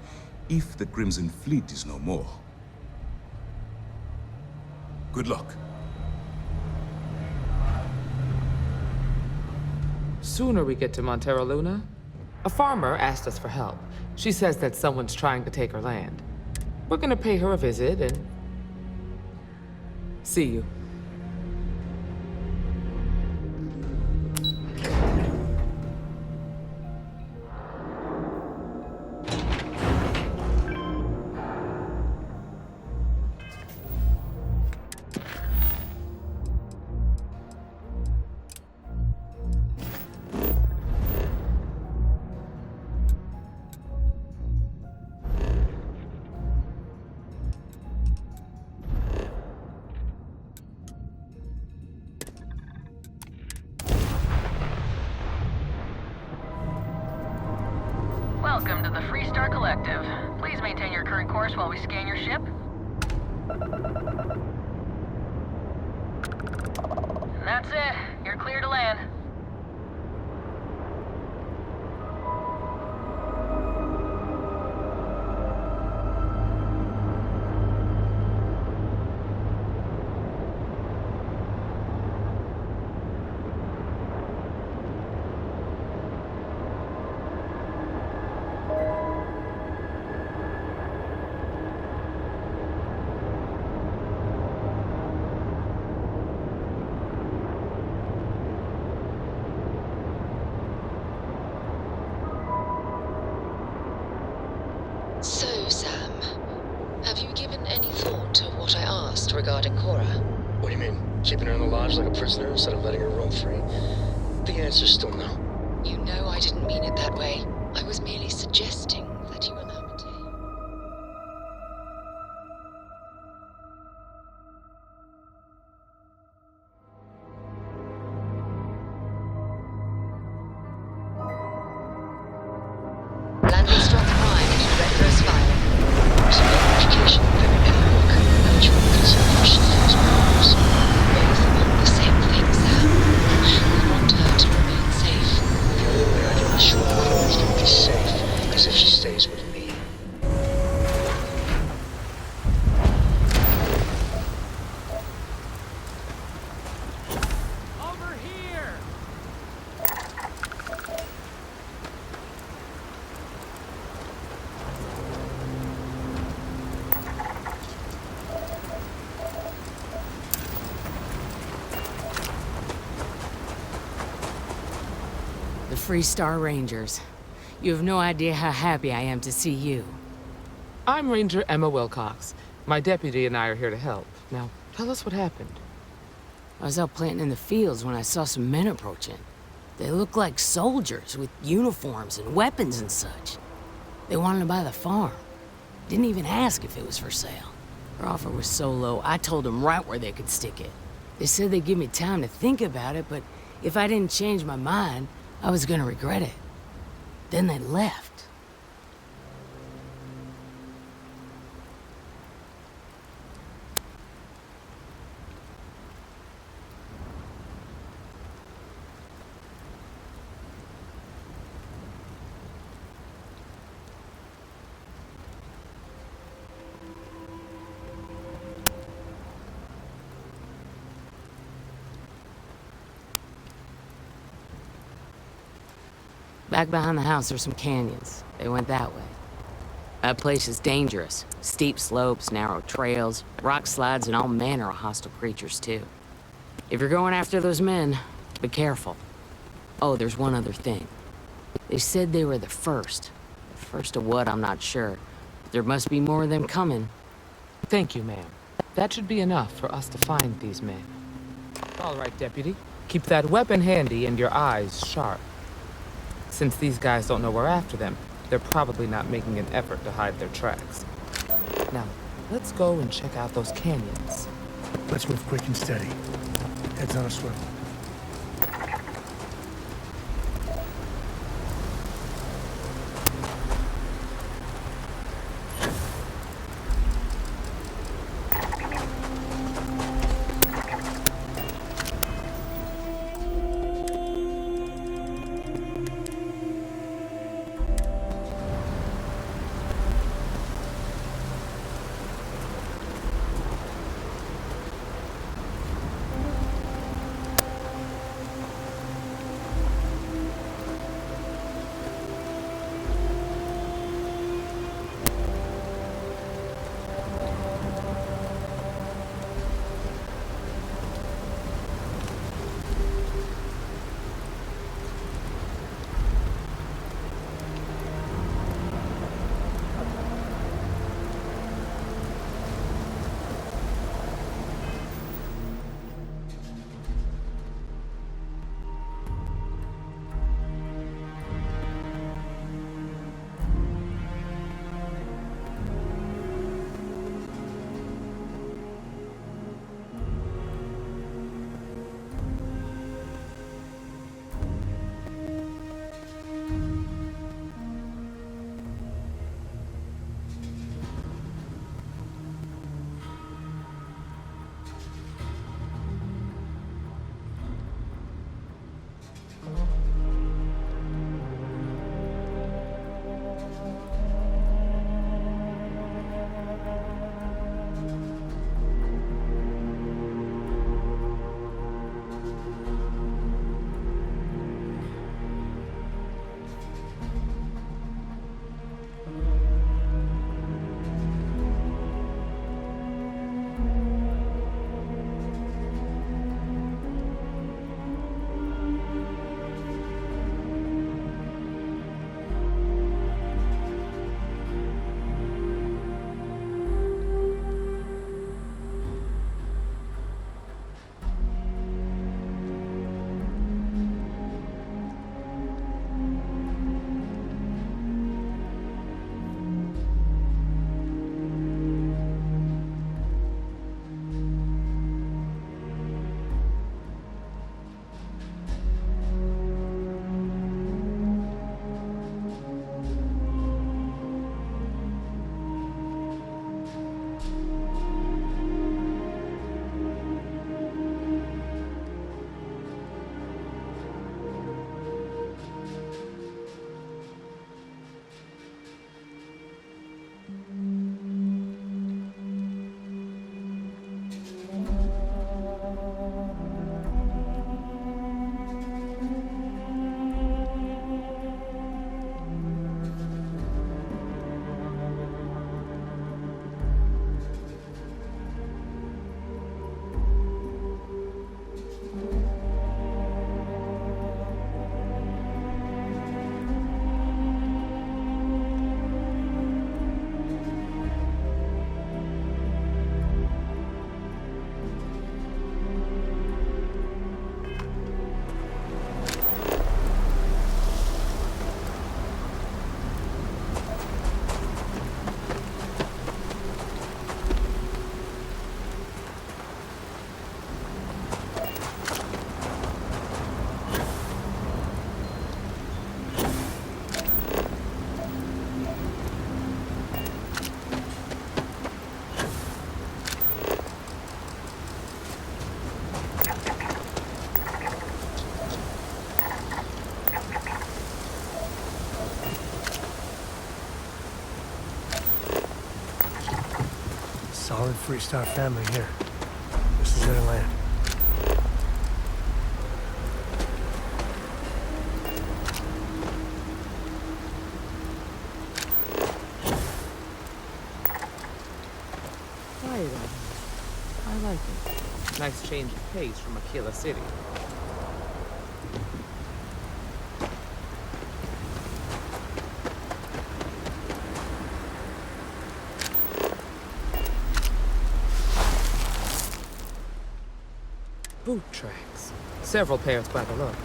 if the Crimson Fleet is no more. Good luck. Sooner we get to Montero Luna. A farmer asked us for help. She says that someone's trying to take her land. We're gonna pay her a visit and see you. Welcome to the Freestar Collective. Please maintain your current course while we scan your ship. And that's it. You're clear to land. So, Sam, have you given any thought to what I asked regarding Cora? What do you mean? Keeping her in the lodge like a prisoner instead of letting her roam free? The answer's still no. You know I didn't mean it that way. I was merely suggesting that you allow me to. Landing struck prime into Redverse fire. Verification of every network. Virtual consumption of those problems. Both want the same thing, Sam. We want her to remain safe. The only way I can ensure Cora's gonna be safe is if she stays with me. Over here! The Freestar Rangers. You have no idea how happy I am to see you. I'm Ranger Emma Wilcox. My deputy and I are here to help. Now, tell us what happened. I was out planting in the fields when I saw some men approaching. They looked like soldiers with uniforms and weapons and such. They wanted to buy the farm. Didn't even ask if it was for sale. Their offer was so low, I told them right where they could stick it. They said they'd give me time to think about it, but if I didn't change my mind, I was gonna regret it. Then they left. Back behind the house, there's some canyons. They went that way. That place is dangerous. Steep slopes, narrow trails, rock slides, and all manner of hostile creatures, too. If you're going after those men, be careful. Oh, there's one other thing. They said they were the first. The first of what, I'm not sure. But there must be more of them coming. Thank you, ma'am. That should be enough for us to find these men. All right, deputy. Keep that weapon handy and your eyes sharp. Since these guys don't know we're after them, they're probably not making an effort to hide their tracks. Now, let's go and check out those canyons. Let's move quick and steady. Heads on a swivel. born Freestar family here. This is their land. Quiet out here. I like it. Nice change of pace from Aquila City. Boot tracks. Several pairs by the look.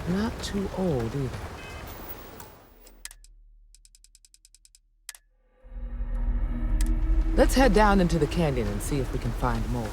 Not too old either. Let's head down into the canyon and see if we can find more.